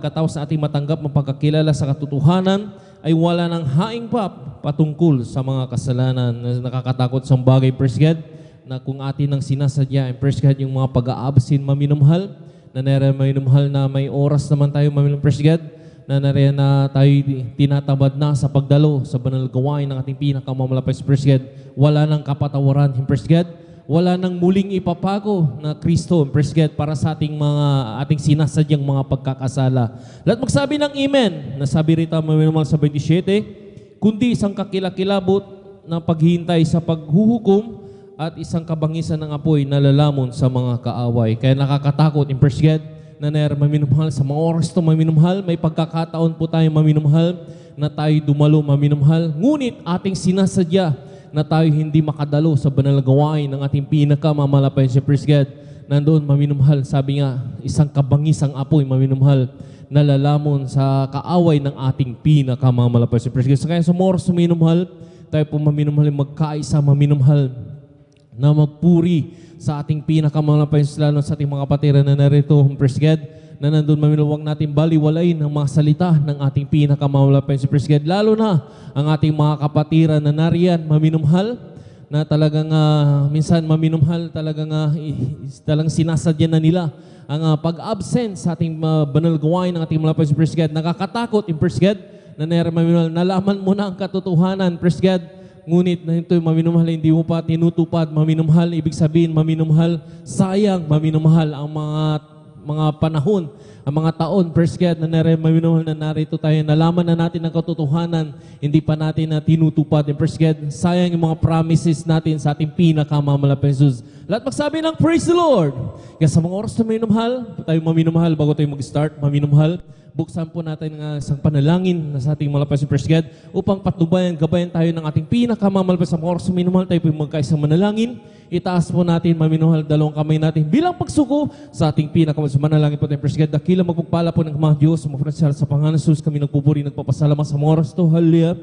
pagkatapos na ating matanggap ang pagkakilala sa katotohanan, ay wala nang haing pa patungkol sa mga kasalanan na nakakatakot sa bagay, praise God, na kung atin ang sinasadya, and praise God, yung mga pag-aabsin maminumhal, na nariyan maminumhal na may oras naman tayo maminumhal, praise God, na nariyan na tayo tinatabad na sa pagdalo sa banal gawain ng ating pinakamamalapit, praise God. Wala nang kapatawaran, praise God. Wala nang muling ipapago na Kristo, praise God, para sa ating sinasadyang mga pagkakasala. Lahat magsabi ng amen. Nasabi rito maminumahal sa 27, kundi isang kakilakilabot na paghihintay sa paghuhukom at isang kabangisan ng apoy na lalamon sa mga kaaway. Kaya nakakatakot, praise God, na maminumahal sa mga oras ito maminumahal. May pagkakataon po tayo maminumahal na tayo dumalo maminumahal. Ngunit ating sinasadya na tayo hindi makadalo sa banal gawain ng ating pinakamamalapit sa praise God. Nandoon maminumahal, sabi nga, isang kabangisang apoy maminumahal na lalamon sa kaaway ng ating pinakamamalapit sa praise God. So kaya sa oras maminumahal, tayo po maminumahal, magkaisa maminumahal na magpuri sa ating pinakamamalapit, lalo sa ating mga kapatiran na narito, praise God, na nandun maminumahal natin baliwalain ng mga salita ng ating pinakamamalapit sa praise God. Lalo na ang ating mga kapatiran na nariyan maminumhal, na talagang minsan maminumhal talagang sinasadya na nila ang pag-absent sa ating banal gawain ng ating malapit sa praise God. Nakakatakot, praise God, na maminumhal, nalaman mo na ang katotohanan, praise God, ngunit na ito'y maminumhal, hindi mo pa tinutupad, maminumhal, ibig sabihin maminumhal, sayang maminumhal ang mga panahon, ang mga taon, praise God, na maminumahal na narito tayo, nalaman na natin ang katotohanan, hindi pa natin na tinutupad, praise God, sayang yung mga promises natin sa ating pinakamamalapit Jesus. Lahat magsabi ng praise the Lord. Kaya sa mga oras na maminumahal, tayo maminumahal bago tayo mag-start, maminumahal, buksan po natin ng isang panalangin na sa ating malapas praise God upang patnubayan, gabayan tayo ng ating pinakamamalapit sa mga oras na maminumahal, tayo po magkaisang manalangin. Itaas po natin, maminumahal, dalawang kamay natin bilang pagsuko sa ating pinakamamalapit. Manalangin po tayo, praise God. Dakila magpagpala po ng mga Diyos, magpapasal sa Panginoon Jesus, kami nagpupuri, nagpapasalamat sa mga oras to, hallelujah.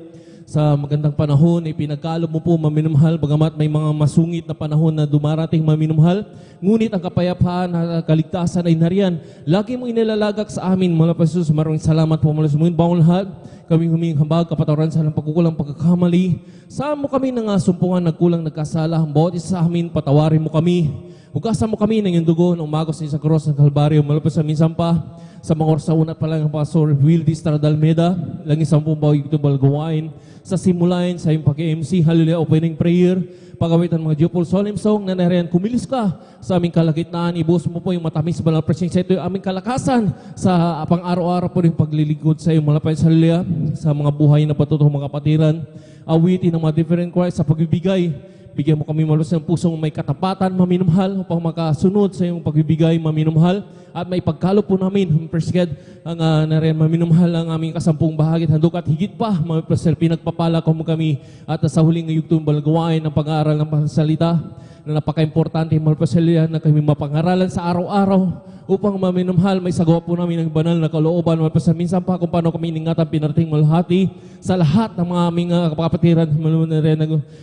Sa magandang panahon, ipinagkaloob mo po maminumahal, bagamat may mga masungit na panahon na dumarating maminumahal, ngunit ang kapayapaan at kaligtasan ay nariyan. Lagi mong inilalagak sa amin, mga Jesus, maraming salamat po mula sa mga bawang lahat. Kaming huming hambag, kapatawaran sa pagkukulang, pagkakamali. Saan mo kami nangasumpungan, nagkulang, nagkasala, ang bawat isa sa amin, patawarin mo kami. Hugasan mo kami ng iyong dugo ng umagos sa isang cross ng Kalbaryo, malapit sa minsan pa. Sa mga oras sa una pa lang ang Pastor Wildy Stradalmeda, lang isang pumbawag ito balgawain, sa simulain, sa iyong pag-MC, hallelujah, opening prayer, pagawitan mga Jopol Solemn Song, na nariyan, kumilis ka sa aming kalagitnaan, ibus mo po yung matamis banal presensya, ito yung aming kalakasan sa pang-araw-araw po rin paglilingkod sa iyong malapit, hallelujah, sa mga buhay na patutong mga kapatiran, awitin ng mga different Christ sa pagbibigay. Bigyan mo kami malos ng pusong may katapatan, maminumhal, upang makasunod sa iyong pagbibigay, maminumhal, at may pagkalo po namin, praise God, ang nariyan, maminumhal ang aming kasampung bahagi, handog at higit pa, mga presel, pinagpapala ko mo kami, at sa huling ngayugtong balgawain ng pag-aaral ng salita, na napaka-importante, mga presel, na kami mapangaralan sa araw-araw, upang maminumhal, may sagawa po namin ng banal na kalooban, mga presel, minsan pa kung paano kami iningatan, pinarating malhati, sa lahat ng mga aming kapatiran,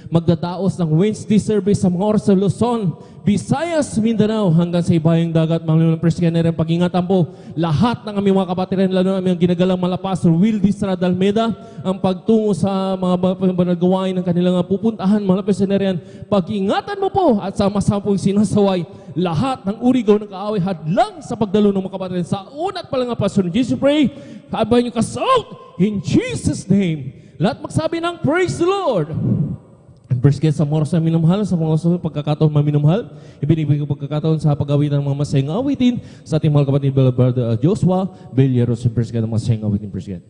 magdadaos ng Wednesday service sa mga oras sa Luzon, Visayas, Mindanao, hanggang sa ibayang dagat, mga preskener, pag-ingatan po lahat ng aming mga kapatiran, lalo na aming ginagalang malapas, Wildy Stradalmeda, ang pagtungo sa mga banagawain ng kanilang pupuntahan, mga preskener, pag-ingatan mo po at sama-sama po sinasaway lahat ng urigaw ng kaaway hadlang sa pagdalo ng mga kapatiran. Sa unat pa lang nga Pastor Jesus, pray, habang nyo kasalt, in Jesus' name. Lahat magsabi ng praise the Lord. And praise God sa mga oras na minumahal, sa mga oras na pagkakataon maminumahal, ibinibigay ko pagkakataon sa pag-awit ng mga masayang awitin sa ating mga kapatid, Brother Joshua Belleros, and praise God ang masayang awitin, praise God.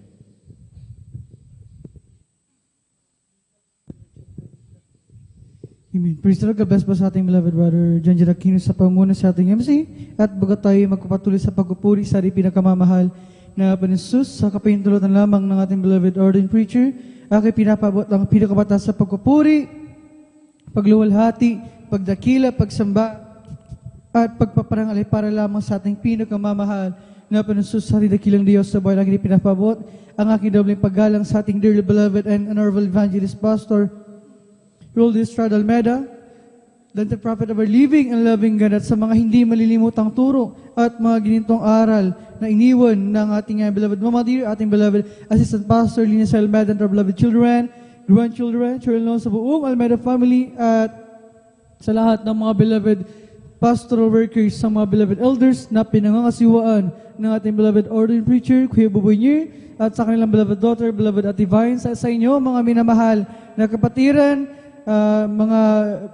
Amen. Praise the Lord. God bless po sa ating beloved brother John J. Aquino sa panguna sa ating MC. At bago tayo magpapatuloy sa pagpupuri sa ating pinakamamahal na Panginoon sa kapahintulutan lamang ng ating beloved ordained preacher, aking pinapabot ang pinakabatas sa pagpupuri, pagluwalhati, pagdakila, pagsamba, at pagpaparangalay para lamang sa ating pinakamamahal na Panginoon sa dakilang Diyos sa buhay. Aking pinapabot ang aking dobleng paggalang sa ating dearly beloved and honorable evangelist pastor Wildy Stradalmeda, than the prophet of our living and loving God, at sa mga hindi malilimutang turo at mga ginintong aral na iniwan ng ating beloved Mama Dear, ating beloved Assistant Pastor Lina Salmed, and our beloved children, grandchildren, children sa buong Almeida family, at sa lahat ng mga beloved pastoral workers, sa mga beloved elders na pinangangasiwaan ng ating beloved ordained preacher, Kuya Buboy Nier, at sa kanilang beloved daughter, beloved Ate Vine, sa inyo, mga minamahal na kapatiran, mga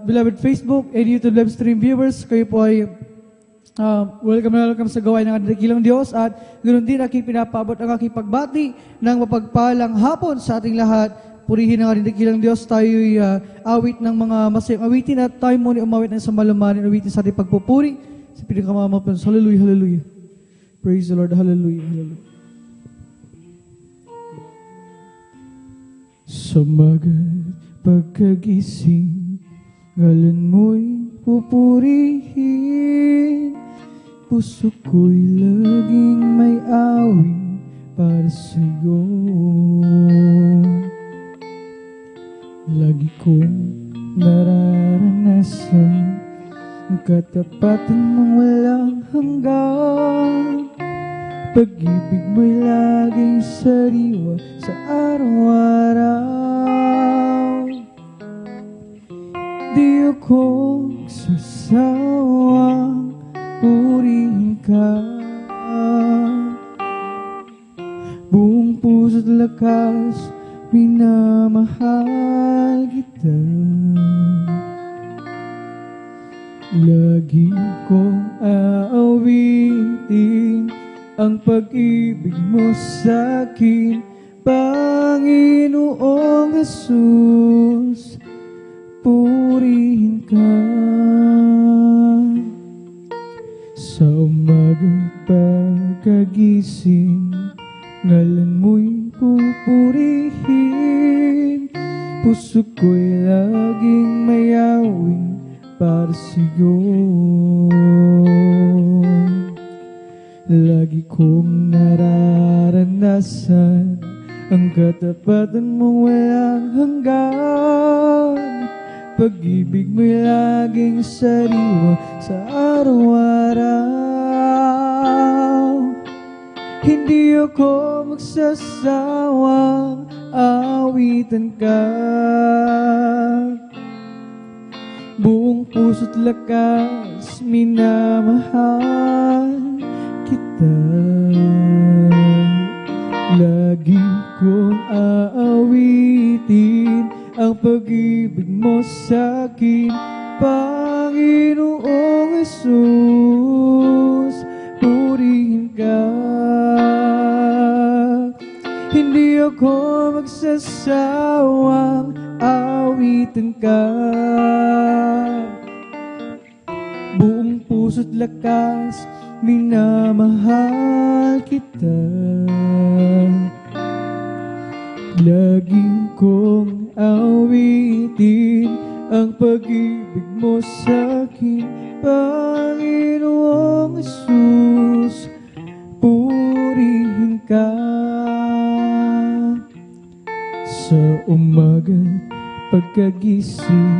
beloved Facebook and YouTube live stream viewers, kayo po ay welcome sa gawain ng ating dakilang Diyos, at ganoon din aking pinapabot ang aking pagbati ng mapagpalang hapon sa ating lahat. Purihin ang ating dakilang Diyos, tayo'y awit ng mga masayang awitin, at tayo muna umawit ng sa malumanin awitin sa ating pagpupuri sa pinakamamapans. Hallelujah, hallelujah. Praise the Lord, hallelujah, hallelujah. Sumagat pagkagising, ngalan mo'y pupurihin, puso ko'y laging may awit para sa'yo. Lagi kong nararanasan ang katapatan mong walang hanggan, pag-ibig mo'y laging sariwa sa araw-araw. Di ako sasawang purihin ka, buong puso't lakas minamahal kita. Lagi kong aawitin ang pag-ibig mo sa'kin, Panginoong Jesus, purihin ka. Sa umagang pagkagising, ngalan mo'y pupurihin, puso ko'y laging mayawin para sa'yo. Lagi kong nararanasan ang katapatan mong walang hanggan, pag-ibig mo'y laging sariwa sa araw-araw. Hindi ako magsasawang awitan ka, buong puso't lakas minamahal kita. Lagi kong aawitin ang pag-ibig mo sa'kin, Panginoong Jesus, purihin ka. Hindi ako magsasawang awitan ka, buong puso't lakas minamahal kita. Lagi kong awitin ang pag-ibig mo sa'kin, Panginoong Jesus, purihin ka. Sa umaga't pagkagising,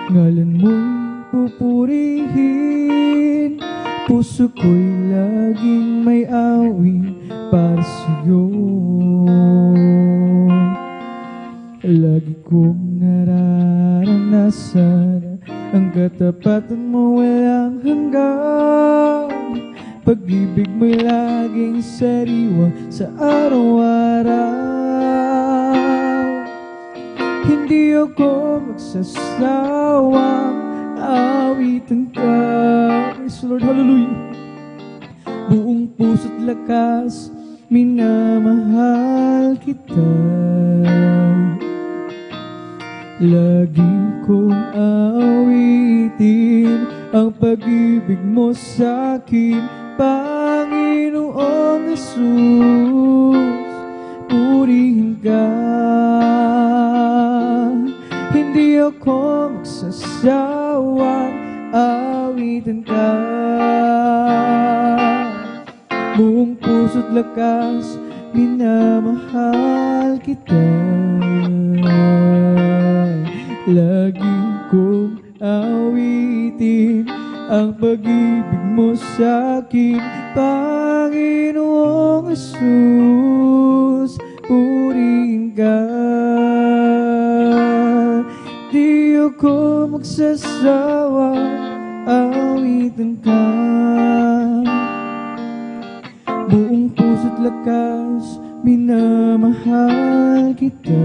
ngalan mo'y pupurihin, puso ko'y laging may awit para sa'yo. Lagi kong nararanasan ang katapatan mo walang hanggan, pag-ibig mo'y laging sariwa sa araw-araw. Hindi ako magsasawang awitan ka. Praise the Lord, hallelujah. Buong puso't lakas minamahal kita. Lagi kong aawitin ang pag-ibig mo sa'kin, Panginoong Jesus, purihin ka. Hindi ako magsasawang awitin ka, buong puso't lakas minamahal kita. Lagi kong awitin ang pag-ibig mo sa akin, Panginoong Jesus. Purihin ka, di ako magsasawa, awitin ka. Buong puso't lakas, minamahal kita.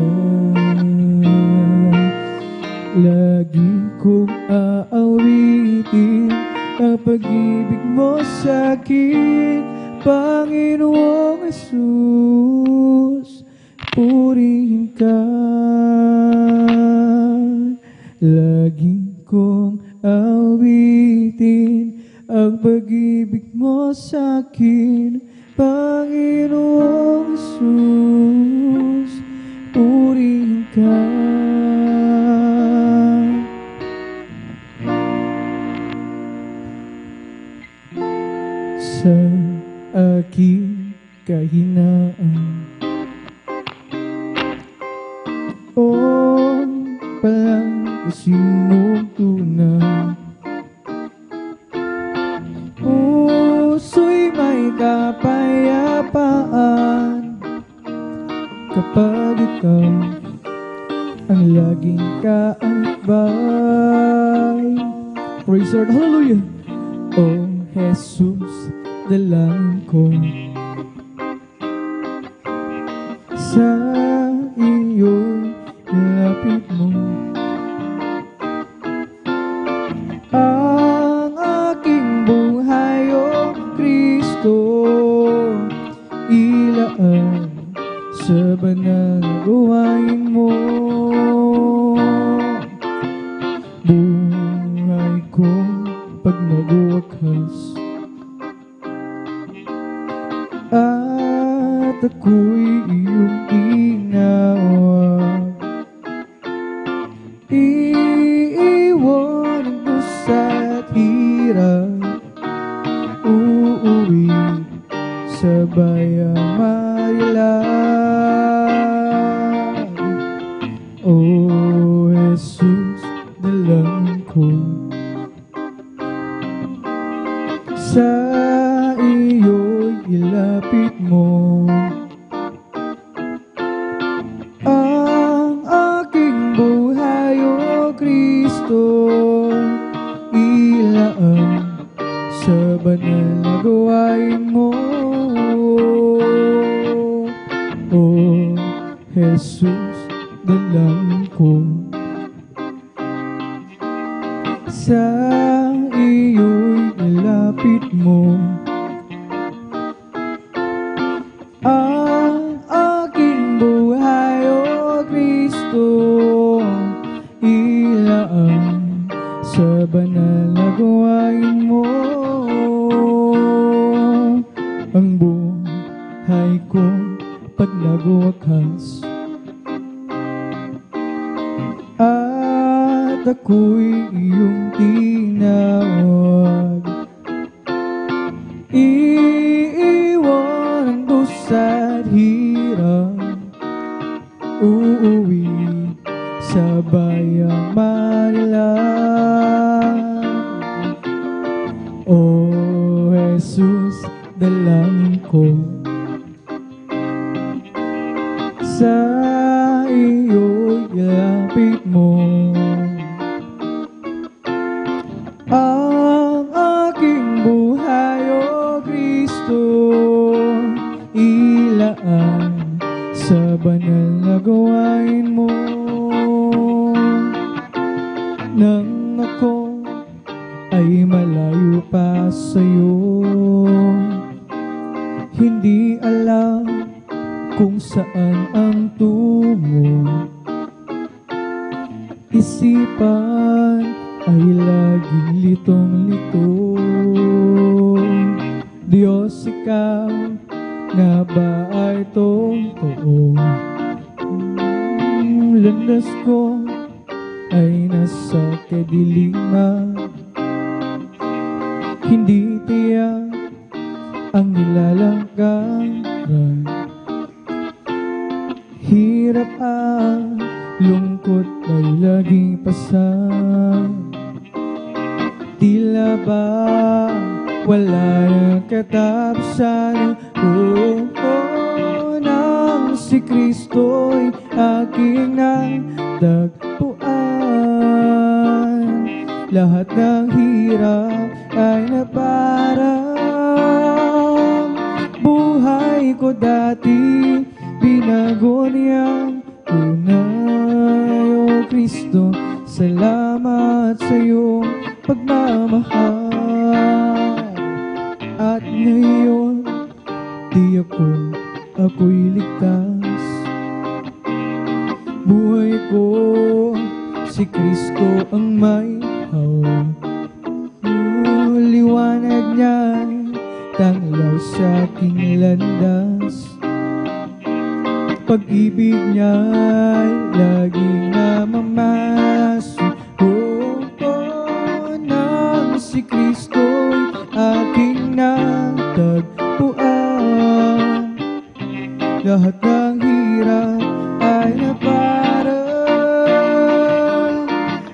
Lagi kong aawitin ang pag-ibig mo sa akin, Panginoong Jesus. Purihin ka, lagi kong awitin ang pag-ibig mo sa akin, Panginoong Jesus. Purihin ka. Sa aking kahinaan, o palangkasin mong tunay, puso'y may kapayapaan kapag ikaw ang laging kaakbay. Praise the Lord, hallelujah. O Jesus, dalangin ko sa iyo'y lapit mo, ang aking buhay, O Kristo, ilaan sa banal na gawain mo. Buhay ko pag nagwakas, at ako'y iyong tinawag, iiwan ang dusa at hirap, uuwi sa bayang marilag. O Jesus, dalangin ko sa iyo'y ilapit mo, ang aking buhay, O Kristo, ilaan sa banal na gawain mo. O Jesus, dalangin ko sa iyo'y ilapit mo, ang aking buhay, O Kristo, ilaan sa banal na gawain mo. Ang buhay ko pag nagwakas, at ako'y iyong tinawag, iiwan ang dusa at hirap, uuwi sa bayang marilag. O Jesus, dalangin ko sa iyo'y ilapit mo, ang aking buhay, O Kristo, ilaan sa banal na gawain mo. Nang ako ay malayo pa sa'yo, hindi alam kung saan ang tungo, isipan ay laging litong-lito. Diyos, ikaw na ba ay totoo? Landas ko ay nasa kadiliman, hindi tiyak ang nilalanggaran. Hirap ang lungkot ay laging pasan, tila ba wala nang katapusan. Nang si Kristo'y aking natagpuan, lahat ng hirap ay naparang. Buhay ko dati binago niyang tunay. O Kristo, salamat sa iyong pagmamahal. At ngayon, di ako'y ligtas. Buhay ko, si Kristo ang may hawak. Liwanag niya'y tanglaw sa aking landas. Pag-ibig niya'y laging namamalas. Nang si Kristo'y aking natagpuan, lahat ng hirap ay naparang.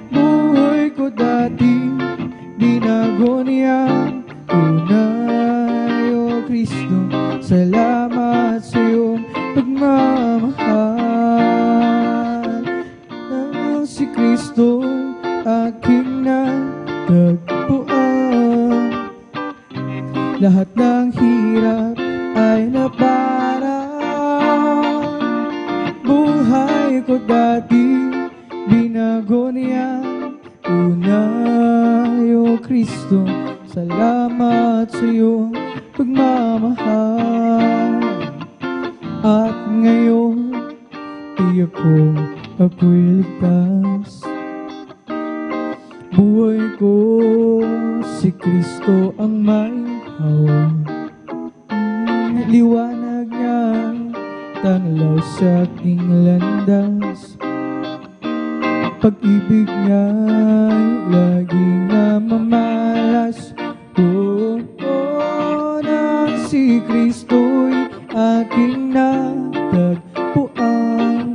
Buhay ko dati binago niyang tunay. O Kristo, salamat sa iyong pagmamahal. Nang si Kristo aking natagpuan, lahat ng hirap ay naparang. Buhay ko dati binago niyang tunay. O Kristo, salamat sa iyong pagmamahal. At ngayon, tiyak kong ako'y ligtas. Buhay ko, si Kristo ang may hawak. Liwanag niya, tanglaw sa aking landas. Pag-ibig niya'y laging namamalas. Nang si Kristo'y aking natagpuan,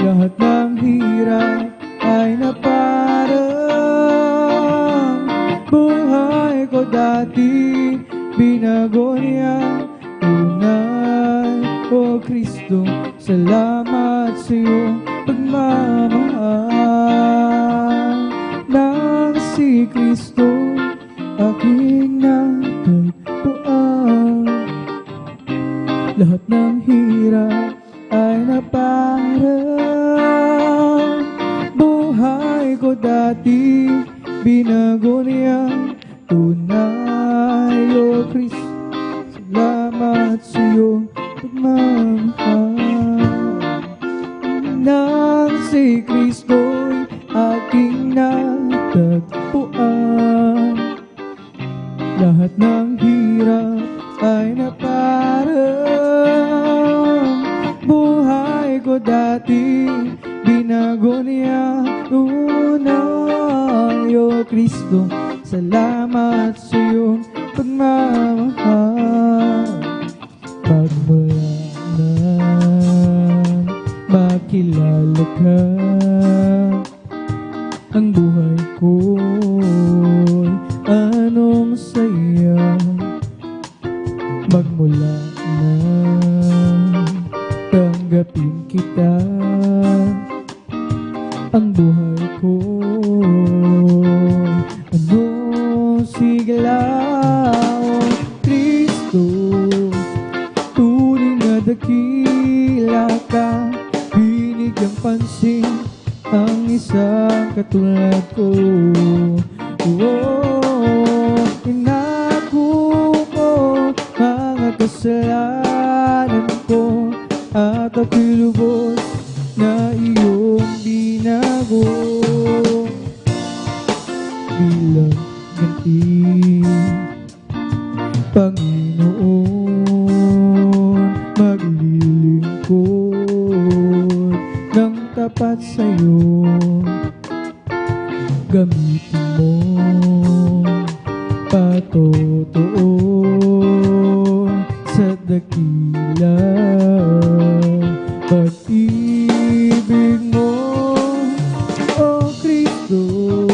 lahat ng hirap ay naparang. Buhay ko dati binago niyang tunay. O Kristo, salamat sa iyong pagmamahal. Nang si Kristo aking natagpuan, lahat ng hirap ay naparang. Buhay ko dati binago niyang tunay. O Kristo, salamat sa iyong pagmamahal. Nang si Kristo'y aking natagpuan, lahat ng hirap ay naparang. Buhay ko dati binago niya tunay. O Kristo, salamat sa iyong pagmamahal. Pagmula nang makilala ka, ang buhay ko'y anong saya. Magmula nang tanggapin kita, ang buhay ko'y anong sigla. O Kristo, tunay na dakila ka, binigyang pansin ang isang katulad ko. Inako ko mga kasalanan ko, at ako'y lubos na iyong binago. Bilang ganti, Panginoon, maglilingkod ng tapat sa'yo. Gamitin mo patotoo sa dakila pag-ibig mo. O Kristo,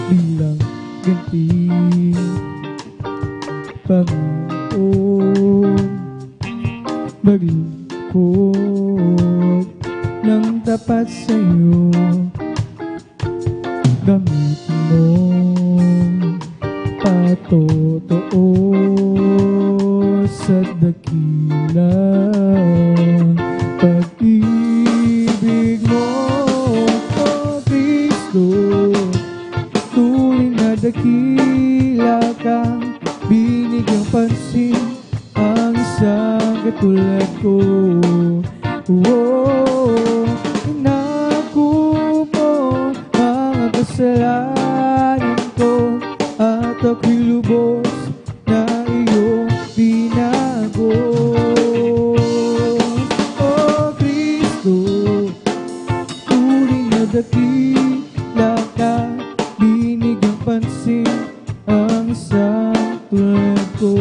bilang ganti. Panginoon, maglingkod ng tapat sa'yo. Gamitin mo patotoo sa dakilang pag-ibig mo, O Kristo. Tunay na dakila kang binigyang pansin ang isang katulad ko. Inako mo mga kasalanan ko at ako'y lubos na iyong binago. O Kristo, tunay na dakila ka, binigyang pansin ang isang tulad ko.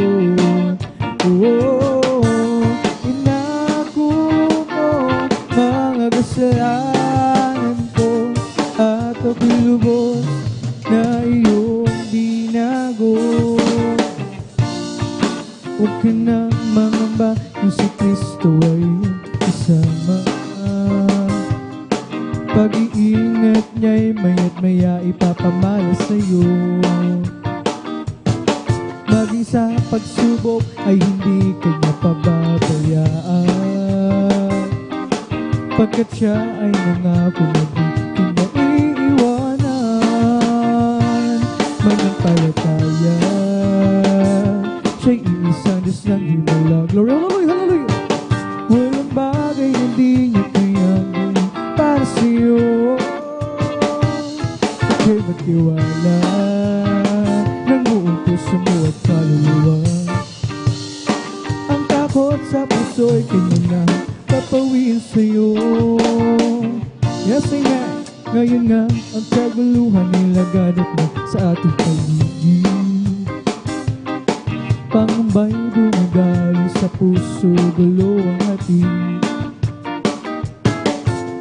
Inako mo mga kasalanan ko at ako'y lubos na iyong binago. Huwag ka nang mangamba kung si Kristo ay iyong kasama. Pag-iingat niya'y maya't maya ipapamala sa'yo. Maging sa pagsubok ay hindi kanya pababayaan, pagkat siya ay nangako na di kanya iiwanan. Manampalataya, siya'y iisang Diyos ng himala. Glory, hallelujah, hallelujah. Walang bagay hindi niya kayang gawin para sa'yo. Ika'y magtiwala ng buong puso mo at kaluluwa. Ang takot sa puso'y kanya na papawiin sa'yo. Yes, nga, ngayon nga ang kaguluhan nilaganap mo sa ating paligid. Pangambay dumagali sa puso, gulo ang hatid.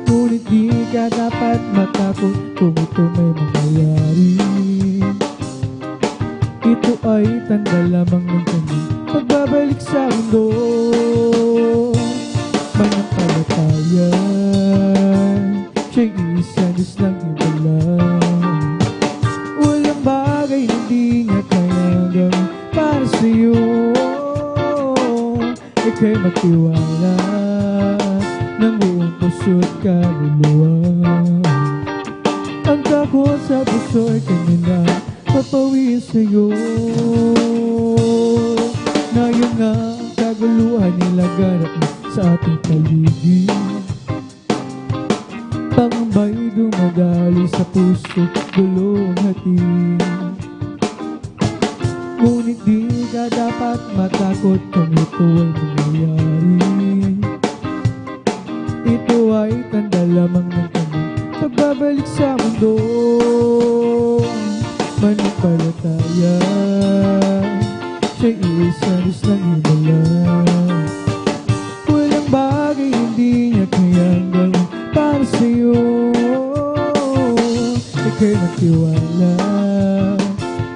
Ngunit di ka dapat matakot kung ito may mangyayari. Ito ay tanda lamang ng kanyang pagbabalik sa mundo. Manampalataya, siya'y isang Diyos ng himala. Walang bagay hindi niya kayang gawin para sa'yo. Ika'y magtiwala ng buong puso at kaluluwa. Ang takot sa puso ay kanya na papawiin sa'yo. Na yun nga ang kaguluhan nilaganap mo sa ating paligid. Pangambay dumagali sa puso, gulo ang hatid. Ngunit di ka dapat matakot kung ito ay nangyayari. Ito ay tanda lamang ng kanyang pagbabalik sa mundo. Manampalataya, siya'y isang Diyos ng himala. Walang bagay hindi niya kayang gawin para sa'yo. Ika'y magtiwala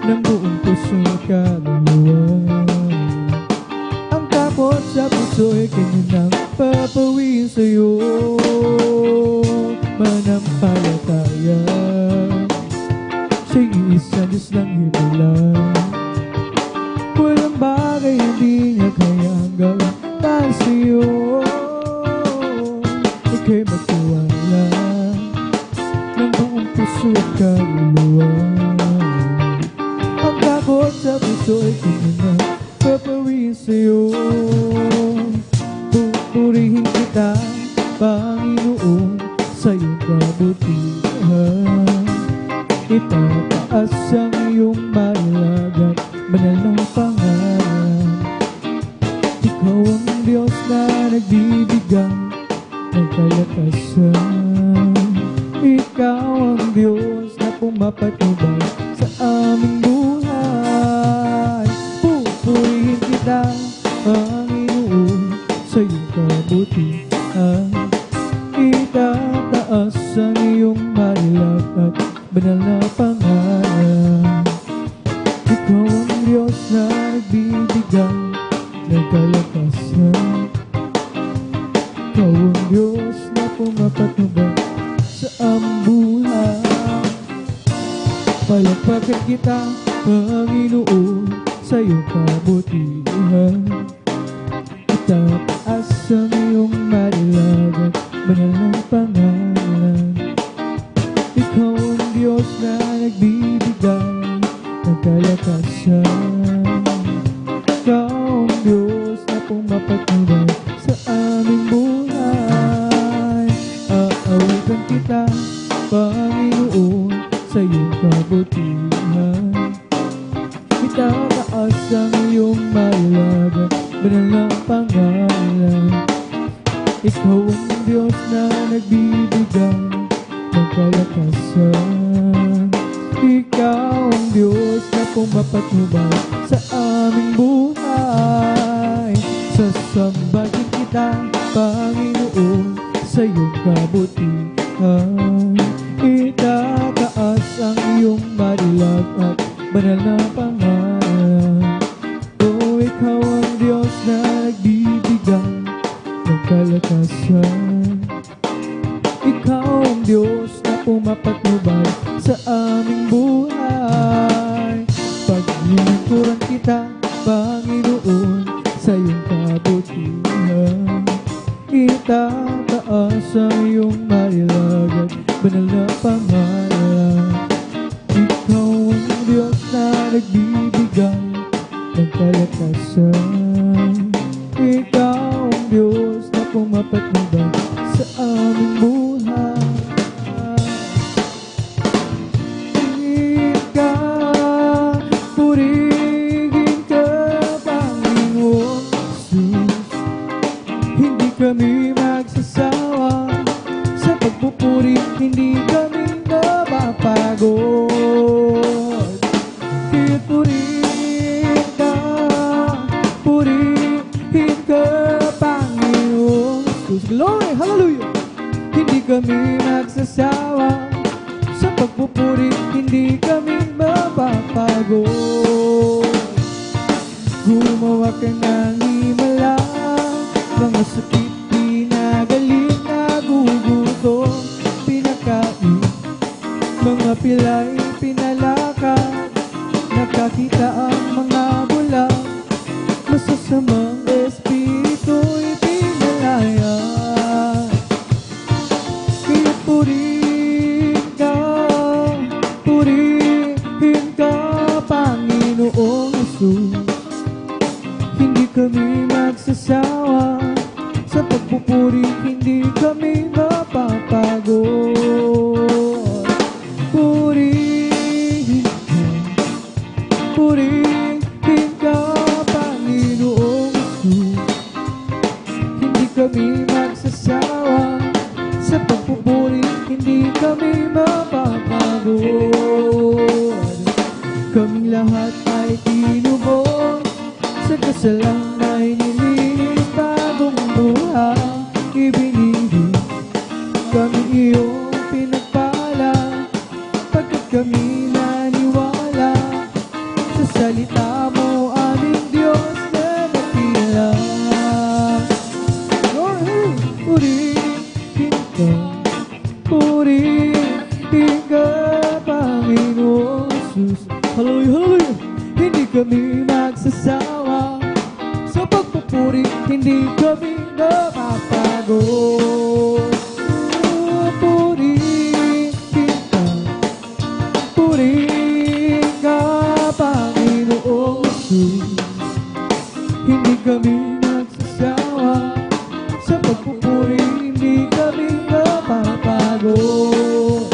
ng buong puso at kaluluwa. Ang takot sa puso ay kanya nang papawiin sa'yo. Manampalataya, siya'y isang Diyos ng himala. Walang bagay hindi niya kayang gawin para sa'yo. Ika'y magtiwala ng buong puso at kaluluwa. Ang takot sa puso ay kanya na papawiin sa'yo. Pupurihin kita, Panginoon, sa iyong kabutihan. Itataas ang iyong malilag at banal ng pangalan. Ikaw ang Diyos na nagbibigang ng kalakasan. Ikaw ang Diyos na pumapatubay sa aming buhay. Pupurihin kita, Panginoon, sa iyong kabutihan. Itataas ang iyong malilag at banal na pangalan. Sasambahkan kita, Panginoon, sa iyong kabutihan. Itaas ang iyong malilagan, banal na pangalan. Ikaw ang Diyos na nagbibigay ng kalakasan. Ikaw ang Diyos na pumapatnubay sa aming buhay. Aawitan kita, Panginoon, sa iyong kabutihan. Itataas ang iyong malilagan, banal na pangalan. Ikaw ang Diyos na nagbibigay ng kalakasan. Ikaw ang Diyos na pumapatnubay sa aming buhay. Sasambahin kita, Panginoon, sa iyong kabutihan. Itataas ang iyong madilag at banal na pangalan. O ikaw ang Diyos na nagbibigay ng kalakasan. Ikaw ang Diyos na pumapatnubay sa aming buhay. Paglilingkuran kita, Panginoon, sa iyong kabutihan. Itataas ang iyong malilagan, banal na pangalan. Ikaw ang Diyos na nagbibigay ng kalakasan. Ikaw ang Diyos na pumapatnubay sa aming buhay. Ikaw, purihin ka, Panginoon Jesus. Hindi kami magsasawa sa pagpupuri, hindi kami mapapagod. Kaya't purihin ka, Panginoon Jesus. Glory, hallelujah! Hindi kami magsasawa sa pagpupuri, hindi kami mapapagod. Gumawa ka ng himala, mga sakit pinagaling, nagugutom, pinakain, mga pilay pinalakad, nakakita ang mga bula, masasamang espiritu'y pinalaya. Kaya purihin ka, Panginoong Jesus. Hindi kami magsasawa sa pagpupuri, hindi kami mapapagod. Purihin ka, Panginoong Jesus. Hindi kami magsasawa sa pagpupuri, hindi kami mapapagod. Kaming lahat ay tinubos, sa kasalanan ay nilinis, bagong buhay ibinigay. Kami iyong pinagpala, pagkat kami naniwala sa salita mo, aming Diyos na dakila. Lord, purihin ka, Panginoon Jesus. Hallelujah, hallelujah! Hindi kami magsasawa sa pagpupuri, hindi kami napapagod. Purihin ka, Panginoong Jesus. Hindi kami magsasawa sa pagpupuri, hindi kami napapagod.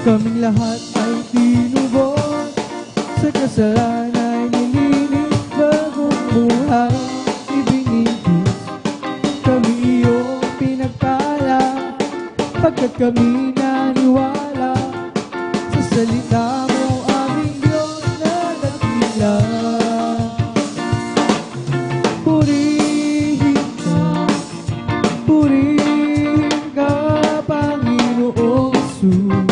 Kaming lahat ay tinubos, sa kasalanan ay nilinis, bagong buhay ibinigay. Kami iyong pinagpala, pagkat kami naniwala sa salita mo, aming Diyos na dakila. Purihin ka, Panginoong Jesus.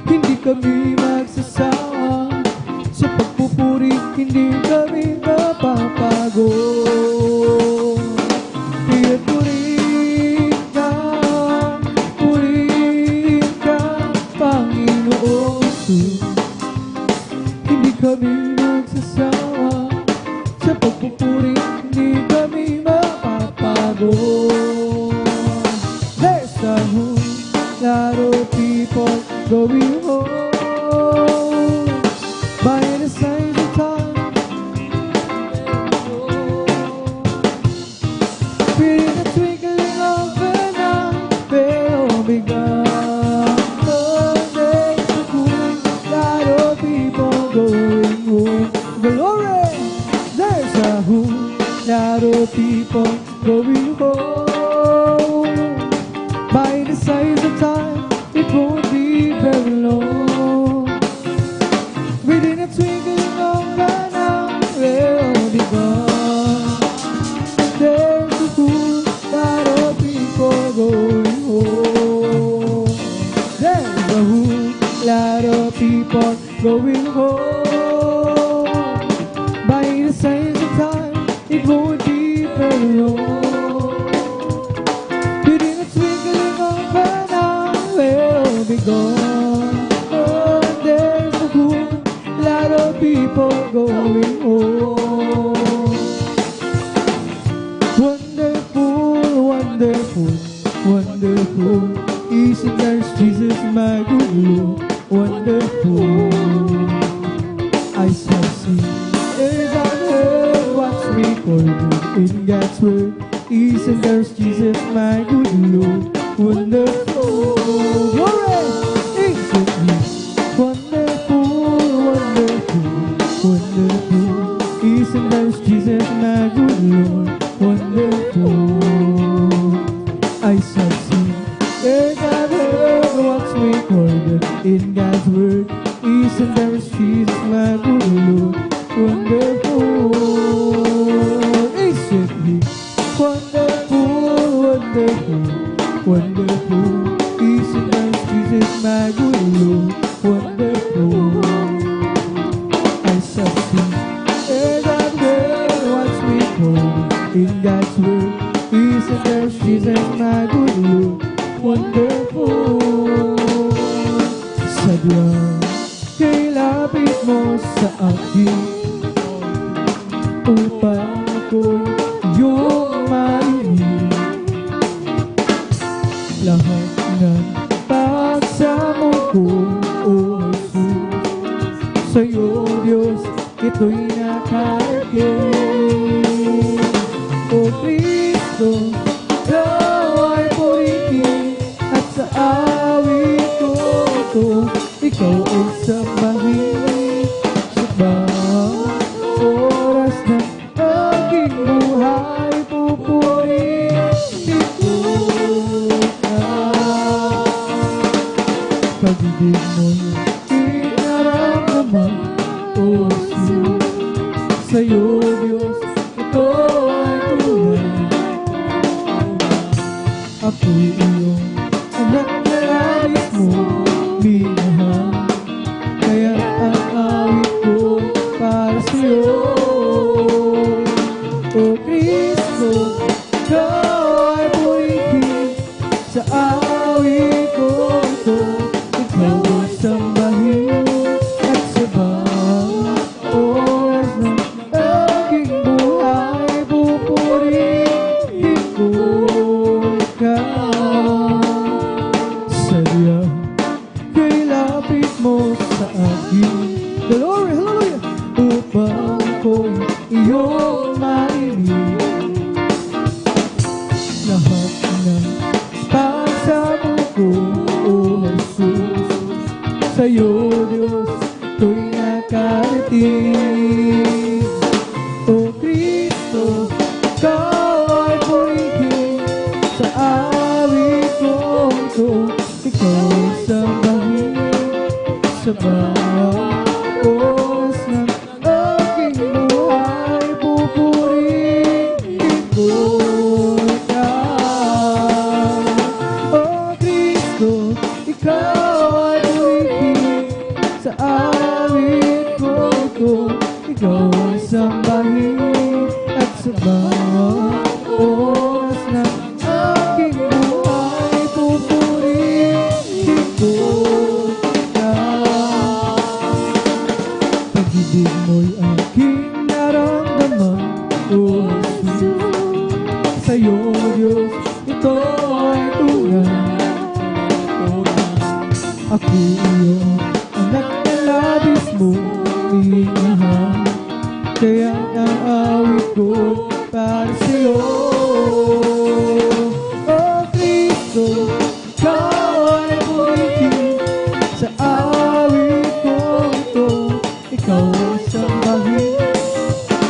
Hindi kami magsasawa sa pagpupuri, hindi kami mapapagod. Kaya't purihin ka, Panginoong Jesus. Hindi kami nagsasawa sa pagpupuri, hindi kami mapapagod. There's a whole lot of people going home by the signs of time. Within a twinkling of an eye, they'll be gone. There's a whole lot of people going home. Glory! There's a whole lot of people going home. By the signs of time, it won't be very long. Within a twinkling of an eye, they'll be gone. There's a whole lot of people going home. There's a whole lot of people going home. By the signs of time, it won't be very long. Within a twinkling of an eye, they'll be gone. Oh, there's a whole lot of people going home. Wonderful, wonderful, wonderful. Isn't there Jesus, my good Lord? Wonderful. I shall sing as I heard what's recorded in God's word. Isn't there Jesus, my good Lord? Wonderful. Glory! Isn't He wonderful, wonderful, wonderful? Isn't there Jesus, my good Lord? Wonderful. I shall sing as I've heard what's recorded in God's word. Isn't there Jesus, my good Lord? Wonderful. Isn't He wonderful, wonderful, wonderful? Isn't there Jesus, my good Lord? Wonderful. I shall sing as I've heard what's recorded in God's word. Isn't there Jesus, my good Lord? Wonderful. Sadyang kay lapit mo sa akin upang ako'y iyong marinig. Lahat ng pagsamo ko, O Jesus, sa'yo, Diyos, ito'y nakarating. O Kristo, Ikaw ay purihin at sa awit ko ito, Ikaw ay sambahin sa bawat oras ng aking buhay. Pupurihin ko ka. Pag-ibig mo'y inaramdaman, O Jesus, sa'yo, Diyos, ito ay tunay. Ako'y iyong anak na nais mo, minahal. Kaya ang awit ko para sa'yo. O Kristo, Ikaw ay purihin sa awit ko ito. Ikaw ay sambahin at sa bawat oras ng aking buhay. Pupurihin ko ka. Sadyang kay lapit mo sa akin, glory, hallelujah, upang ako'y iyong marinig. Lahat ng pagsamo ko, O Jesus, sa'yo, Diyos, ito'y nakarating. O Kristo, Ikaw ay purihin sa awit ko ito. Ikaw ay sambahin sa bawat oras ng aking buhay. Pupurihin ko ka. O Kristo, Ikaw ay purihin sa awit ko ito. Ikaw ay sambahin at sa bawat oras ng aking buhay. Pupurihin ko ka. pag-ibig mo'y aking naramdaman. O Jesus, sa'yo Diyos, ito ay tunay. Ako iyong anak na labis mo minahal, kaya ang awit ko para sa'yo. Oh Kristo, ikaw ay purihin sa awit ko ito. Ikaw ay sambahin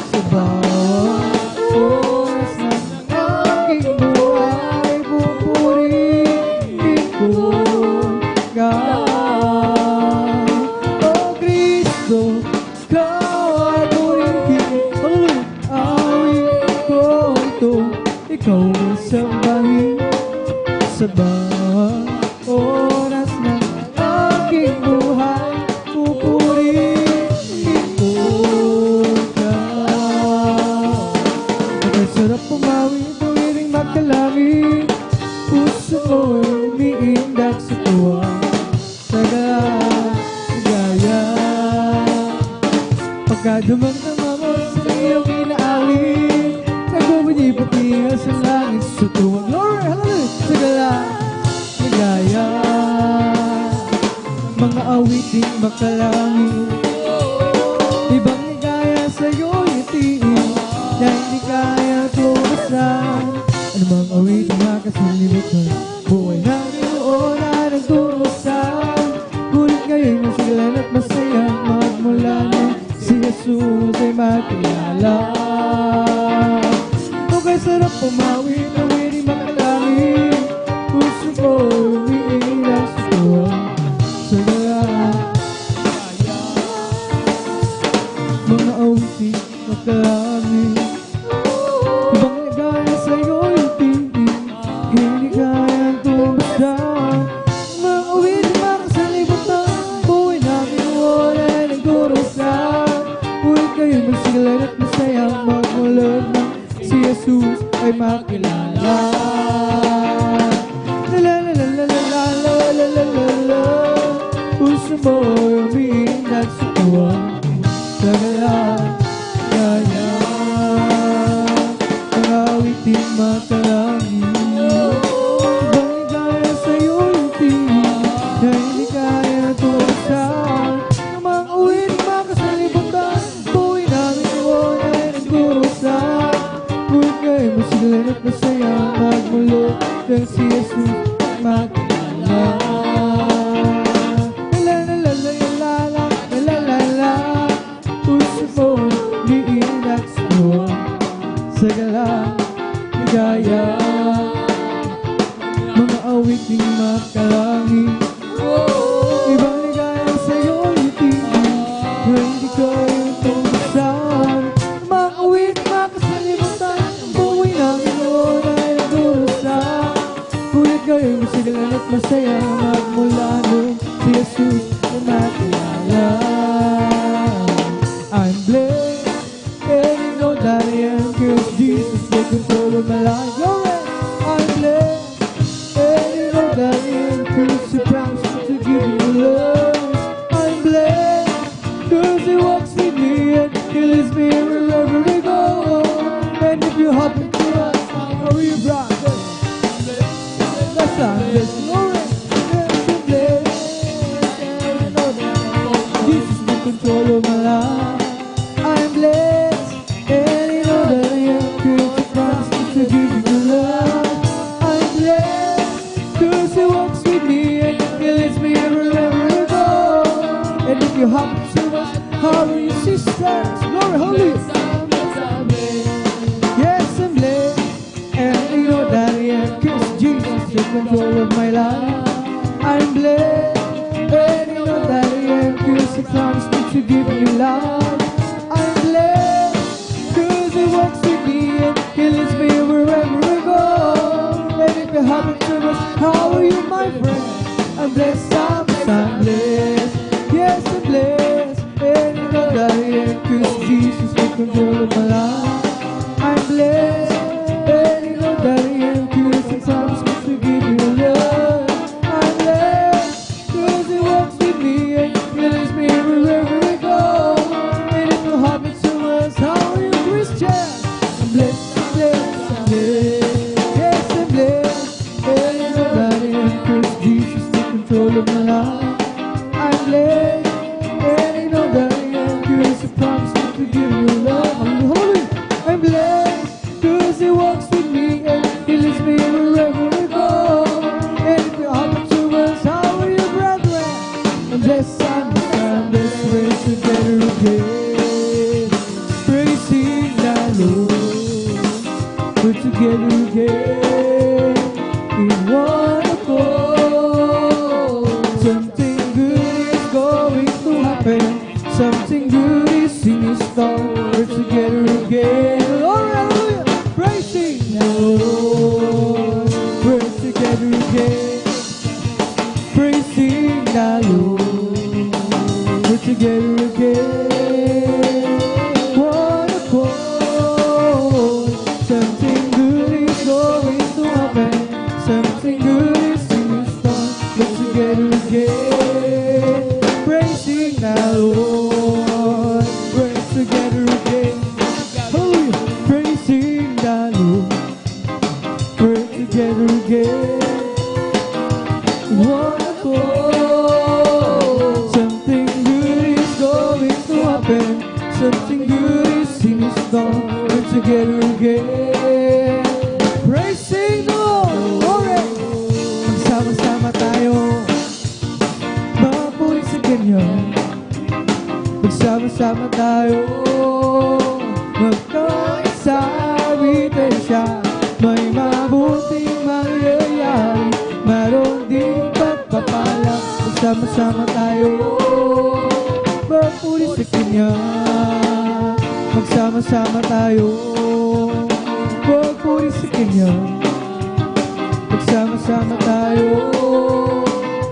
sa bawat oras ng aking buhay. Pupurihin ko ka. Oh Kristo, ikaw ay purihin awit ko ito. Ikaw ay sambahin sa bawat oras ng aking buhay. Pupurihin ko ka. Napasarap pumawi tuwing magkalangit. Puso ko'y umiindak sa tuwa, sa gaya. Pagkadamang-dama mo sa iyong inaawit, nagbubunyi-bunyi sa langit sa tuwa. Glory, hallelujah! Sa gaya, mga awiting makalangit, ibang ligaya sa'yo'y itiin, na hindi kaya tumasan. Ano mang awiting makasalimutan, buhay namin noon na nagdurusan. Ngunit ngayon masigalan at masayang magmula nang si Jesus ay makilala. Okay, sarap pumawi, nawiri makalangit. Puso ko umiilang sa tuwa, sa gaya. Mga awiting makalangit, ibang ligaya sa'yo'y tingin, hindi kayang tumasan. Mga awiting makasalimutan, buhay namin noon ay nagdurusan. Ngunit ngayon masigalan at masayang magmulod nang si Jesus ay makilala. La la la la la la la la la la la. Puso mo'y umiindak sa tuwa, sa gaya. Ang awiting makalangit, ibang ligaya sa'yo'y tingin, na hindi kaya tumasan. Ang mga awiting makasalimutan, buhay namin noon ay nagdurusan. Ngunit ngayon masigalan at masayang magmulod nang si Jesus makilala. La la la la la la la la la. Puso mo umiindak sa tuwa, sa gaya. Mga awiting makalangit, ibang ligaya sa'yo'y itigil, na hindi kayang tumasan. Mga awiting makasalimutan, buhay namin noon ay nagdurusan. Ngunit ngayon masigalan at masaya magmula nung si Jesus ay makilala. I'm blessed, and you know that I am, 'cause Jesus takes control of my life. Glory! I'm blessed, and you know that I am, 'cause He promised to give me love. I'm blessed, 'cause He walks with me and He leads me wherever we go. And if you happen to ask, how are you, brother? That's I'm blessed. Glory! Yes, I'm blessed, and you know that Jesus takes control of my life. I'm blessed, and you know that I am, 'cause He promised to give me love. I'm blessed, 'cause He walks with me and He leads me wherever we go. And if you happen to ask, how are you, sisters? Glory, holy. Yes, I'm blessed, and you know that I am, 'cause Jesus takes control of my life. I'm blessed, and you know that I am, 'cause He promised to give me love. I'm blessed, 'cause He walks with me and He leads me wherever we go. And if you happen to ask, how are you, my friend? I'm blessed, I'm blessed. Yes, I'm blessed, and you know that I am, 'cause Jesus takes control of my life. I'm blessed, and you know that I am, 'cause He promised to give me love. I'm blessed, 'cause He walks with me and He leads me wherever we go. to give you love. Hallelujah. I'm blessed because He walks with me and He leads me wherever we go. And if you happen to us, how are you, brethren? And let's understand this, we're together again. Praising the Lord. We're together again in one accord. Something good is going to happen. Something good is in store. We're together again. Oh, hallelujah! Praising the Lord. We're together again. Praising the Lord. We're together again. One accord. Something good is going to happen. Something good is in store. We're together again. Praising the Lord. We're together again. Hallelujah. Praising the Lord. We're together again. One accord. Something good is going to happen. Something good is in store. We're together again. Praising the Lord. Alright. Magsama-sama tayo. Mapuri sa Kanya. Magsama-sama tayo. Magkaisawitan siya. May mabuting mangyayari. Mayroon ding pagpapala. Magsama-sama tayo. Mapuri sa Kanya. Magsama-sama tayo. Magpuri sa Kanya. Magsama-sama tayo.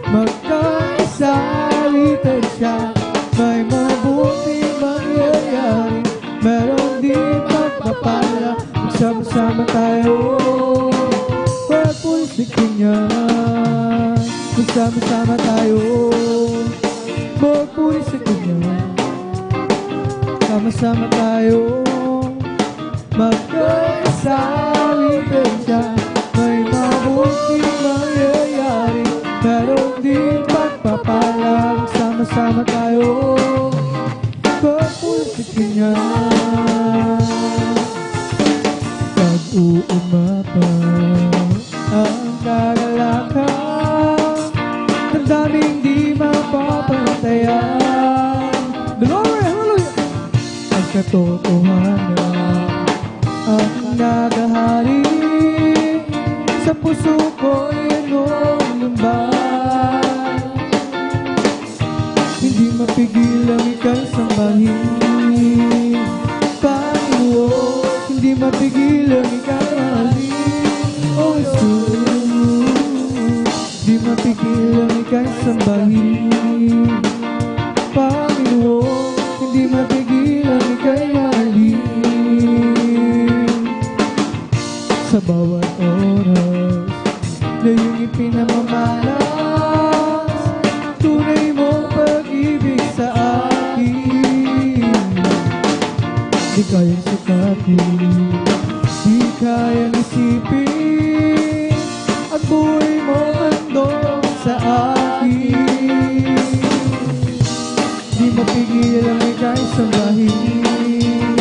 Magkaisawitan siya. May mabuting mangyayari. Meron din pagpapala. Magsama-sama tayo. Magpuri sa Kanya. Magsama-sama tayo. Magpuri sa Kanya. Sama-sama tayo. Magkaisawitan siya. May mabuting mangyayari. Meron din pagpapala. Sama-sama tayo. Magpuri sa Kanya. Pag-uumapa ang kagalakan, ang daming di mapapatayan. Glory, hallelujah! Ang katotohanan ang nagahari sa puso ko inong lumbay. Hindi mapigil ang ika'y sambahin, Panginoon. Hindi mapigil ang ika'y mahalin, O Jesus. Hindi mapigil ang ika'y sambahin, Panginoon. Hindi mapigil ang ika'y mahalin. Sa bawat oras na iyong ipinamamalas, tunay mong pag-ibig sa akin. Di kayang sukatin, di kayang isipin, ang buhay mo handog sa akin. Di mapigil ang ika'y sambahin,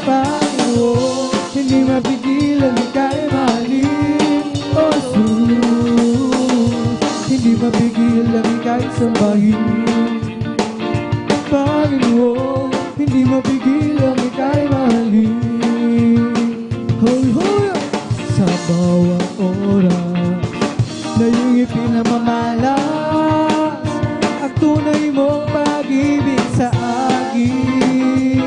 Panginoon. Hindi mapigil ang ika'y mahalin, O Jesus. Hindi mapigil ang ika'y sambahin, Panginoon. Hindi mapigil ang ika'y mahalin. Hallelujah! Sa bawat oras na iyong ipinamamalas, ang tunay mong pag-ibig sa akin.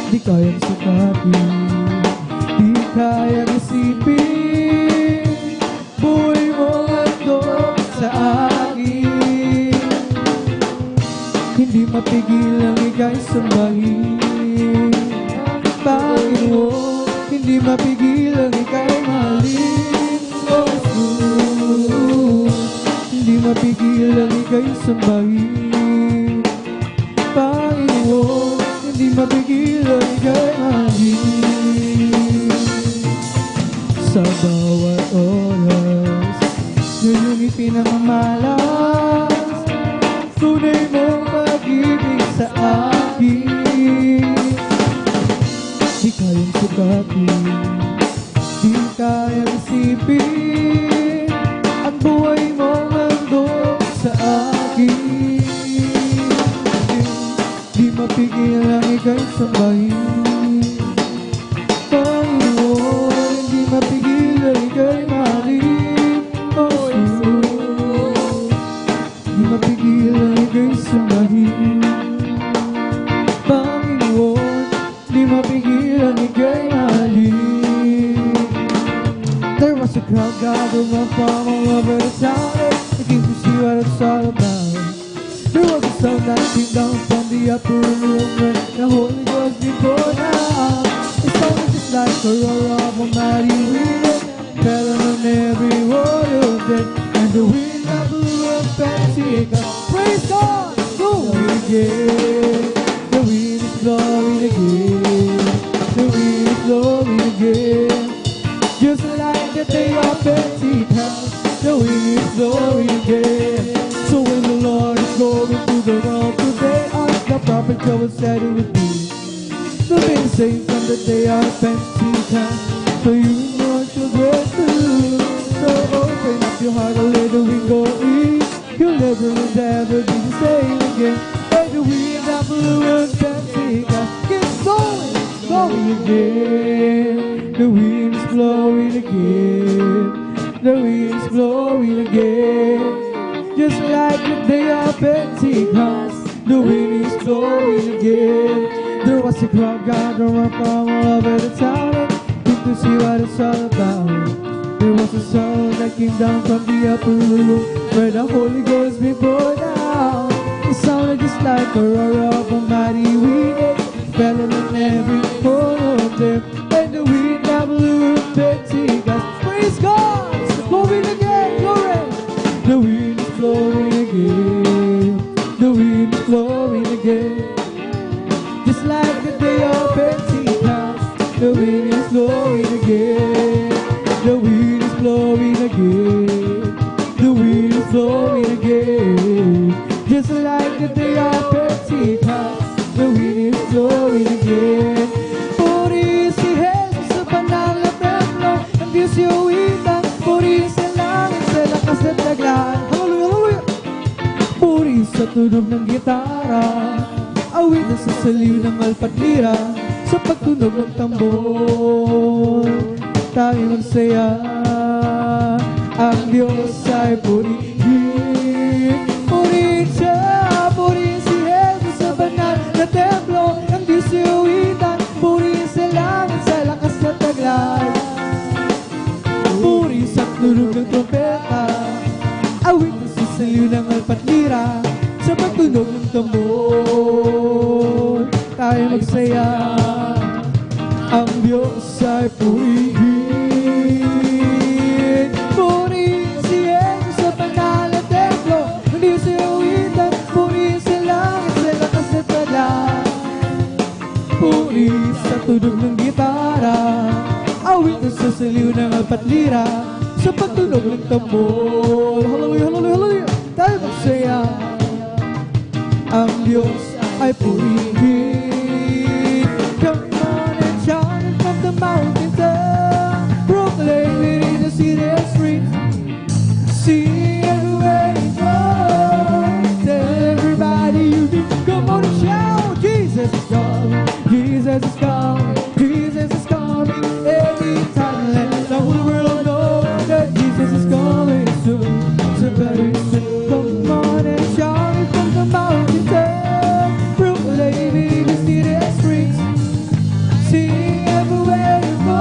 Di kayang sukatin, di kayang isipin, buhay mo handog sa akin. Hindi mapigil ang ika'y sambahin, Panginoon. Hindi mapigil ang ika'y mahalin, O Jesus. Hindi mapigil ang ika'y sambahin, Panginoon. Hindi mapigil ang ika'y mahalin. Sa bawat oras na iyong ipinamamalas, tunay mong pag-ibig sa akin. akin. Di kaya isipin ang buhay mong handog sa akin. Di mapigil ang ika'y sambahin, Panginoon. Di mapigil ang ika'y mahalin, oh Jesus. Di mapigil ang ika'y sambahin, Panginoon. Di mapigil ang ika'y mahalin. There was a crowd gathered from all over the town, looking to see what it's all about. There was a sound that came down from the upper room when the Holy Ghost before now. It sounded just like a roar of a mighty wind, fell on every one of them, and the wind that blew up Pentecost. Praise God, going again. The wind is blowing again. The wind is blowing again. Just like the day of Pentecost, the wind is blowing again. So when the Lord is going to the world today, as the prophet Joel said it would be, the been saved from the day of Pentecost, so you know your grace too. So open up your heart and let the wind go in. You'll never be the same again. And the wind that blew on Pentecost keeps blowing, blowing again. The wind is blowing again. The wind is blowing again. Just like the day of Pentecost, the wind is blowing again. There was a crowd gathered from all over the town, looking to see what it's all about. There was a sound that came down from the upper room where the Holy Ghost be poured out. It sounded just like a roar of a mighty wind, fell on every one of them, and the wind that blew Pentecost. Praise God! It's blowing again, glory! The wind is blowing again. The wind is blowing again. Just like the day of Pentecost, the wind is blowing again. The wind is blowing again. The wind is blowing again. Just like the day of Pentecost, the wind is blowing again. Puri si Jesus sa banal na templo, ang Diyos iuwitan. Puri sa langit, sa lakas at taglaan. Hallelujah, hallelujah. Puri sa tunog ng gitara, awit na sa saliw ng alpat lira, sa pagtunog ng tambor, tayo magsaya. Ang Diyos ay purihin. Purihin siya, purihin si Jesus sa banal na templo, ang Diyos iuwitan. Purihin sa langit, sa lakas at taglay. Puri sa tunog ng trompeta, awit na sa saliw ng alpat lira, sa pagtunog ng tambor, tayo magsaya. Ang Diyos ay purihin. Purihin si Jesus sa banal na templo, ang Diyos ay iuwitan. Purihin sa langit, sa lakas at taglay. Purihin sa tunog ng gitara, awit na sa saliw ng alpat lira, sa pagtunog ng tambor. Hallelujah, hallelujah, hallelujah. Tayo magsaya. Ang Diyos ay purihin. Come on and shout it from the mountain top, proclaim it in the city streets. Sing everywhere you go, tell everybody you do. Come on and shout, Jesus is coming, Jesus is coming, Jesus is coming. Anytime, let the whole world know that Jesus is coming soon, so very soon. Come on and shout it from the mountain top, proclaim it in the city streets. Sing everywhere you go,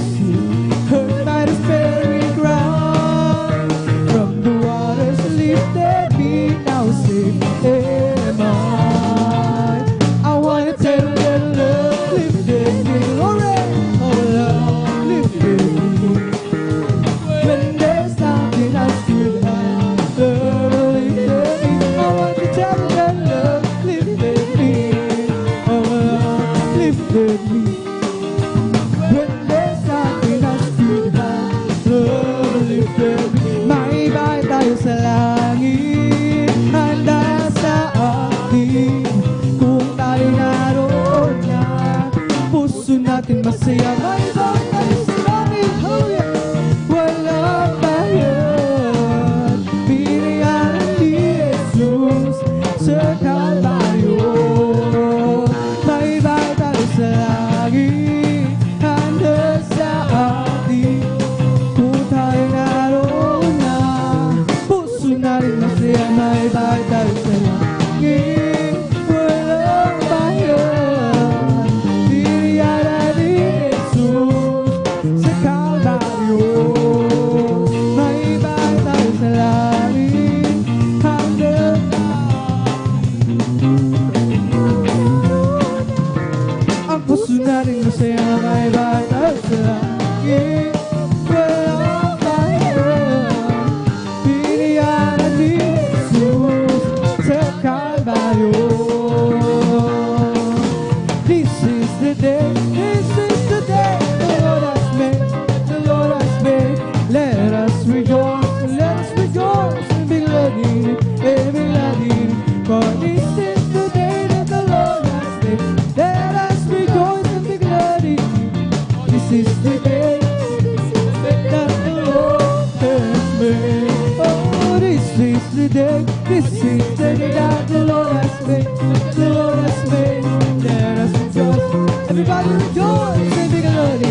sea, hurt by the fairy ground. From the waters lifted me, now safe am I. I wanna tell you that love lifted me, glory, oh love lifted me. When there's nothing else to have, love lifted me. I want to tell you that love lifted me, oh love lifted me. When there's nothing else to have, love lifted me. Maibay tayo sa langit, handa sa atin. Kung tayo naroon na, puso natin masaya. Maibay tayo sa langit, hallelujah. Walang bayan, binayaran ni Jesus sa Kalbaryo. Maibay tayo sa langit, handa sa atin. Kung tayo naroon na, puso natin masaya. Maibay tayo sa langit, walang bayan, binayaran ni Jesus sa Kalbaryo. Maibay tayo sa langit, handa sa ang puso natin masaya. Maibay tayo sa langit, walang bayan, binayaran ni Jesus sa Kalbaryo. This is the day the Lord has made, the Lord has made. Let us rejoice and be glad in it, and be glad in it. For this is the day that the Lord has made. Let us rejoice and be glad in it. This is the day that the Lord has made. Oh, this is the day that the Lord has made. The Lord has made. Let us rejoice. Everybody rejoice and be glad in it,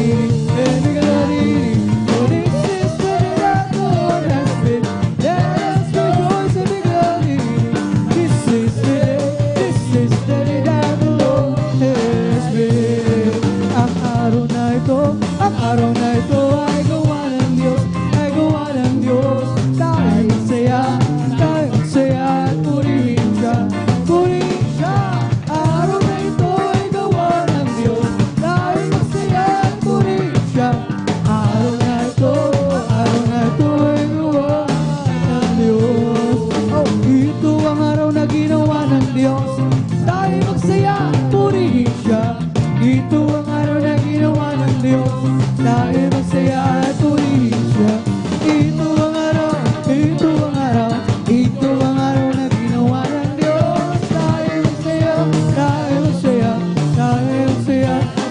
and be glad in it. For this is the day that the Lord has made. Let us rejoice and be glad in it. This is the day that the Lord has made. Ang araw na ito ay gawa ng Diyos, ay gawa ng Diyos. Tayo masaya at purihin siya, purihin siya. Araw na ito ay gawa ng Diyos, tayo masaya at purihin siya. Araw na ito ay gawa ng Diyos. Oh, ito ang araw na ginawa ng Diyos, tayo magsaya at purihin siya. Ito ang araw na ginawa ng Diyos, tayo magsaya at purihin siya. Ito ang araw na ginawa ng Diyos, tayo magsaya,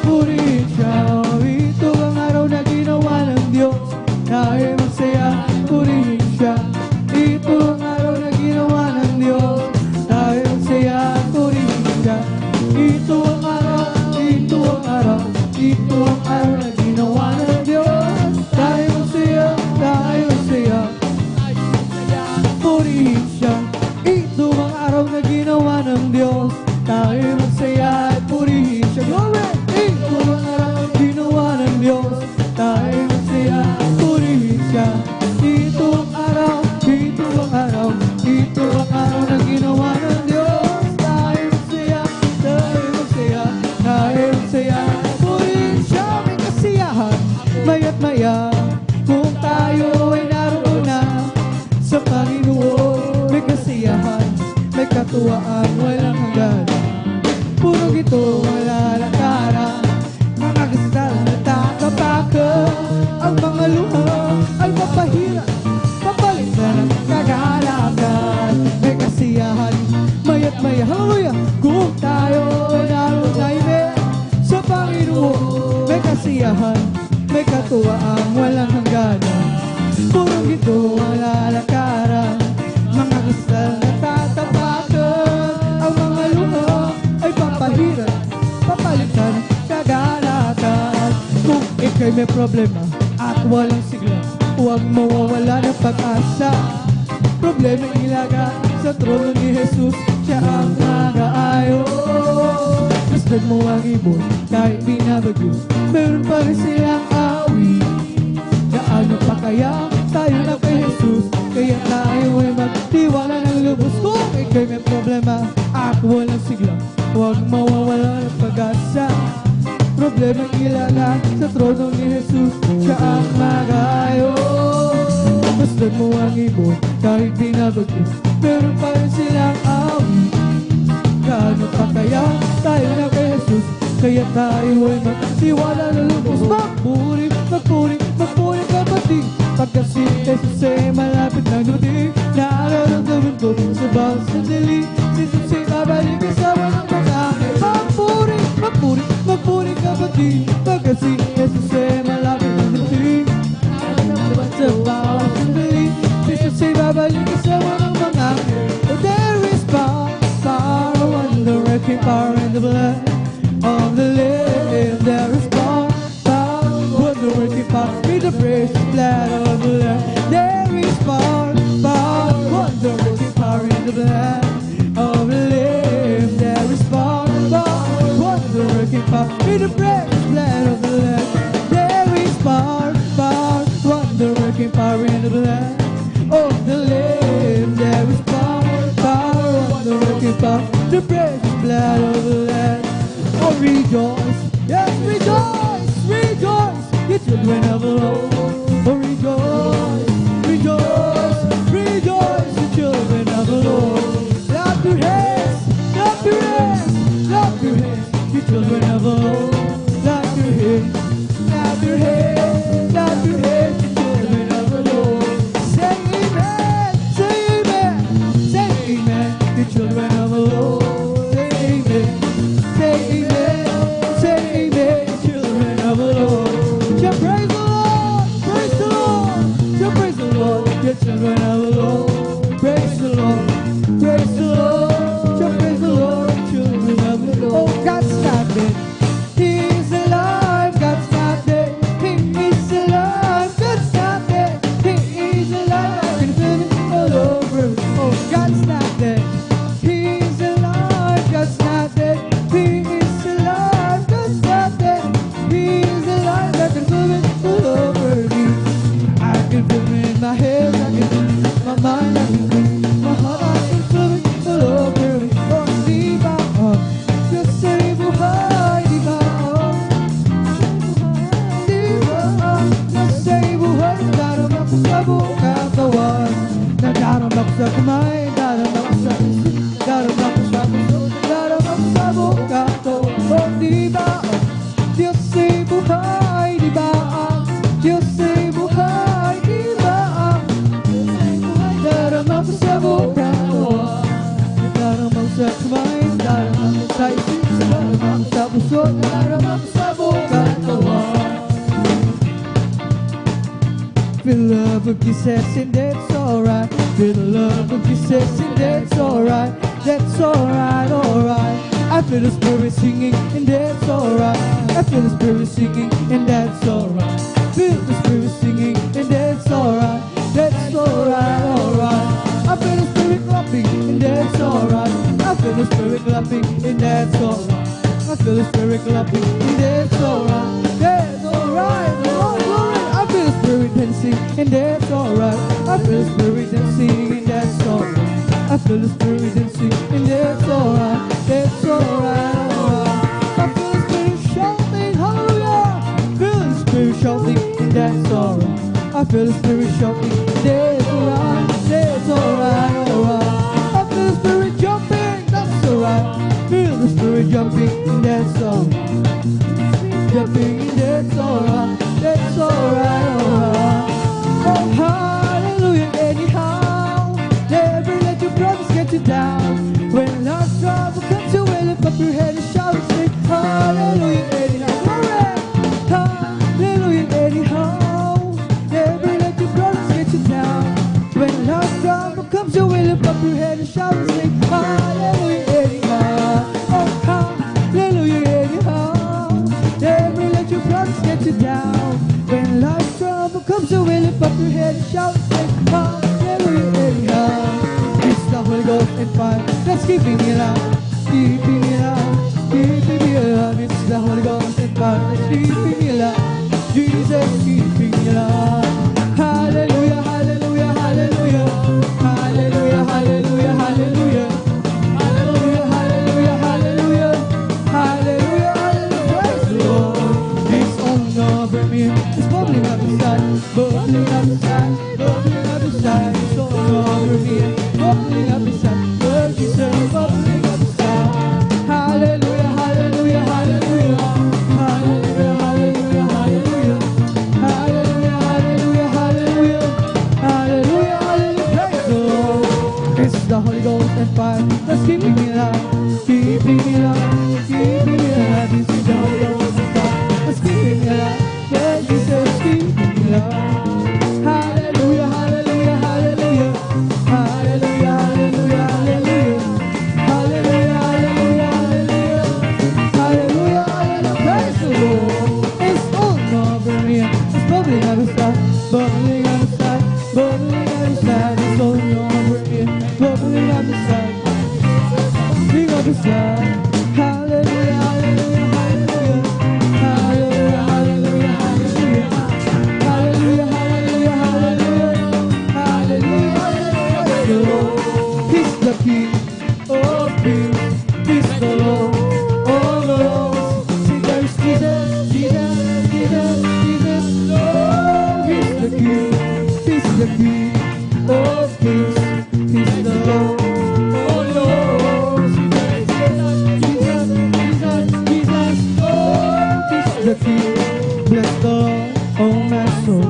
purihin siya. Ito ang araw na ginawa ng Diyos, tayo magsaya, purihin siya. Ito ang araw na ginawa ng Diyos, tayo magsaya, purihin siya. Ito ang araw na ginawa ng Diyos, tayo magsaya, purihin siya. Ito ang araw na ginawa ng Diyos, tayo magsaya at purihin siya. Glory! Ito ang araw na ginawa ng Diyos, tayo magsaya at purihin siya. Ito ang araw na ginawa ng Diyos, tayo magsaya, purihin siya. May kasiyahan, maya't maya, kung tayo ay naroon na sa Panginoon. May kasiyahan, may katuwaan, walang hanggan. Puro gito, wala lakaran, mga kasal na tatapakan. Ang mga luha ay mapahirap, papalitan ang kagalakan. May kasiyahan, maya't maya, hallelujah. Kung tayo ay naroon na sa Panginoon. May kasiyahan, may katuwaan, walang hangganan. Puro gito, wala lakaran, mga kasal na tatapakan. Ang mga luha ay papahirap, papalitan, kagalakan. Kung ika'y may problema at walang sigla, huwag mawawala ng pag-asa. Problema ilaga sa trono ni Jesus, siya ang nag-aayos. Masdan mo ang ibon kahit binabagyo, meron pa rin silang Tulad mo ang ibon, kahit binabago, meron pa rin silang awit. Gaano pa kaya tayo na kay Jesus, kaya tayo ay magtiwala na lubos. Magpuri, magpuri, magpuri kapatid, pagka si Jesus ay malapit na dumating. Nararamdaman ko sa bawat sandali, si Jesus ay babalik kasama ng mga aking. Magpuri, magpuri, magpuri kapatid, pagka si Jesus ay malapit na dumating. Nararamdaman sa bawat sandali, si Jesus ay babalik kasama ng mga aking. Oh, there is power, power, wonder-working power in the blood of the Lamb. There is power, power, wonder-working power in the precious blood of the Lamb. There is power, power, wonder-working power in the blood of the Lamb. There is power, power, wonder-working power in the precious blood of the Lamb. There is power, power, wonder-working power in the blood of the Lamb. There is power, power, wonder-working power, the precious blood of the Lamb. Oh, rejoice, yes, rejoice, rejoice, the children of the Lord. Oh, rejoice, rejoice, rejoice, the children of the Lord. Clap your hands, clap your hands, clap your hands, the children of the Lord. Clap your hands, clap your hands, clap your hands, the children of the Lord. Say amen, say amen, say amen, the children of the Lord. Say amen, say amen, say amen, children of the Lord. Just praise the Lord, praise the Lord, just praise the Lord, the children of the Lord. Praise the Lord, praise the Lord, just praise the Lord, children of the Lord. Oh, God's not dead, He is alive. God's not dead, He is alive. God's not dead, He is alive. I can feel it all over. Oh, God's not dead, He is alive. God's not dead, He is alive. God's not dead, He is alive. I can feel it all over me. I can feel it in my head, I can feel it in my mind, I can feel it in my heart. I can feel it all over me. Oh, di ba? Just say buhay, di ba? Di ba? Just say buhay. Darama ko sa buong katawan, nadarama ko sa kamay, darama ko sa isip, darama ko sa puso, darama ko sa buong katawan. Oh, di ba? Diyos ay buhay, di ba? Diyos ay buhay, di ba? Darama ko sa buong katawan, darama ko sa kamay, darama ko sa isip, darama ko sa puso, darama ko sa buong katawan. Feel the love of Jesus and that's alright. Feel the love of Jesus and that's alright. That's alright, alright. I feel the Spirit singing and that's alright. I feel the Spirit singing and that's alright. Feel the Spirit singing and that's alright. That's alright, alright. I feel the Spirit clapping and that's alright. I feel the Spirit clapping and that's alright. I feel the Spirit clapping and that's alright. That's alright, Lord, glory. I feel the Spirit dancing and that's alright. I feel the Spirit dancing and that's alright. I feel the Spirit dancing and that's alright. That's alright, alright. I feel the Spirit shouting, hallelujah. Feel the Spirit shouting and that's alright. I feel the Spirit shouting, that's alright. That's alright, alright. I feel the Spirit jumping, that's alright. Feel the Spirit jumping and that's alright. Jumping and that's alright. That's alright, alright. Oh, hallelujah, anyhow. Never let your brothers get you down. When life's trouble comes your way, lift up your head and shout and say, hallelujah, anyhow. Glory! Hallelujah, anyhow. Never let your brothers get you down. When life's trouble comes your way, lift up your head and shout and say, hallelujah, anyhow. Oh, hallelujah, anyhow. Never let your brothers get you down. When life's trouble comes your way, lift up your head and shout and say, hallelujah, anyhow. It's the Holy Ghost and fire that's keeping it out, keeping it out, keeping it out. It's the Holy Ghost and fire that's keeping it out. Jesus keeping it out. Hallelujah, hallelujah, hallelujah, hallelujah, hallelujah, hallelujah, hallelujah, hallelujah, hallelujah, hallelujah, hallelujah. Praise the Lord. It's on over me. It's bubbling up inside, bubbling up inside, bubbling up inside. bubbling out of sight, bubbling out of sight, bubbling out of sight. It's only over here, bubbling out of sight, bubbling out of sight. Hallelujah, hallelujah, hallelujah, hallelujah, hallelujah, hallelujah, hallelujah, hallelujah, hallelujah. He's the King of Kings, He's the Lord of Lords. Sing there's Jesus, Jesus, Jesus, Jesus, Lord. He's the King of Kings, He's the Lord of Lords. Sing there's Jesus, Jesus, Jesus, Lord. He's the King. Bless the Lord, oh my soul.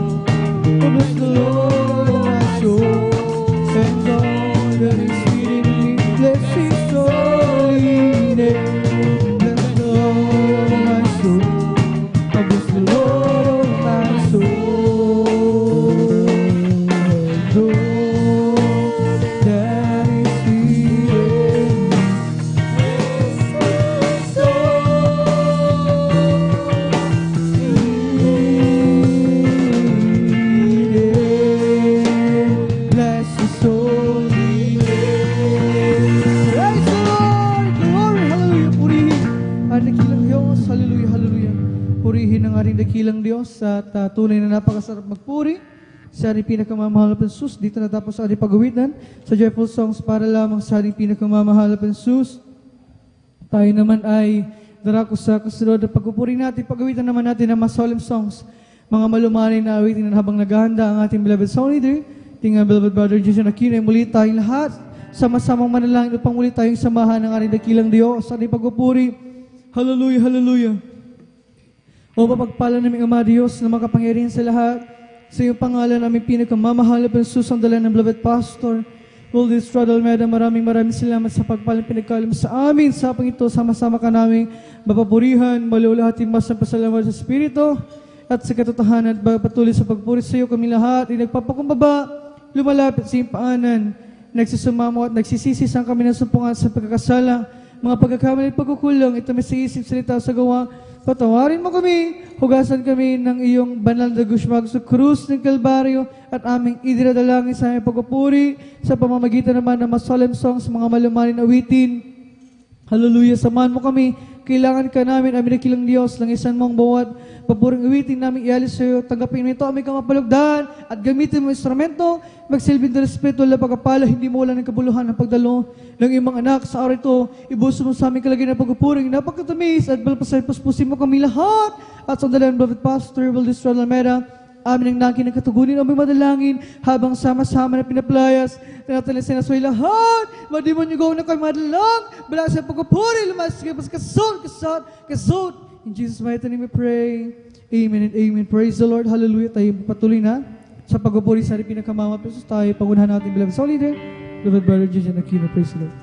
Oh, bless the Lord, oh my soul. And all that is within me, bless His holy name. Bless the Lord, oh my soul. Oh, bless the Lord, oh my soul. And all that is within me, bless His bless His holy name. Praise the Lord! Glory! Hallelujah! Purihin ang dakilang Diyos. Hallelujah! Hallelujah! Purihin ang ating dakilang Diyos at tunay na napakasarap magpuri sa ating pinakamamahal na Jesus. Dito natapos ang ating pag-awitan sa joyful songs para lamang sa ating pinakamamahal na Jesus. Tayo naman ay darako sa kasunod na pagpupuri natin. Pag-awitan naman natin ang mga solemn songs, mga malumanay na awitin habang naghahanda ang ating beloved song leader, ating beloved brother Jason Aquino. Muli tayong lahat sama-samang manalangin upang muli tayong samahan ng ating dakilang Diyos sa ating pagpupuri. Hallelujah, hallelujah. O mapagpala namin Ama Diyos na makapangyarihan sa lahat, sa iyong pangalan namin pinakamamahal na pansusandalan ng beloved pastor Wildy Estrada Almeida. Maraming salamat sa pagpalang pinagkalim sa amin. Sa apang ito, sama-sama ka namin mapapurihan, malulahatin mas ang pasalamat sa Espiritu at sa katotohanan at patuloy sa pagpuri sa iyo kami lahat ay nagpapakumbaba, lumalapit sa iyong paanan, nagsusumamo at nagsisisi sa kami ng sumpungan sa pagkakasala, mga pagkakamali at pagkukulang, ito may sa isip, salita sa gawa. Patawarin mo kami, hugasan kami ng iyong banal na gushmag sa krus ng Kalbaryo at aming idinadalangin sa aming pagpupuri sa pamamagitan naman ng mga solemn songs, mga malumanin awitin. Hallelujah, samahan mo kami. Kailangan ka namin, aming dakilang Diyos, langisan mo ang bawat papuring awitin namin ialis sa iyo. Tanggapin mo ito, aming kamapalugdan at gamitin mo instrumento. Magsilbing ng Espiritu na pagkapala, hindi mo wala ng kabuluhan ng pagdalo ng iyong mga anak sa araw ito. Ibuso mo sa aming kalagyan ng pagpupuring napagkatamis at balpasay-puspusin mo kami lahat. At sandalan, Beloved Pastor Wildy Estrada Almeida, amin ang nangkin ng katugunin, aming madalangin habang sama-sama na pinaplayas. Tinatalisin na sa lahat. Madimonyo na kayo madalang. Bala sa pagpupuri, lumas kayo pas kasod. In Jesus' mighty name we pray. Amen and amen. Praise the Lord. Hallelujah. Tayo patuloy na sa pagpupuri sa ating pinakamama. Pesos tayo, pangunahan natin bilang sa leader, Beloved Brother Jason Aquino. Praise the Lord.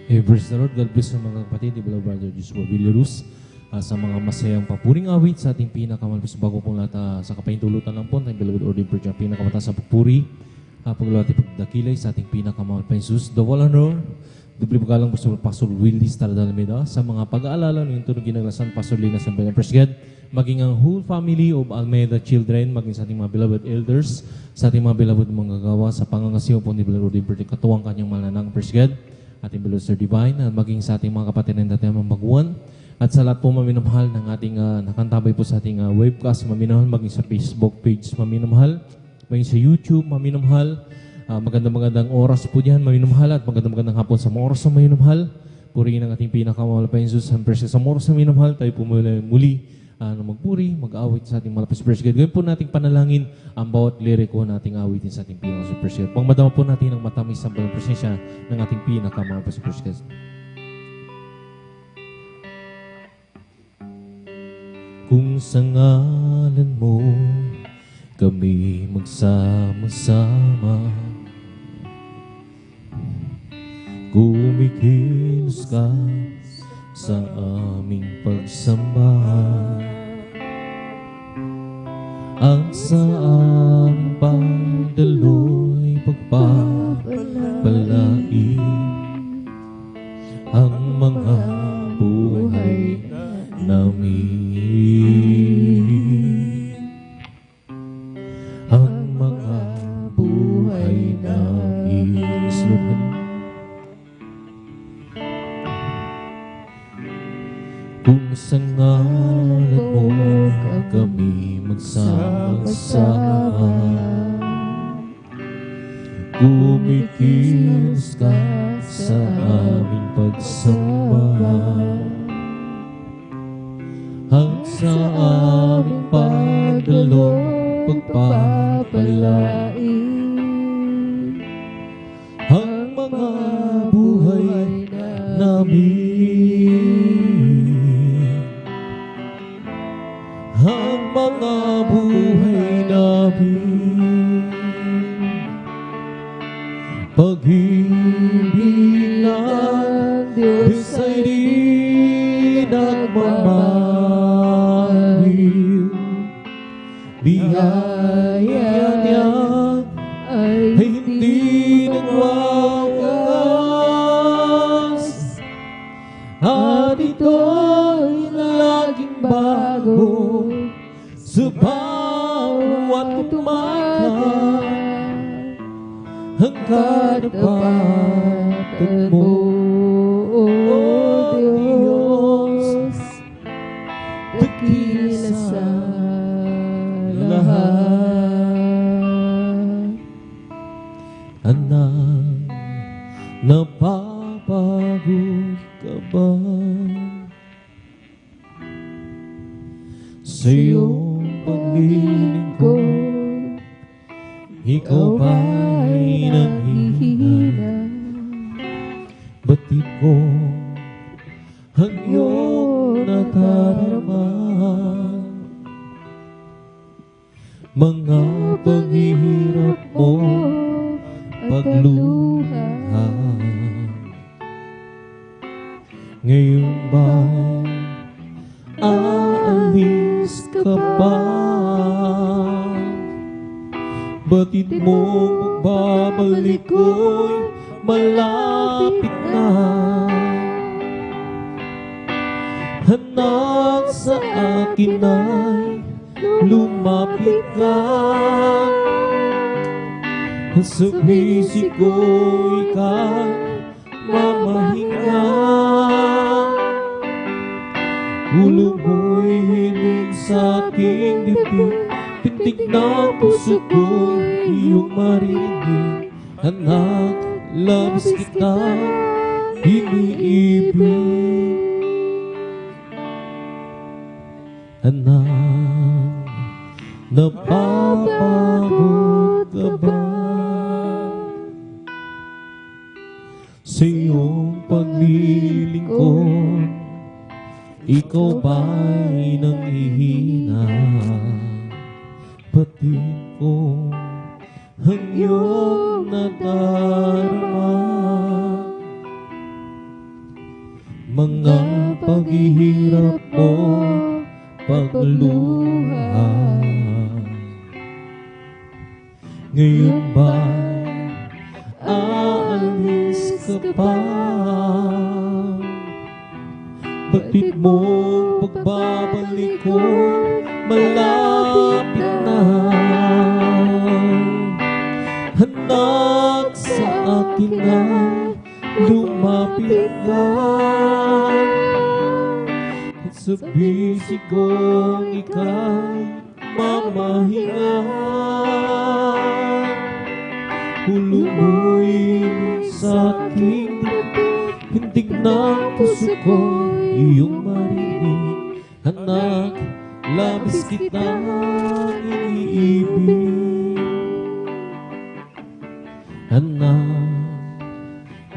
Hey, praise the Lord. God bless sa mga kapatid ni Beloved Brother Joshua Villarus sa mga masayang papuring awit sa ating pinakamalapis bago pong lahat sa kapahintulutan lang po ng Beloved Ordained Preacher ang pinakamataas sa pagpuri paglawati pagdakilay sa ating pinakamahal pa Jesus. The wall honor, dubli pagalang Pastor Wildy Estrada Almeida sa mga pag-aalala ng tunog ginaglasan Pastor Lina Sambela Presged, maging ang whole family of Almeida children, maging sa ating mga beloved elders, sa ating mga beloved mga gagawa sa pangangasiwa po ni Beloved Ordained Preacher katuwang kanyang malanang Presged, ating beloved Sir Divine, at maging sa ating mga kapatid na dati mga baguan, at sa lahat po maminamahal ng ating nakantabay po sa ating webcast, maminamahal, maging sa Facebook page, maminamahal, maging sa YouTube, maminamahal, magandang oras po diyan, maminamahal, at magandang hapon sa mga oras na maminamahal. Purihin ang ating pinakamahal pa Jesus, ang presyo sa mga oras na maminamahal, tayo po muli na magpuri, mag-awit sa ating malapis presyo. Gawin po nating panalangin ang bawat liriko na ating awitin sa ating pinakamahal presyo. Pangmadama po natin ang matamis sa balang presensya ng ating pinakamahal pa presyo. Kung sa ngalan mo kami magsama-sama, kumikilos ka sa aming pagsamba, at sa aming pagdaloy pagpapala pagpapalain ang mga buhay namin, ang mga buhay namin. Kung sa ngalan mo kami magsama-sama, kumikilos ka sa aming pagsamba, ang sa aming pagdalo pagpapalain ang mga buhay namin, ang mga buhay namin. Pag-ibig ng Diyos ay di nagmamahal, biyaya niya ay hindi nagwawakas, at ito'y laging bago sa bawat umaga. Ang katapatan mo, O Diyos, dakila sa lahat. Anak, napapagod ka ba sa iyong paglilingkod? Ikaw ba'y nanghihina? Batid ko ang iyong nadarama, mga paghihirap mo, pagluha. Ngayon ba'y aalis ka pa? Batid mong pagbabalik ko'y malapit na. Anak, sa akin ay lumapit ka. Sa bisig ko ika'y mamahinga. Ulo mo'y hiling sa aking dibdib, pintig ng puso ko'y iyong marinig. Anak, labis kitang iniibig. Anak, napapagod ka ba sa iyong paglilingkod? Ikaw ba'y nanghihina? Batid ko ang iyong nadarama, mga paghihirap mo, pagluha. Ngayon ba'y aalis ka pa? Batid mong pagbabalik ko'y malapit na. Anak, sa akin ay lumapit ka. At sa bisig kong ika'y mamahinga. Ulo mo'y sa aking dibdib, hindig ng puso ko'y iyong marinig. Anak, labis kitang iniibig. Anak,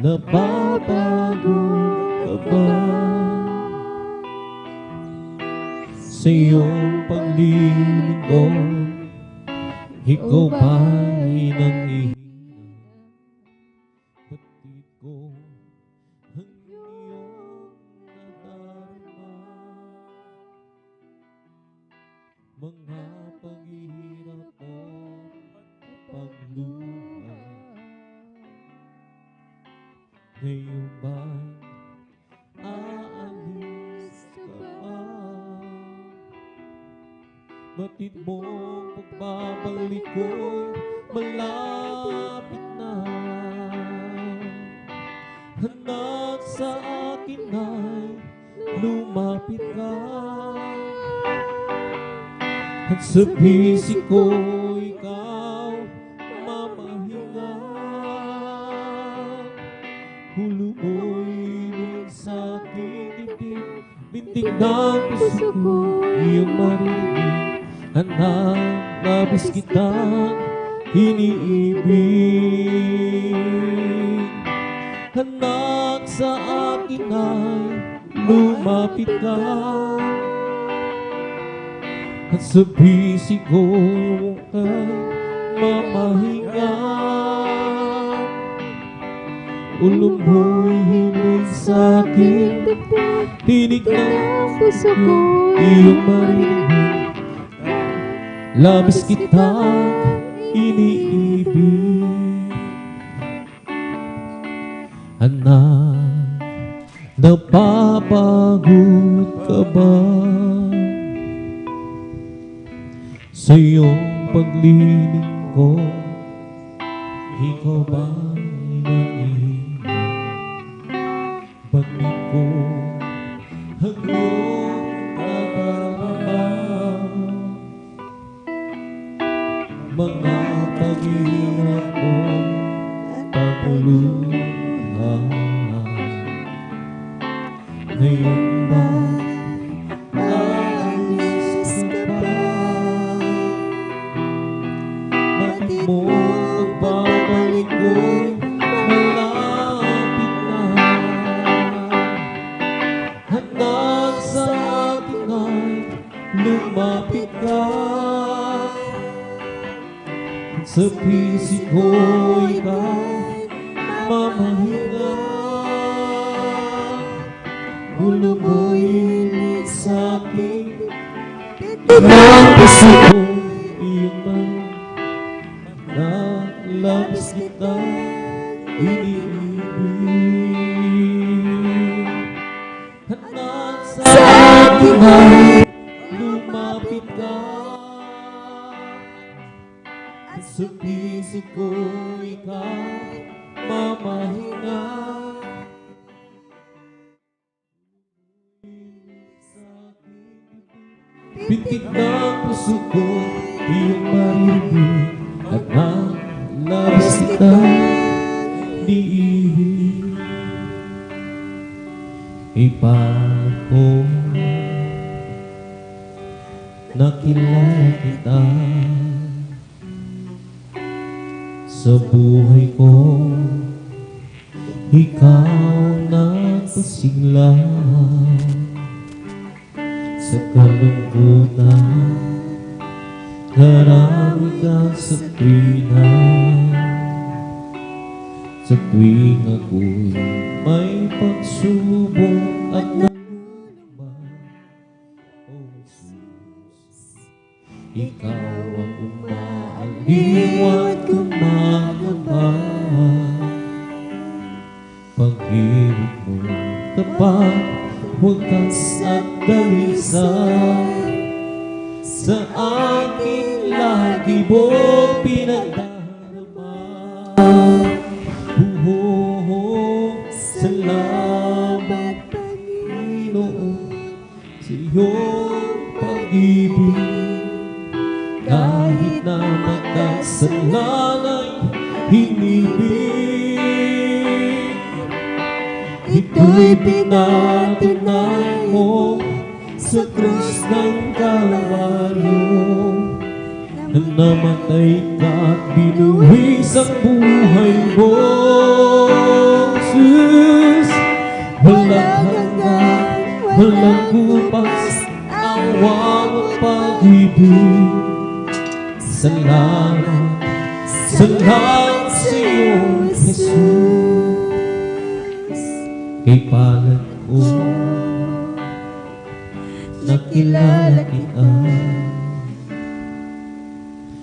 napapagod ka ba sa iyong paglilingkod? Ikaw ba'y nanghihina? Batid ko ang iyong nadarama, mga paghihirap mo, pagluha. Ngayon ba'y aalis ka ba? Batid mong pagbabalik ko'y malapit na. Anak, sa akin ay lumapit ka. At sa bisig ko ikaw mamahinga. Hulo mo'y sa aking dibdib, bintig ng puso ko iyong marinig. Anak, labis kitang iniibig. Anak, sa akin ay lumapit ka. At sa bisig ko kay mamahinga. Ulo mo'y hiling sa akin, tinig ng puso ko iyong marinig. Labis kitang iniibig. Anak, napapagod ka ba sa iyong paglilingkod? Ikaw ba'y nangihina? Bakit ko ang iyong nadarama? Mga paghihirap mo, paguluhan. Ngayon ba aalis ka ba? Bakit mo ang babalik ko'y malapit na? Anak, sa akin ay lumapit ka. Sa bisig ko ikaw mamahinga. Ulo mo'y hilig sa akin, ng puso ko iyong marinig. Anak, labis kitang iniibig. Anak, sa akin ay lumapit ka. At sa bisig ko ikaw mamahinga. Bintig ng puso ko iyong marinig. Anak, labis kitang iniibig. Ipako nakilala kita sa buhay ko. Ikaw nagpasigla sa kalungkutan, karami ka sa tuwina. Sa tuwing ako'y may pagsubok at naluluman, O Jesus, ikaw ang umaaliw at kumakabahan. Pag-ibig mo tapat, wagas at dalisay, sa aking lagi mo pinagdarama. Salamat Panginoon sa iyong pag-ibig. Kahit na makasalalay hinibig, ito'y pinatunay mo sa krus ng Kalbaryo. Na namatay ka at binuwis ang buhay mo, Jesus. Walang hanggan, walang kupas, awa mo pag-ibig. Salamat, salamat sa iyo, Jesus. Kay palad ko, nakilala kita.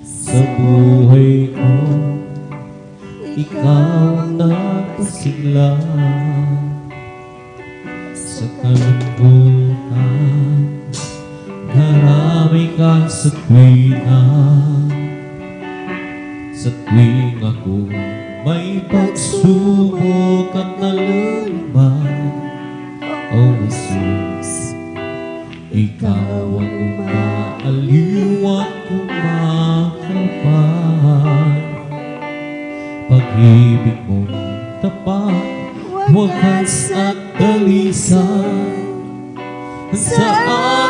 Sa buhay ko, ikaw ang napasigla sa kalambutan. Marami ka sa tuwing ako may pagsubok at nalulubad. O Jesus, ikaw ang umaaliw at kumakapal. Pag-ibig mong tapat, wagas at dalisan, sa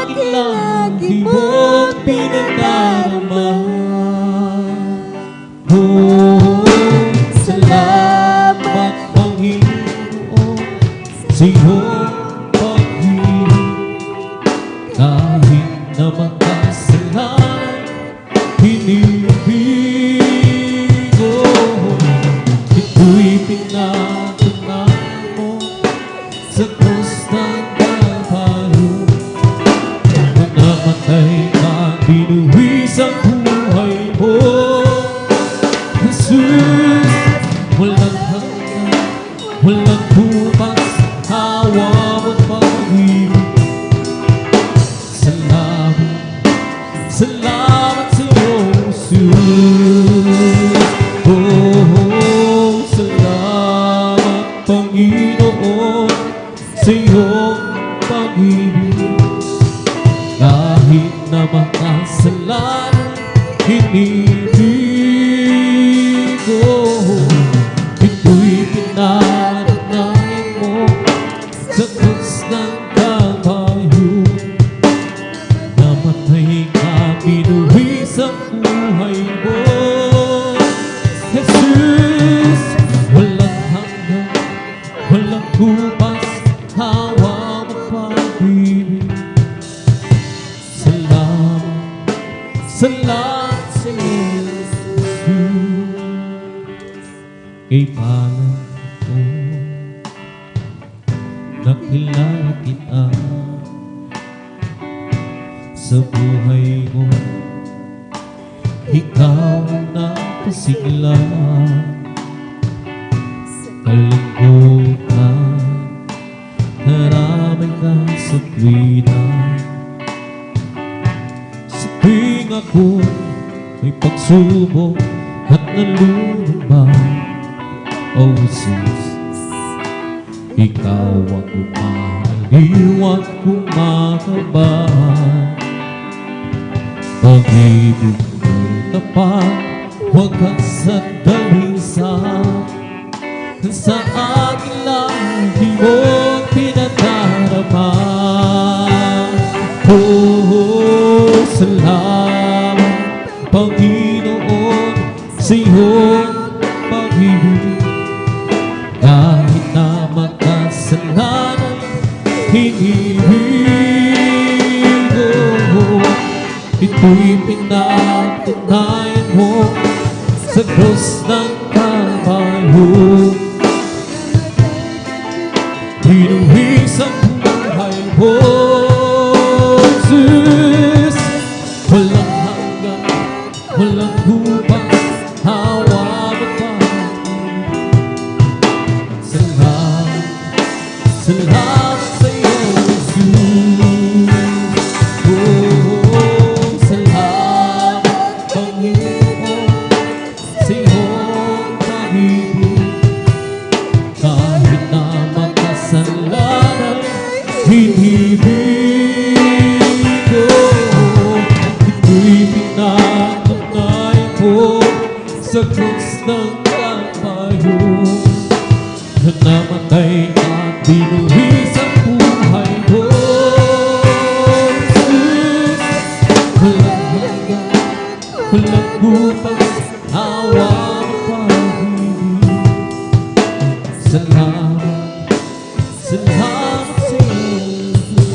akin lagi mong pinadarama. Oh, salamat Panginoon sa iyong pag-ibig. Kahit na makasalanan, hinibig ko. Ito'y pinatunayan mo sa krus ng Kalbaryo. Nang namatay ka, binuwis ang buhay mo. Jesus, walang hanggan, walang bukas, hawa mo't pag-ibig. Salamat, salamat sa iyong Jesus. Oh, salamat Panginoon sa iyong pag-ibig. Kahit na makasalanan, hinibig ko. Ito'y pinatunayan mo sa krus ng Kalbaryo. Namatay ka, binuwis ang buhay mo. Jesus, walang hanggan, walang kupas, hawa mo't pag-ibig. Salamat, salamat sa Jesus. Kay palang ko, nakilala kita sa buhay mo. Ikaw ang napasigla, kalungkutan, naramay ka sa tuwiran. Sa tuwing ako may pagsubok at nalulubad. O Jesus, ikaw ang umaaliw at kumakabal. Pag-ibig mo tapat, wagas at dalisan, sa akin lagi mong pinadarama. Oh, salamat Panginoon sa iyong pag-ibig. Kahit na makasalanan, hinibig ko. Ito'y pinatunayan mo sa krus ng Kalbaryo. Binuwis ang buhay mo. Jesus, walang hanggan, walang kupas, hawa mo't pag-ibig. Salamat, salamat sa iyo, Jesus. Oh, salamat Panginoon sa iyong pag-ibig. Kahit na makasalanan, hinibig ko. Ito'y pinatunayan mo sa krus ng Kalbaryo. Na namatay ka, binuwis ang buhay mo. Jesus, walang hanggan, walang bukas, hawa mo't pag-ibig. Salamat, salamat sa Jesus.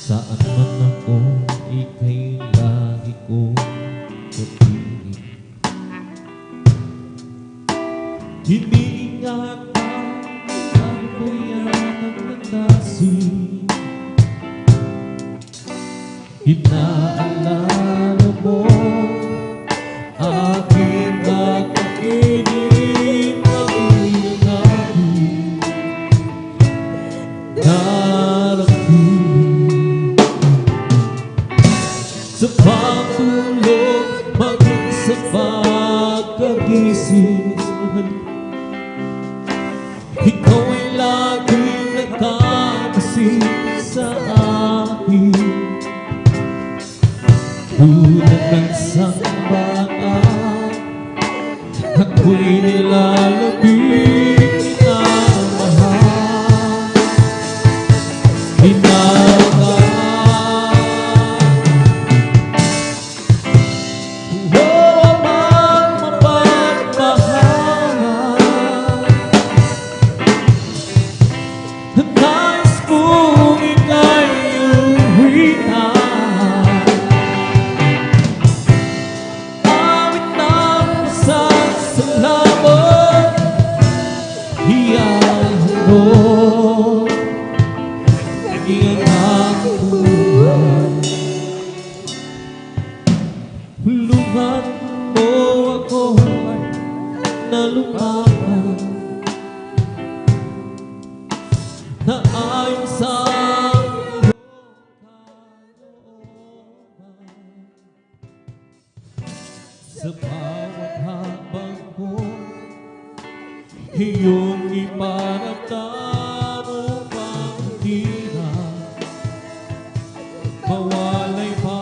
Saan man ako, ika'y lagi kong pag-ibig. Iniingatan ang bayan ng landasin. Inaalala mo aking Ikaw ay laging nagkakasing sa akin, tulad ng isang bata. Ako'y nilalabing minamahal, hinahangad. Hulungan mo ako na lumaban, na ayon sa iyong kalooban. Sa bawat habang ko, iyong ipanagtan upang hirap mawalay pa.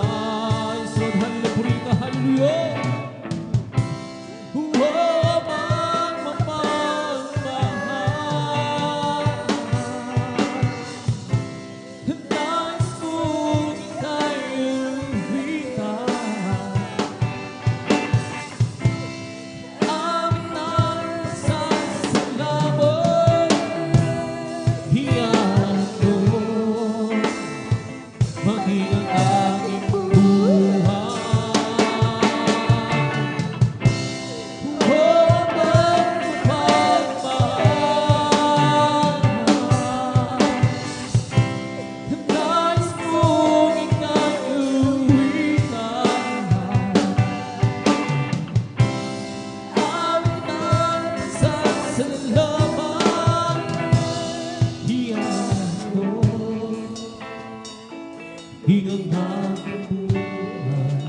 Hingang aking buhay,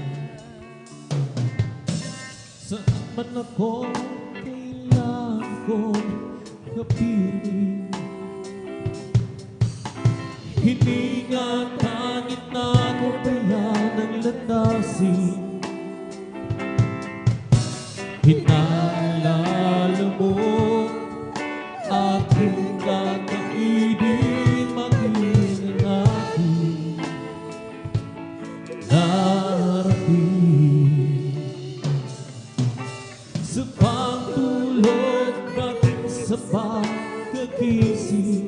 saan man ako, kailangan kong kapiling. Hininga tangit na kumpayan ng landasin, hinaalala mo aking kakaibig, maging aking darating. Sa pagtulog, bakit sa pagkagising,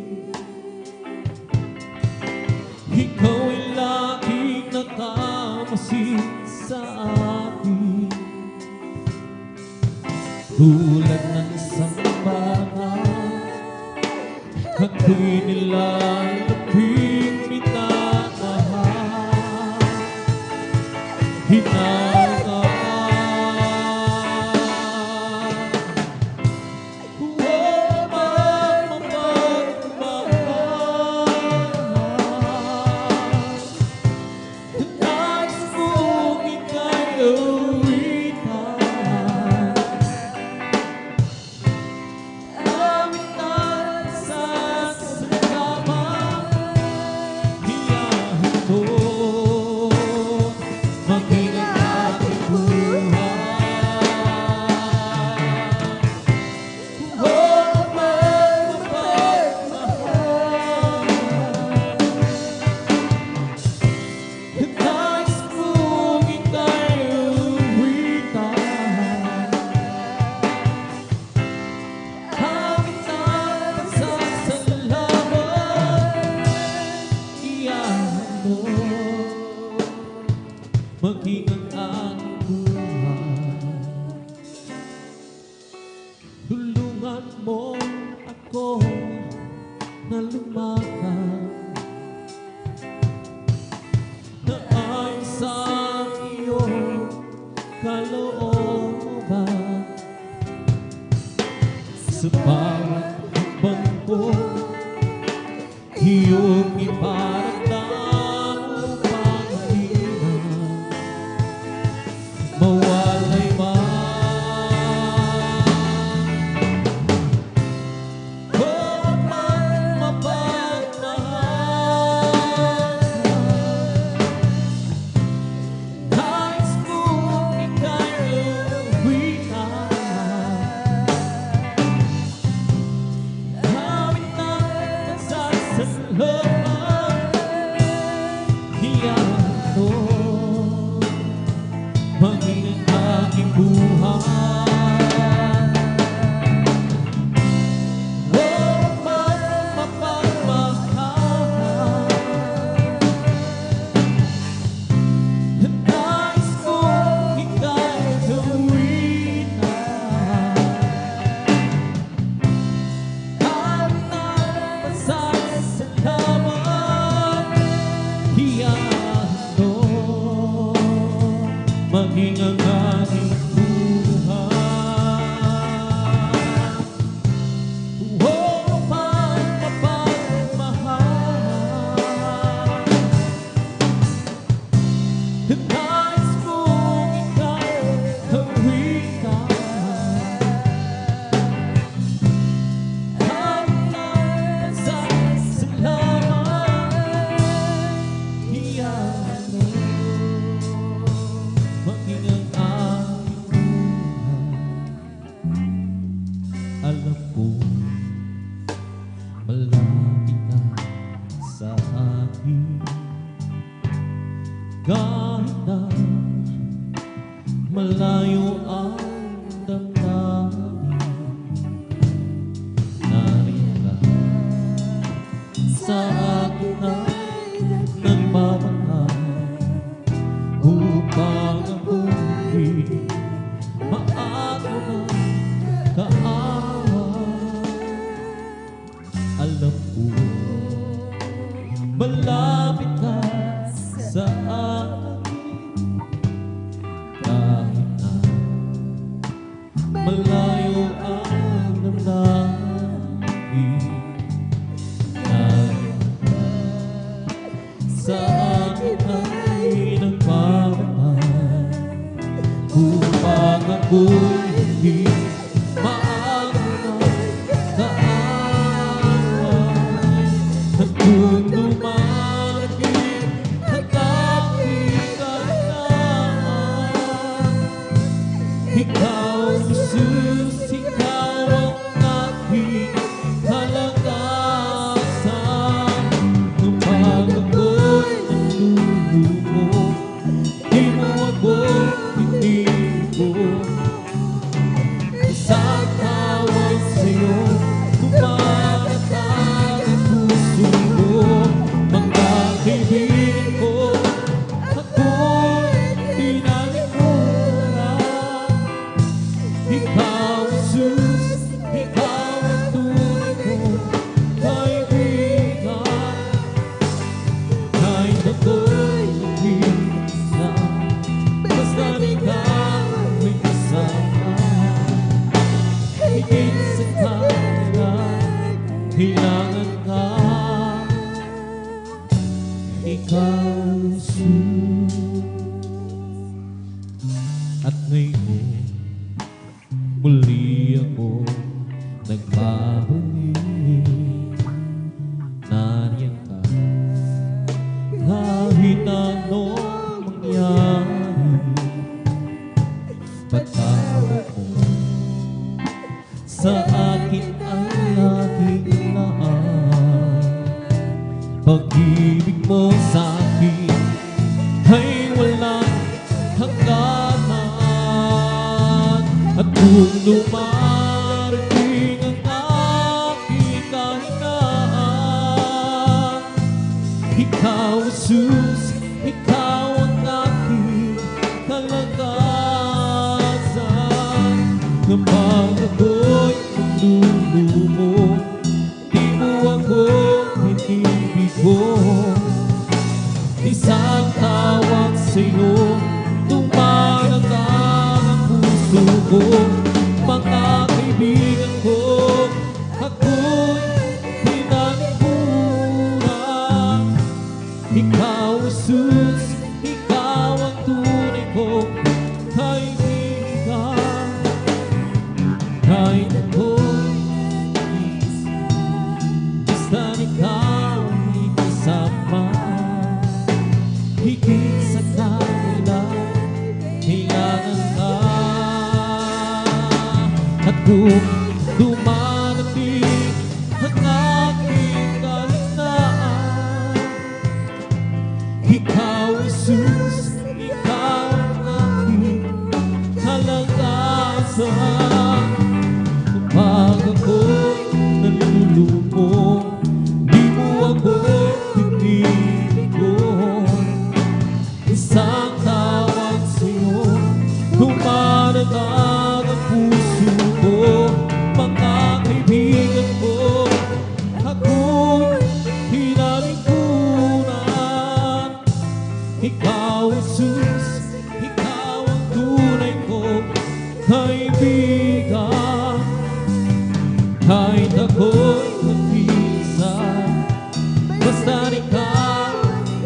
ikaw ay laging nakamasid sa akin, tulad ng isang bata. Ako'y nilalaping minamahal, hinahangad. Nais kong ika'y awitan, awitan sa salamat. Hiyahin mo maging ang aking buhay. Oh, magmamahal, nais kong ika'y awitan, awitan sa salamat. Iyahan mo maging ang aking buhay. Tulungan mo ako na lumakad, na ayon sa iyong kalooban. Sa bawat habang ko, iyong iparamdam upang hirap mawalay man. alam ko malapit ka sa akin. Kahit na malayo ang damdamin, nariyan ka sa akin ay nagmamahal, upang ako'y maato ng kaawa. Alam ko malapit ka sa akin, kahit na malayo ang damdamin, nariyan ka sa akin ay nagmamahal, upang ako'y hindi maawa ng kaawa. At kung dumarating at aking kailangan, ikaw, Jesus, ikaw ang aking kalakasan. Kapag ako'y nalulungkot, di mo ako iniwan. Isang tawag sa'yo, tumatatag ang puso ko. Mga kaibigan ko, ako'y tinalikuran. Ikaw, Jesus, ikaw ang tunay kong kaibigan. Kahit ako'y nag-iisa, basta ikaw ay kasama. Higit sa kanila, kailangan ka. Ikaw, Jesus. At ngayon, muli ako nagbabalik. Nariyan ka, kahit anong mangyari. Patawad mo sa akin ang aking lahat. Pag-ibig mo sa akin ay walang hangganan. At kung dumarating ang aking kahinaan, ikaw, Jesus, ikaw ang aking kalakasan. Kapag ako'y nalulungkot, di mo ako iniibig. Isang tawag sa'yo, tumatatag ang puso ko. Mga kaibigan ko, ako'y pinalikuran. Ikaw, Jesus, ikaw ang tunay kong kaibigan. Kahit ako'y nag-iisa, basta ikaw ay kasama. Higit sa kanila, kailangan ka. At kung dumarating ang aking kaligtaan, ikaw, Jesus, ikaw ang aking kalakasan. Kapag ako'y nalulungkot, di mo ako tinigon. Isang tawag sa'yo, tumatatag ang puso ko. Mga kaibigan ko, ako'y pinalikuran. Ikaw, Jesus, ikaw ang tunay kong kaibigan. Kahit ako'y nag-iisa, basta ikaw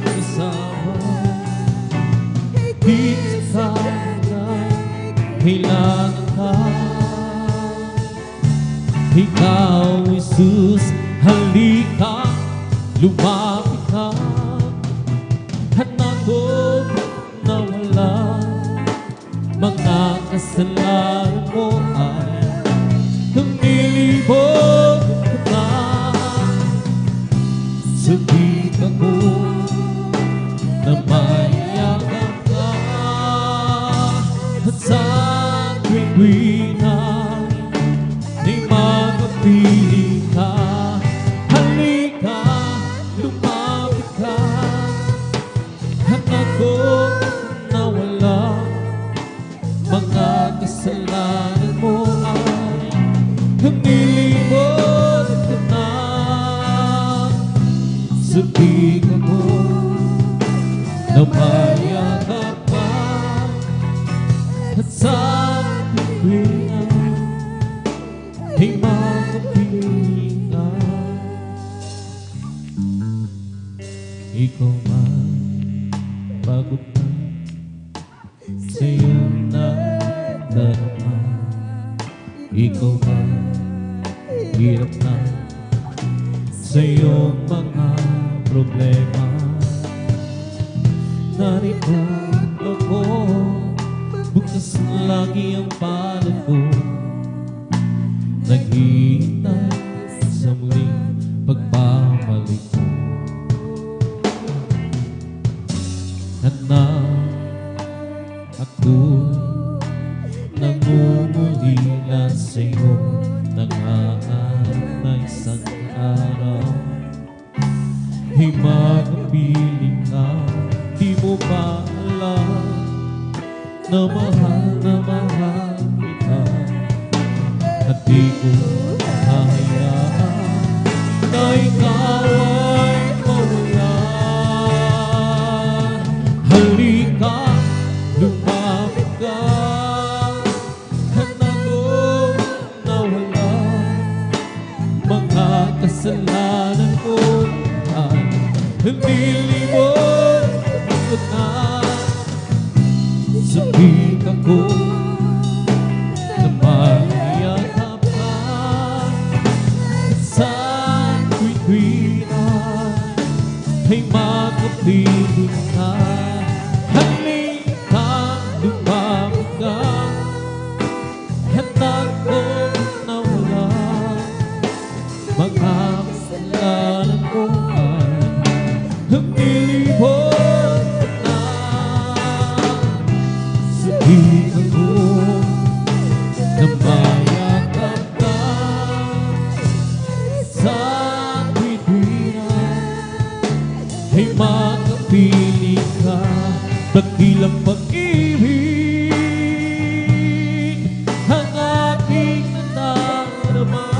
kasama. Higit sa kanila, kailangan ka. Ikaw, Jesus, halika, lumapit ka. Handa ko na wala, mga kasalanan mo ay Nilibot ko na sa piga mo na mayakap ka at sa pipina ay makapiling ka. Ikaw man pagod na sa iyong nadarama. Ikaw man hirap na sa iyong mga problema. Narito ako, bukas lagi ang palad ko, naghihintay sa muling pagbabalik ko. At na ako nangungulila sa iyo, nangaharap na isang araw ay makapiling ka. Di mo ba alam na mahal kita, at di ko hahayaan na ikaw ay mawala. Halika, lumapit ka, at ako nawala. Mga kasalanan ko ay nilibot ko na sa piga ko na mayakap ka sa tuwi-tuwi ay makapiling ka. Halika, lumapit ka, at ako nawala. Mga kasalanan ko ay nilibot na sa piga ko na mayakap ka sa tuwi-tuwi ay makapiling ka. Dakilang pag-ibig ang aking nadarama,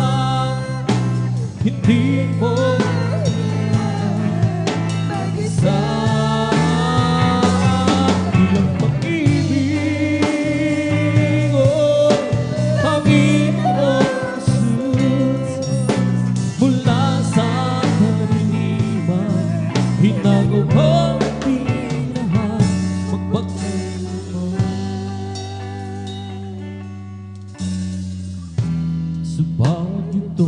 hindi mo mag-isa. Dakilang pag-ibig, oh Panginoon Jesus, mula sa karaniwan, hinagawa lahat magpagmahal. Subalit ito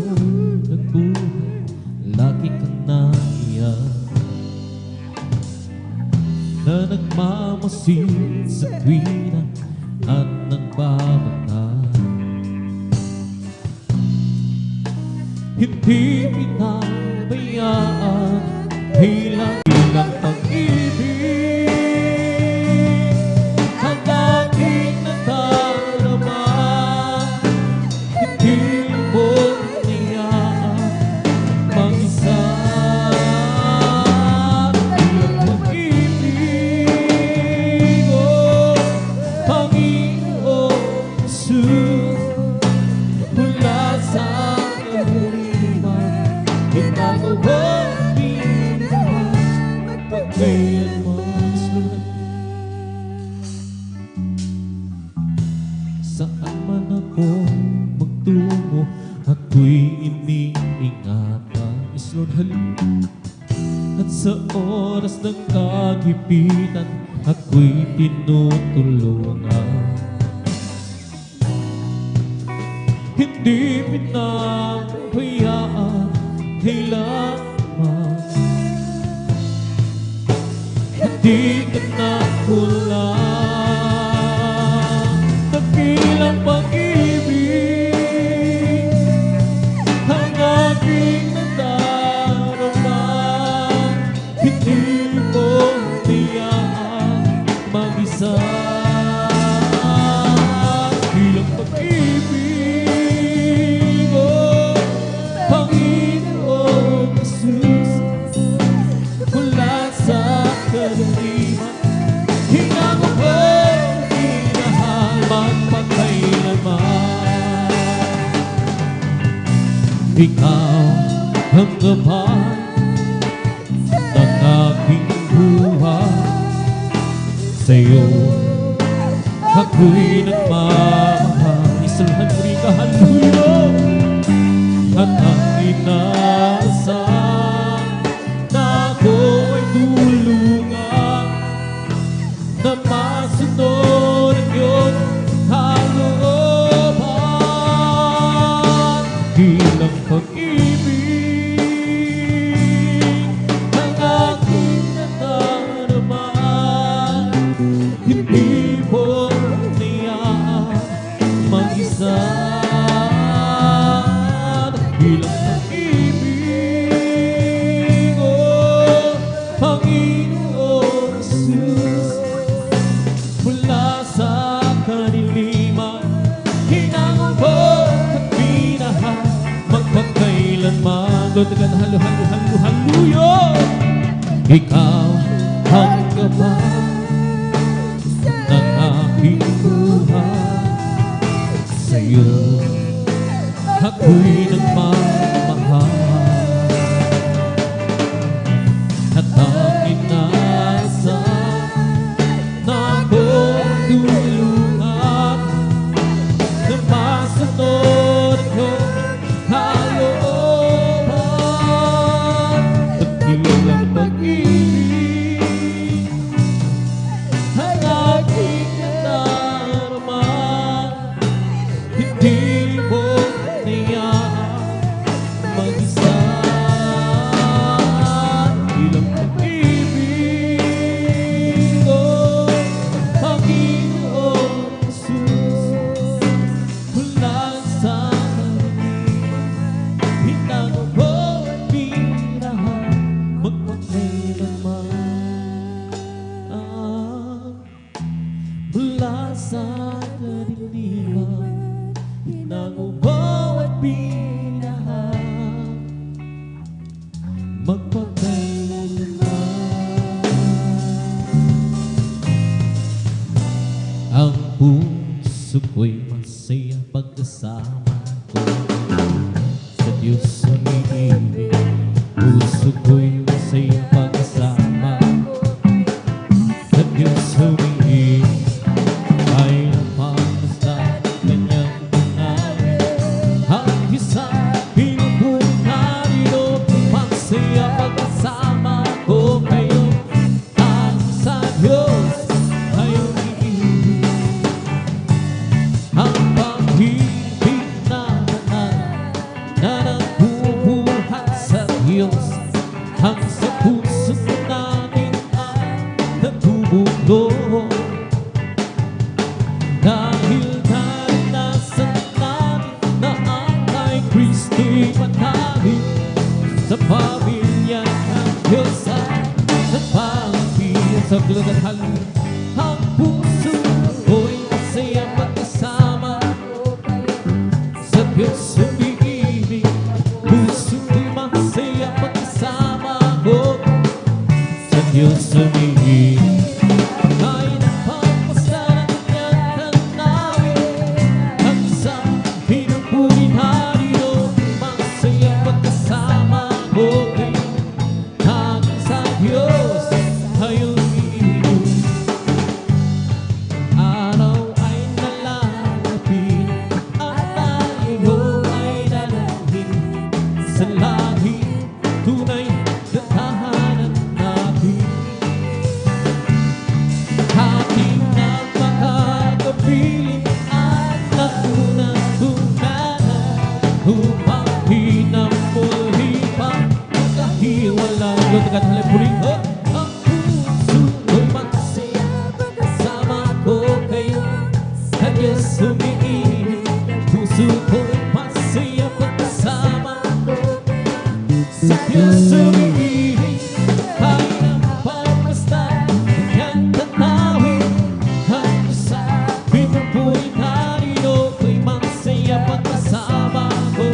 nagbuhay, lagi kang naiyak, na nagmamasid sa tuwina at nagbabata. Hindi pinabayaan bilang pag-ibig ang aking nadarama. Hindi mo niyaan mag-isa. Bilang pag-ibig, oh Panginoon Jesus, mula sa kahariman, ginagawa pagkayan mo. Saan man ako magtungo, ako'y iniingatan. Lord, halika. At sa oras ng kagipitan, ako'y tinutulungan. Hindi pinabayaan kailanman, hindi ka na kulang. Dakilang pag-ibig ang aking nadarama, hindi mo tiyaan mag-isa. Dakilang pag-ibig, oh Panginoon Jesus, mula sa karaniwan, Ikaw ang gabay ng aking buhay. Sa'yo ako'y nagmamahal. Isalahan mo rin ka, hallelujah. At ang inaasahan na ako'y tulungan na masunod ang iyong kalooban. Ilang pag-ibig ang aking nadarama, hindi po niya mag-isa. Ilang pag-ibig, oh Panginoon Jesus, mula sa kaniliman, hinangabot at pinahal, magpagkailanman. Lord, hallelujah. Ikaw ang gabay ng aking buhay. Sa'yo ako'y nagmamahal. At ang inaasahan na ako'y tulungan na masunod ko kalooban. At ilang pag-ibig ang aking nadarama, hindi mo niya mag-isa. Ilang pag-ibig, oh Panginoon Jesus, mula sa hinang mo at pinahal, magpakailanman. Mula sa kadiliman, hinangubaw at pinahal, magpakailanman. Ang puso ko'y masaya pagkasama ko sa Diyos umiibig. Puso ko'y masaya pagkasama sa Diyos umiibig. Ay napagmasdan kanyang tunay, ang isang pinupunan ito. Masaya pagkasama ko kayo, ang sa Diyos ay umiibig. Ang pag-ibig na nagbubuhat sa Diyos, ang sa puso natin ay nagbubulo. Dahil naranasan namin na ang kay Kristo'y manahin, sa pamilya ng Diyos ay nagpapanggihan sa glod at halin. Ang puso ko'y masaya magkasama sa Diyos umiibig. Puso ko'y masaya magkasama ko sa Diyos umiibig. Ay napagmasdan ang kanyang tanawin, ang isang pinupuri harino. Masaya magkasama ko kayo, ang sa Diyos ay umiibig. Araw ay nalalapit at tayo ay dalangin sa langit, tunay na tahanan natin. Ating napakagapiling at naunang tunanan, upang hinamuli pa magkahiwalay. Lord, nagkatalipuling ang puso ko'y masaya pagkasama ko kayo, sa Diyos umiibig. Puso ko'y masaya pagkasama ko sa Diyos umiibig. Ay napagmasdan kanyang tanawin, ang isang pinupuring harino ko'y masaya pagkasama ko,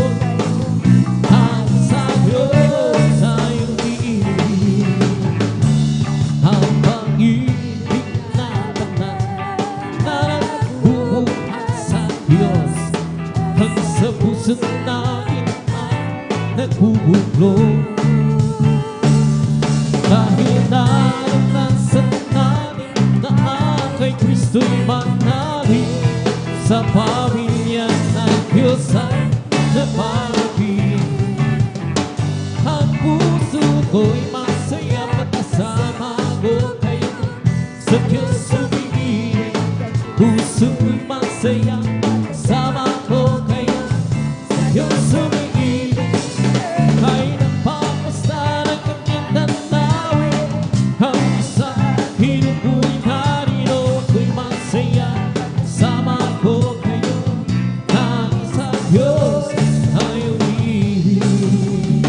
ang sa Diyos ay umiibig. Ang pag-ibig na nagbubuhat sa Diyos, ang sa puso natin ay pulo. Dahil naranasan namin na ang kay Kristo'y manali, sa pamilya ng Diyos ay napalapit. Ang puso ko'y masaya pagkasama ko kayo, sa Diyos umiibig. Puso ko'y masaya kasama ko kayo, sa Diyos umiibig. Kahit ang papasta ng kanyang tanawin, ang isa hiling ko'y narino, ako'y masaya kasama ko kayo, ang sa Diyos ay umiibig.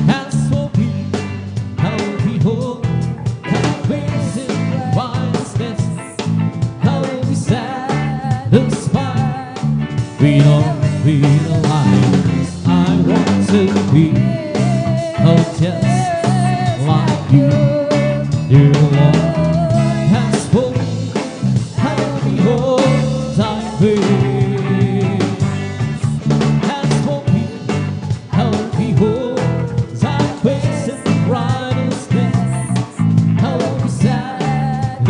As for me, how behold, how praise and righteousness, how we satisfied. We don't feel alive. I want to be, oh, just like you, dear Lord. As for me, how behold, thy face. As for me, how behold, thy face and righteousness, how we satisfied.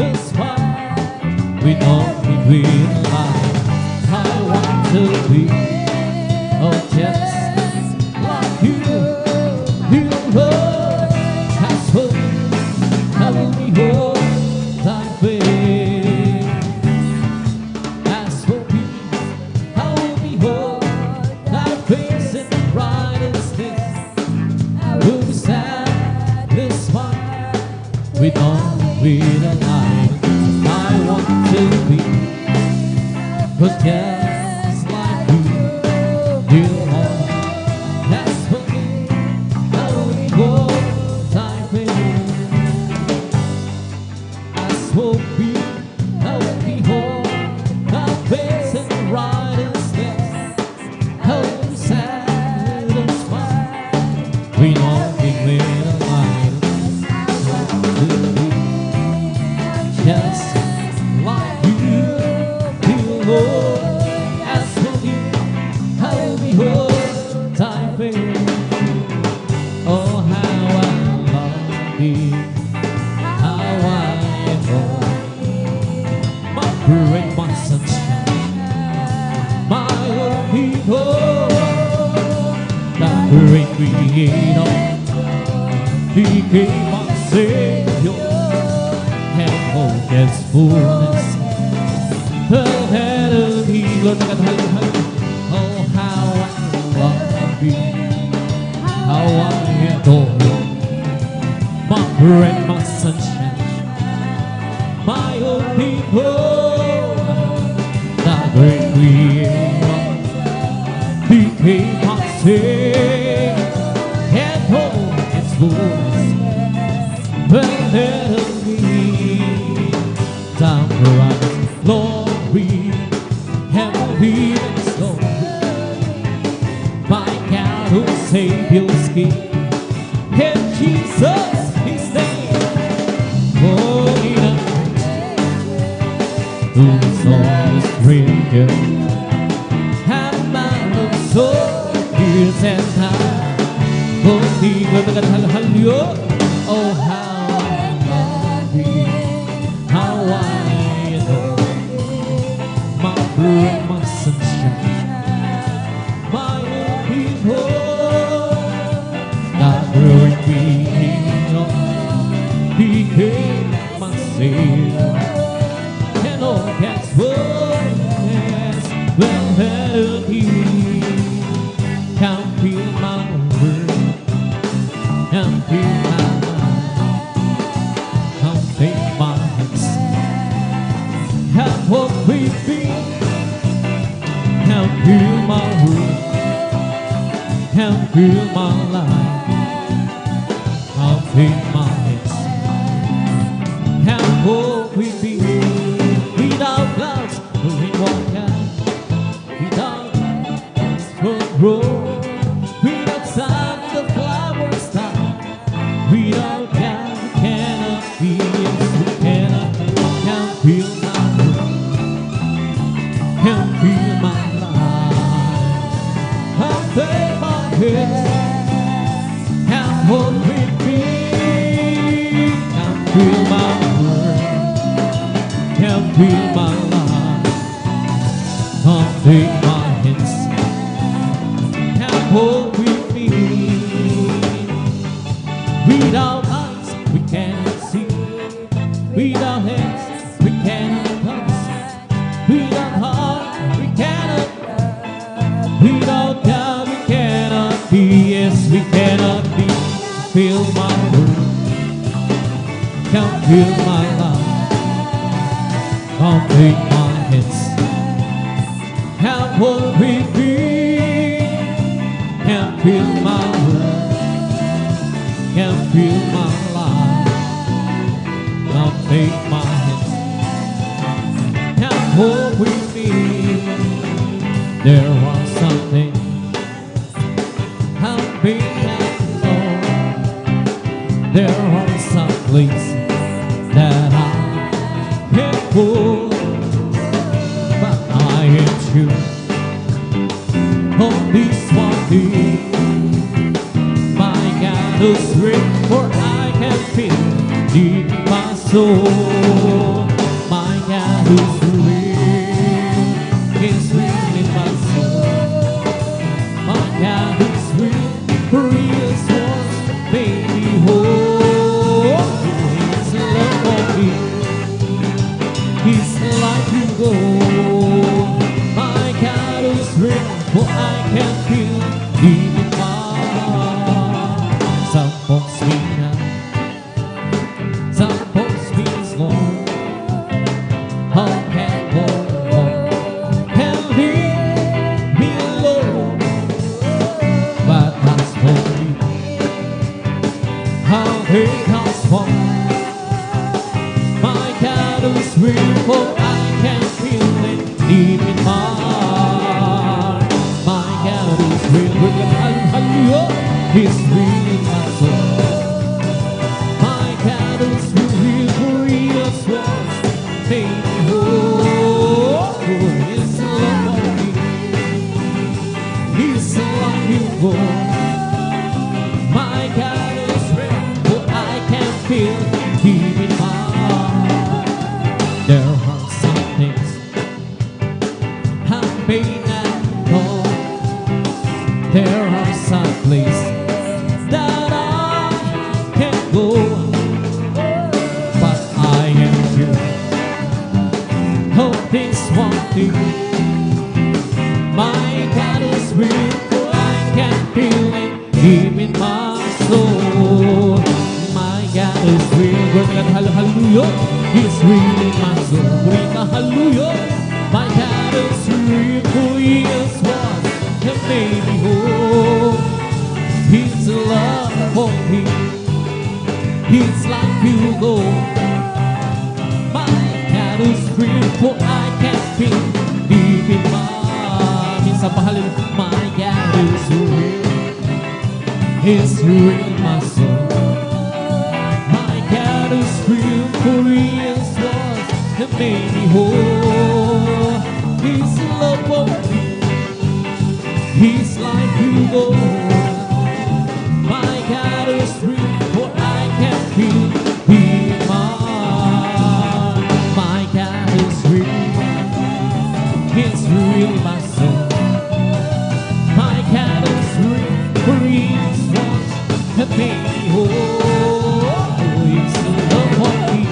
We don't feel alive. I want to be, oh, just like you, dear Lord. As for me, how behold, thy face. As for me, how behold, thy face and righteousness, will be satisfied with all with a life. I want to be, but just like you, dear Lord. As for me, how behold, thy face. As for me, how behold, thy face and righteousness, how satisfied. We know we made a life to be just like you, dear Lord. As for me, how behold, thy face. Oh, how I love thee, how I adore my great, my sunshine, my only hope. The great Creator became my Savior, and all His fullness, the head of the Lord. Oh, how I love thee, how I adore you, my great, my sunshine, my only hope. The great Creator became my Savior, and all His fullness, the head of me. Down bright glory, heavenly story, my God who Savior's King, and Jesus His name. Oh, in a whose all is greater, have man of soul, years and time. Oh, oh, how I love thee, how I adore my great, my sunshine, my only hope. The great Creator became my Savior, and all God's words will help you. Can feel my word, can feel my mind, can feel my hands. Have what we feel, can feel my word, can feel my life, can feel my hands. Have what we feel, without clouds, the rain won't come, without clouds, the grow, without sun, the flowers stop, without God, cannot be, yes, we cannot, can feel my world, can feel my life, I take my head, walk with me. Can feel my world, can feel my life. Come take my hands, can walk with me. Without eyes we cannot see, without hands we cannot touch, without heart we cannot, without God we cannot be. Yes, we cannot be. Feel my world, can feel my life. Come take my hands, can walk with me. Can feel my world, can feel my life. Now take my hands, can walk with me. There was something I've been alone. There was some place that I can go, but I am sure on this one day my God is real, for I can feel deep in my soul. My God is real, He's real in my soul. My God is real, for He is what made me whole. His love for me, His life to go. My God is real, for I can feel deep in my heart. Some folks mean up, some folks mean slow. How can go home? Can leave me alone? But that's for me. How they transform. My God is real, for I can feel it deep in my heart. My God is real, hallelujah, He's real in my soul. My God is real, for He is what made me whole. His love for me, His love will go. My God is real, for I can feel deep in my heart. There are some things I may not know. There are some places that I can't go, but I am sure of this one thing. My God is real, for I can feel it deep in my soul. My God is real, hallelujah, He's real in my soul. Hallelujah, my God is real, for He is what has made me whole. His love for me, His life will go. My God is real, for I can feel deep in my heart. Minsan pa hallelujah, my God is real, He's real in my soul. My God is real, for He is what has made me whole. His love for me, His life will go. My God is real, for I can feel deep in my heart. My God is real, He's real in my soul. My God is real, for He is what has made me whole. His love for me,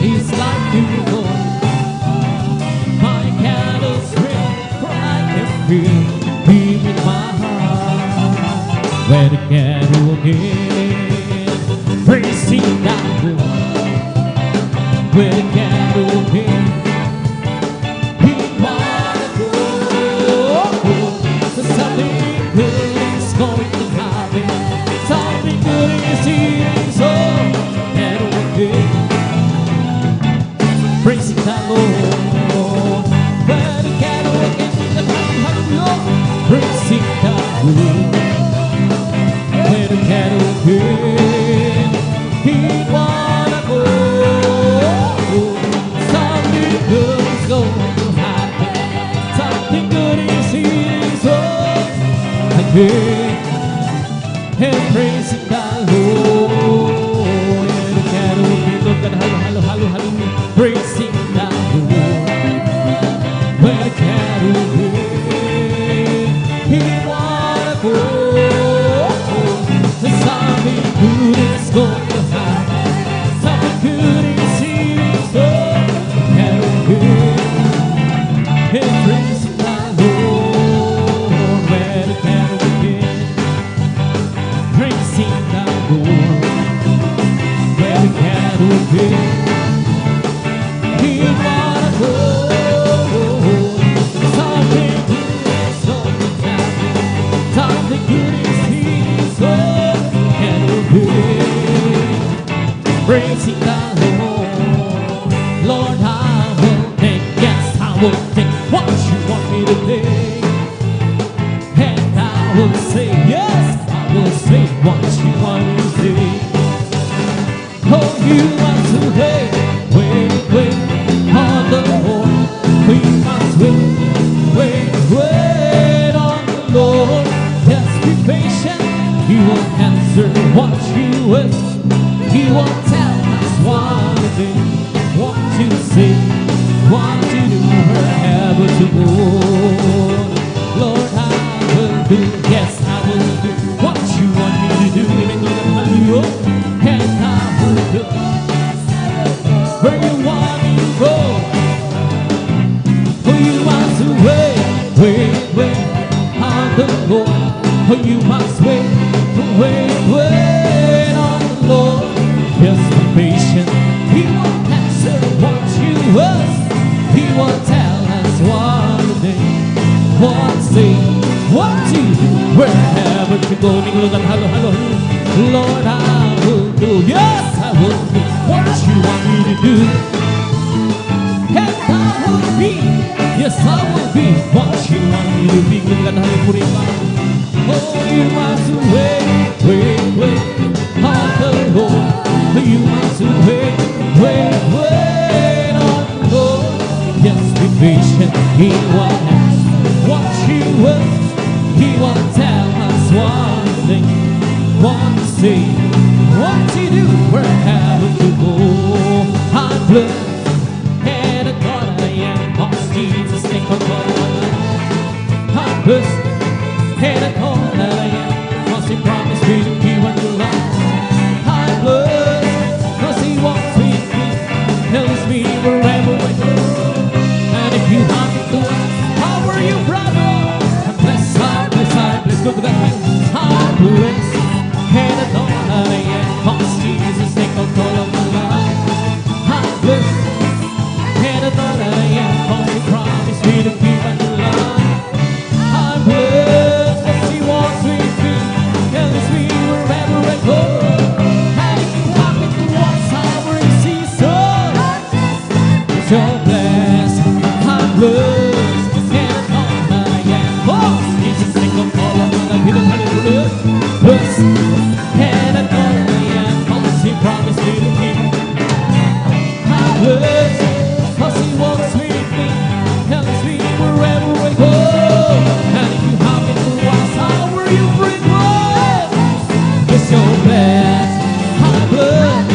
His life will go. My God is real, for I can feel deep in my heart. Where the cattle again, praising that Lord. Where the cattle again, He wanna go. So something good is going to happen. Something good is here, so cattle again, praising that Lord. Where the cattle again, hallelujah, praising that Lord. Where the cattle again, He wanna go. Something good is going to happen. Something good is here, so again. will say, yes, I will say what you want to say. Oh, you want to wait on the Lord. We must wait on the Lord. Yes, be patient. He will answer what you wish. He will tell us what to do, what to say, what to do, wherever to go. Lord, I will do, yes, I will do what you want me to do. And I will do where you want me to go. For you want to wait on the Lord. For you must wait on the Lord. Yes, be patient. He will answer what you ask. He will tell us what to do, what to say, what to do, wherever to go. Hello. Lord, I will do, yes, I will do what you want me to do. And I will be, yes, I will be what you want me to be. Oh, you must wait on the Lord. You must wait on the Lord. Yes, be patient. He will ask what you will. He will tell us one thing, what to say, what to do, wherever to go. I'm blessed and adored I am. Cause Jesus take control of my life. I'm blessed and adored I am. Cause He promised me to keep on your life. I'm blessed cause He walks with me, tells me wherever I go. And if you happen to ask, how are you, brother? I'm blessed, I'm blessed. Go to that man. I'm blessed and adored I am. Cause Jesus take control of my life. I'm blessed and adored I am. Cause He promised me to keep on your life. I'm blessed cause He walks with me, tells me wherever I go. And if you happen to ask, how are you, season? So blessed, I'm blessed and adored I am. Cause Jesus take control of my life. Blessed and adored I am. Cause He promised me to keep. I'm blessed cause He walks with me, tells me wherever I go. And if you happen to ask, how are you, friend? You're so blessed, I'm blessed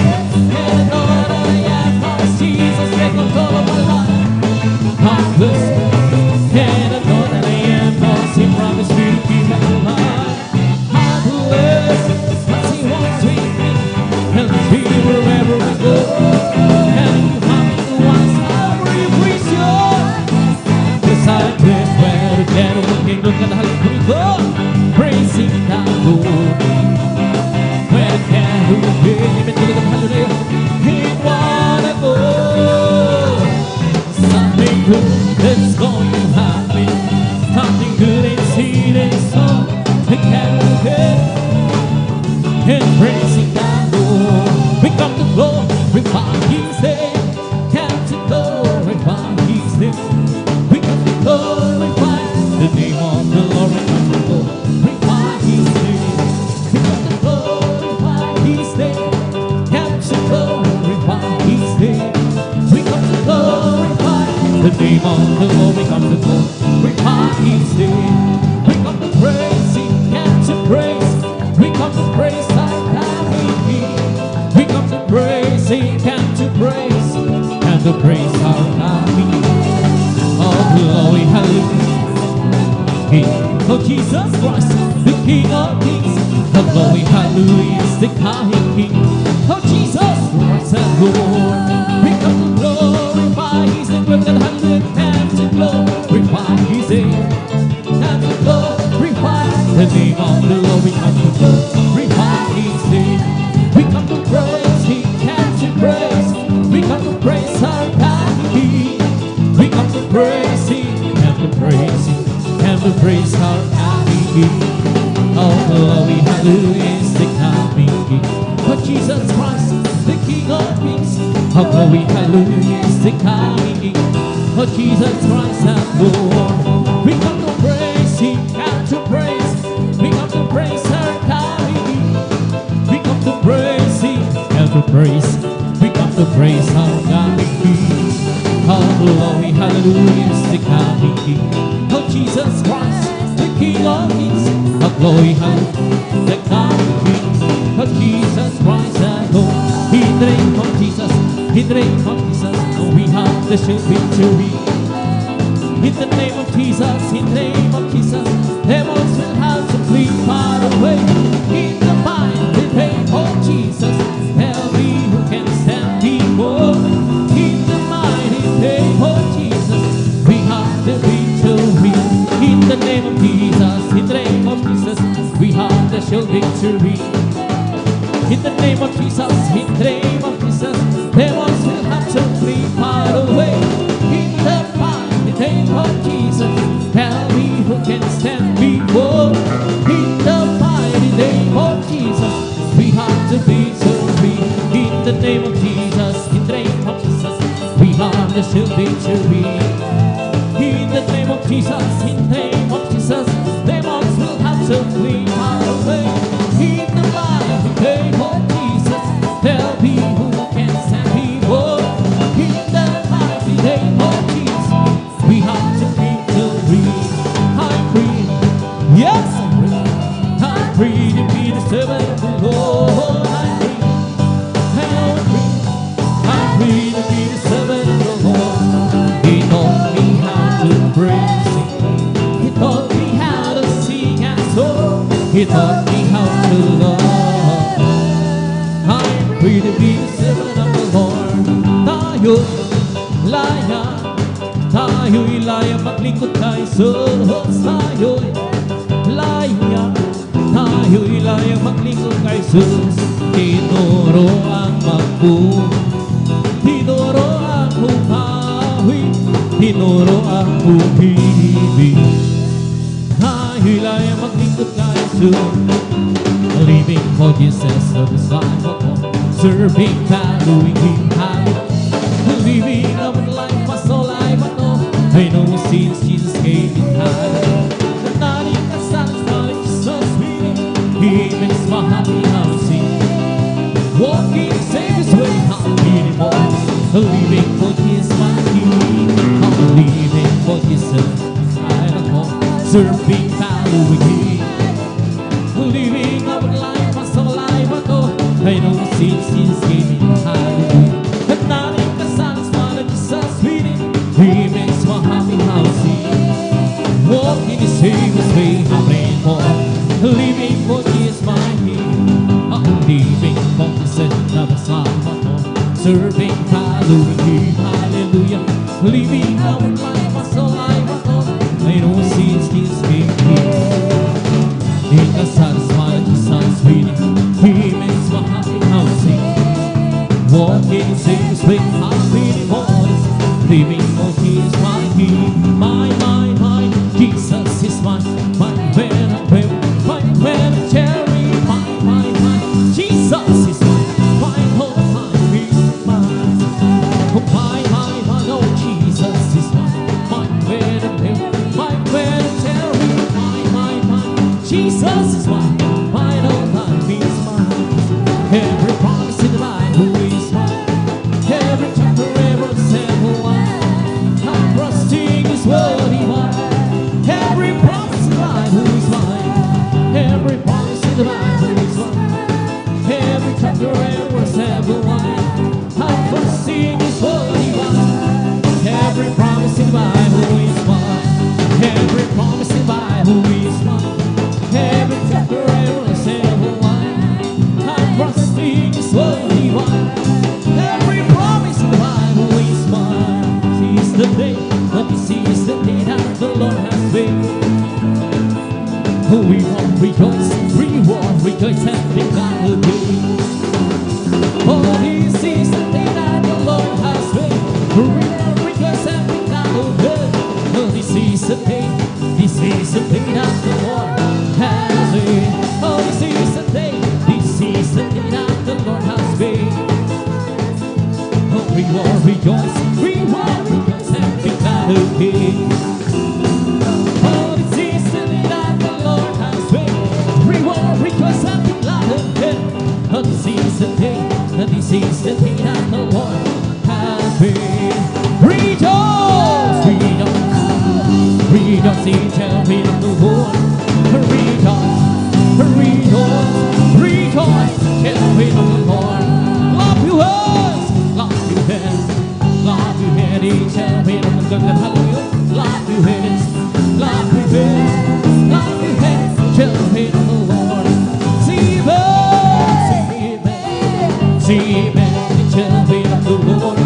and adored I am. Cause Jesus take control of my life. I'm blessed and adored I am. Cause He promised me to keep my life. I'm blessed cause He walks with me, tells me wherever I go. And if you happen to ask, how are you, Christian? Yes, I'm blessed where the devil can't look at the hallelujah. Praising the Lord. Where the devil came into the hallelujah. He wanna go. Something good that's going to happen. Something good is seen and sung. The candle and praising the Lord. We come to glorify His name. Come to glorify His name. We come to glorify the name of the Lord. We come to glorify His name. We come to glorify His name. Come to glorify His name. We come to glorify the name of the Lord. We come to glorify His name. We come to praise Him. Come to praise. We come to praise our God. We come to praise Him. Come to praise. And to praise our God. Oh, glory, hallelujah. King of Jesus Christ, the King of Kings. The glory, hallelujah, is the coming King. Oh, Jesus Christ, the Lord. We come to glorify His name. We've got hallelujah. And to glorify His name. And to glorify the name of the Lord. We come to glorify His name. We come to praise Him. And to praise. We come to praise our God. We come to praise Him. And to praise Him. And to praise our God. Oh, glory, hallelujah, is the coming King. For Jesus Christ, the King of Kings. Oh, glory, hallelujah, is the coming King. For Jesus Christ, our Lord. We come to praise Him, and to praise, to praise. We come to praise our God and King. All glory, hallelujah, is the coming King. Oh, Jesus Christ, the King of Kings. All glory, hallelujah, the coming King. Oh, Jesus Christ, our Lord. In the name of Jesus, in the name of Jesus, oh, we have the sure victory. In the name of Jesus, in the name of Jesus, demons will have to flee far away. In the mighty name of Jesus, tell me who can stand before. In the mighty name of Jesus, we have the victory. In the name of Jesus, in the name of Jesus, we have the sure victory. In the name of Jesus, in the name of Jesus, demons will have to flee far away. In the mighty name of Jesus, tell me who can stand before. In the mighty name of Jesus, we have the victory. In the name of Jesus, in the name of Jesus, we have the sure victory. In the name of Jesus, in the name of Jesus, demons will have to flee far away. In the mighty name of Jesus, tell me who can stand before. In the mighty name of Jesus, we have the victory. I'm free, yes I'm free. I'm free to be the servant of the Lord. I'm free, I'm free. I'm free to be the servant of the Lord. He taught me how to praise Him. He taught me how to sing and song. He taught me how to love. I'm free to be the servant of the Lord. Tayo'y laya, tayo'y laya maglingkod kay Jesus. Tayo'y laya, tayo'y laya maglingkod kay Jesus. Tinuro ang magbuhay, tinuro ang buhawi, tinuro ang umibig. Tayo'y laya maglingkod kay Jesus. Living for Jesus, the disciple, serving, valuing Him high. Living a life, my soul life, I know. I know since Jesus came in high. The night in the sun is not so sweet. He makes my happy house sing. Walking, save His way, I'm feeling more. Living for His my King. I'm living for Jesus, I know. Serving, valuing Him. Living a life, my soul life, I know. I know since Jesus came in high. At night in the sun is fun and Jesus sweet. He makes my happy house sing. Walking His Savior's way, I'm praying for. Living for His my King. I'm living for Jesus, never slide, I know. Serving, following Him, hallelujah. Living a life, my soul life, I know. I know since Jesus came in. In the satisfied Jesus sweet, He makes my happy house sing. Walking in His way, I'm feeling voice. Living for His my King. My, Jesus is mine. My man of prayer, my man of cherry. My, Jesus is mine. My whole time is mine. Oh, my, oh, Jesus is mine. My man of prayer, my man of cherry. My, Jesus is mine. My whole life is mine. Every promise in the Bible is mine. Every chapter, every single one. I'm trusting His word He won. Every promise in the Bible is mine. Every promise in the Bible is mine. Every chapter, every single one. I'm trusting His word He won. Every promise in the Bible is mine. Every promise in the Bible is mine. Every chapter, every single one. I'm trusting His word He won. Every promise in the Bible is mine. Seize the day, let me seize the day that the Lord has made. We won't rejoice, and be glad again. Oh, this is the day that the Lord has made. We won't rejoice and be glad again. Oh, this is the day that the Lord has made. Oh, this is the day that the Lord has made. Oh, we will rejoice and be glad again. Oh, this is the day that the Lord has made. We will rejoice and be glad again. Oh, this is the day tell me of the Lord. See them, tell me of the Lord.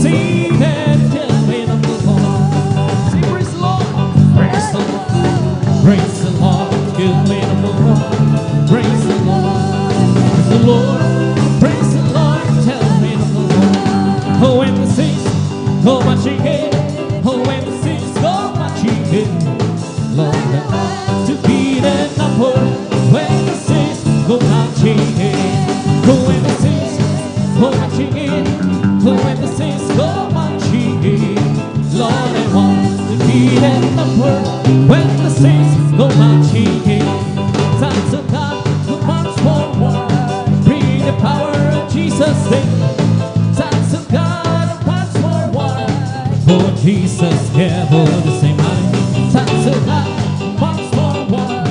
See them, tell me of the Lord. Say praise the Lord, praise the Lord, praise the Lord, tell me of the Lord. Praise the Lord, praise the Lord, praise the Lord, tell me of the Lord. Oh, when the saints go marching in, oh, when the saints go marching in, Lord, to beat and upward. When the saints go marching in, oh, when the saints go marching in, oh, when the saints go marching in, Lord, I want to beat and upward. When the saints go marching in, sons of God who march forward, bring the power of Jesus' name. Sons of God who march forward, for Jesus, yeah, for the same mind. Sons of God who march forward,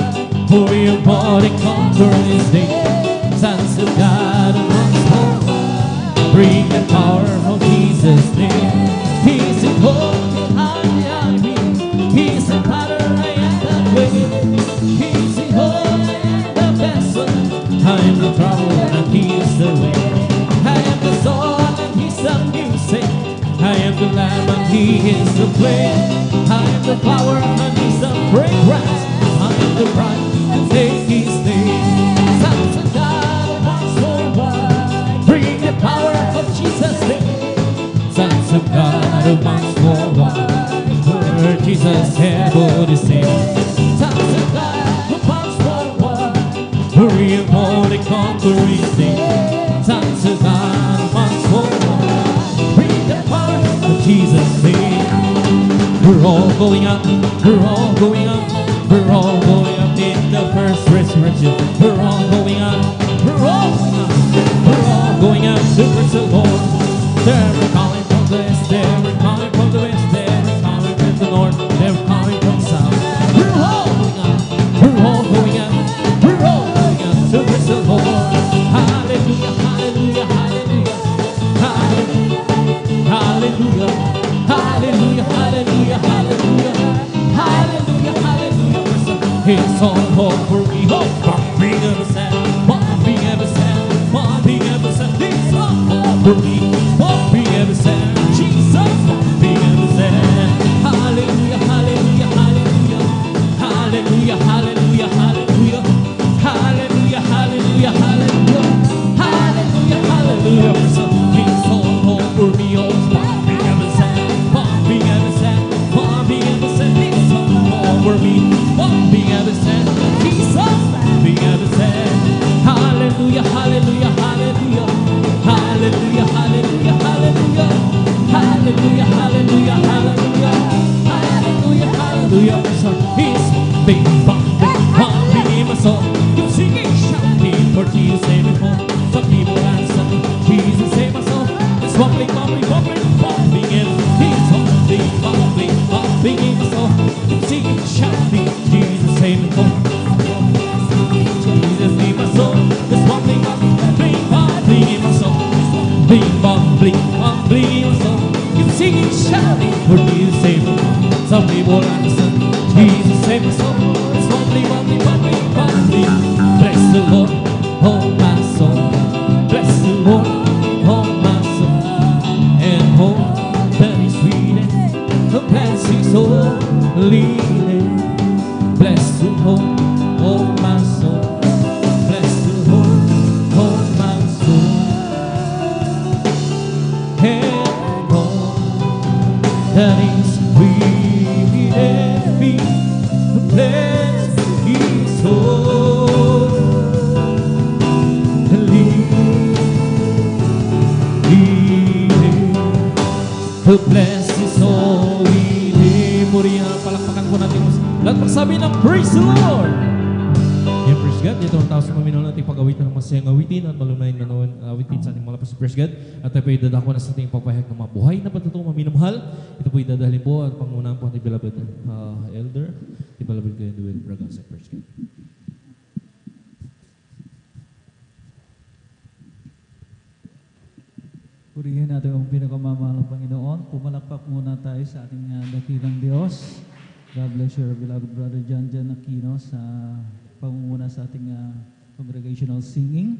for your body conquer His name. Sons of God who march forward, bring the power of Jesus' name. He's in hope behind me. He's the potter, I am that way. He's in hope, I am the vessel. I am the trouble and He is the way. I am the sword and He's the music. I am the lamb and He is the flame. I am the flower and He's the fragrance. I am the bride to take His name. Sons of God march forward, bring the power of Jesus' name. Sons of God march forward, for Jesus had for the same. Sons of God march forward, for your body conquer His name. Sons of God march forward, bring the power of Jesus' name. We're all going up, we're all going up, we're all going up in the first resurrection. We're all going up, we're all going up, we're all going up to praise the Lord. They're calling from the east, they're calling from the west, they're calling from the north, they're calling from the south. We're all going up, we're all going up, we're all going up to praise the Lord. Hallelujah, hallelujah, hallelujah, hallelujah, hallelujah, hallelujah, hallelujah, hallelujah, hallelujah, hallelujah. It's all hope for me, hope for me ever sad, for me ever sad, for me ever sad. It's all hope for me, for me ever sad. Jesus, for me ever sad. Hallelujah, hallelujah, hallelujah, hallelujah, hallelujah, hallelujah, hallelujah, hallelujah, hallelujah, hallelujah, hallelujah. It's all hope for me, oh, for me ever sad, for me ever sad, for me ever sad. It's all hope for me, for me ever sad. Jesus, for me ever sad. Hallelujah, hallelujah, hallelujah, hallelujah, hallelujah, hallelujah, hallelujah, hallelujah, hallelujah, hallelujah, hallelujah. He's big, big in my soul. You sing it, shouting for Jesus, save me home. Some people answer me, Jesus, save my soul. It's bubbling, bubbling, bubbling, bubbling in. He's bubbling, bubbling, bubbling in my soul. You sing it, shouting, Jesus, save me home. Jesus, save my soul. It's bubbling, bubbling, bubbling in my soul. Bubbling, bubbling, bubbling in my soul. You sing it, shouting for Jesus, save me home. Some people answer, Jesus, save my soul. It's bubbling, bubbling, bubbling, bubbling. Bless the Lord, oh my soul. Bless the Lord, oh my soul. And hope that He's sweet the blessings holy name. Bless the Lord, oh my soul. Bless the Lord, oh my soul. And hope that He's sweet me. Bless His holy name. Bless His holy name. Murihan ang palakpakan po natin. Lahat magsabi ng praise the Lord. Yeah, praise God. Ito ang taos na maminaw natin pag-awitan ng masayang awitin at malunayin na nawan awitin sa ating mga lapas. Praise God. At ito po idadako na sa ating papahayag ng mga buhay na patutong maminamahal. Ito po idadalhin po at pangunaan po ating beloved elder. Ating beloved Kuya Duel Bragasa. Praise God. Purihin natin ang pinakamamahal ng Panginoon. Pumalakpak muna tayo sa ating dakilang Diyos. God bless you, our beloved brother Jan Aquino sa pangunguna sa ating congregational singing.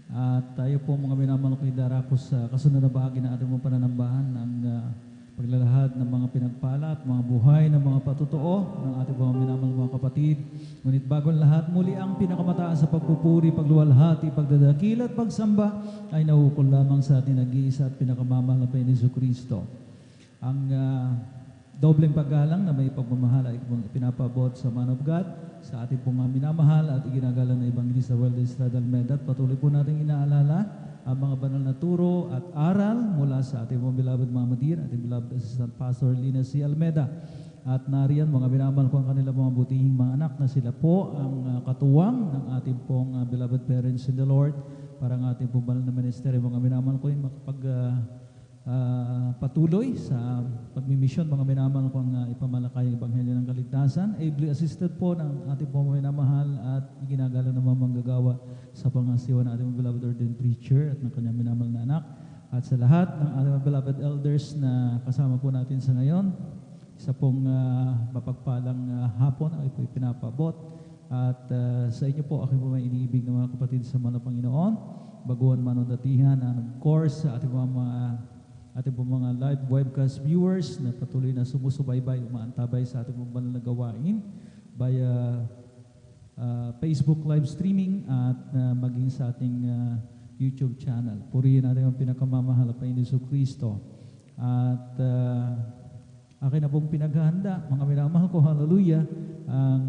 At tayo po mga minamahal ko idarako sa kasunod na bahagi ng ating mga pananambahan ng paglalahad ng mga pinagpala at mga buhay ng mga patutuo ng ating mga minamahal mga kapatid. Ngunit bago ang lahat, muli ang pinakamataas sa pagpupuri, pagluwalhati, pagdadakil at pagsamba ay naukol lamang sa ating nag-iisa at pinakamamahal na Panginoon Jesucristo. Ang dobleng paggalang na may pagmamahal ay pinapabot sa man of God, sa ating pong minamahal at iginagalang na Evangelista Weldo Estrada Almeda. At patuloy po natin inaalala ang mga banal na turo at aral mula sa ating pong beloved Mama Dear, ating beloved Assistant Pastor Lina C. Almeda. At nariyan mga binamahal ko ang kanilang mga butihing mga anak na sila po ang katuwang ng ating pong beloved parents in the Lord para ang ating pong banal na ministeryo. Mga binamahal ko yung patuloy sa pagmimisyon, mga minamahal ko ang ipamalakay ang Ebanghelyo ng Kaligtasan. Ably assisted po ng ating po minamahal at ginagala ng mga manggagawa sa pangasiwa ng ating beloved ordained preacher at ng kanyang minamahal na anak. At sa lahat ng ating beloved elders na kasama po natin sa ngayon, isa pong mapagpalang hapon ay po ipinapabot. At sa inyo po, aking po may iniibig ng mga kapatid sa mga Panginoon, baguhan man o datihan, and of course, sa ating mga live webcast viewers na patuloy na sumusubaybay, umaantabay sa ating mga banal na gawain via Facebook live streaming at maging sa ating YouTube channel. Purihin natin ang pinakamamahal na Panginoon Jesucristo. At akin na pong pinaghahanda, mga minamahal ko, hallelujah, ang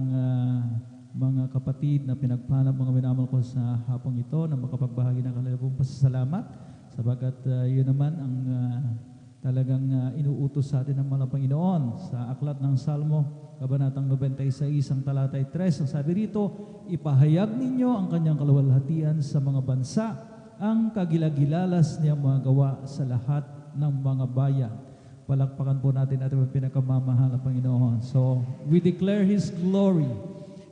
mga kapatid na pinagpalap, mga minamahal ko sa hapong ito na makapagbahagi ng kanilang pong pasasalamat. Sabagat yun naman ang talagang inuutos sa atin ng mga Panginoon sa aklat ng Salmo, Kabanatang 96, ang talatay 3. Ang sabi rito, ipahayag ninyo ang kanyang kaluwalhatian sa mga bansa, ang kagilagilalas niyang mga gawa sa lahat ng mga bayan. Palakpakan po natin ating pinakamamahal na Panginoon. So, we declare His glory.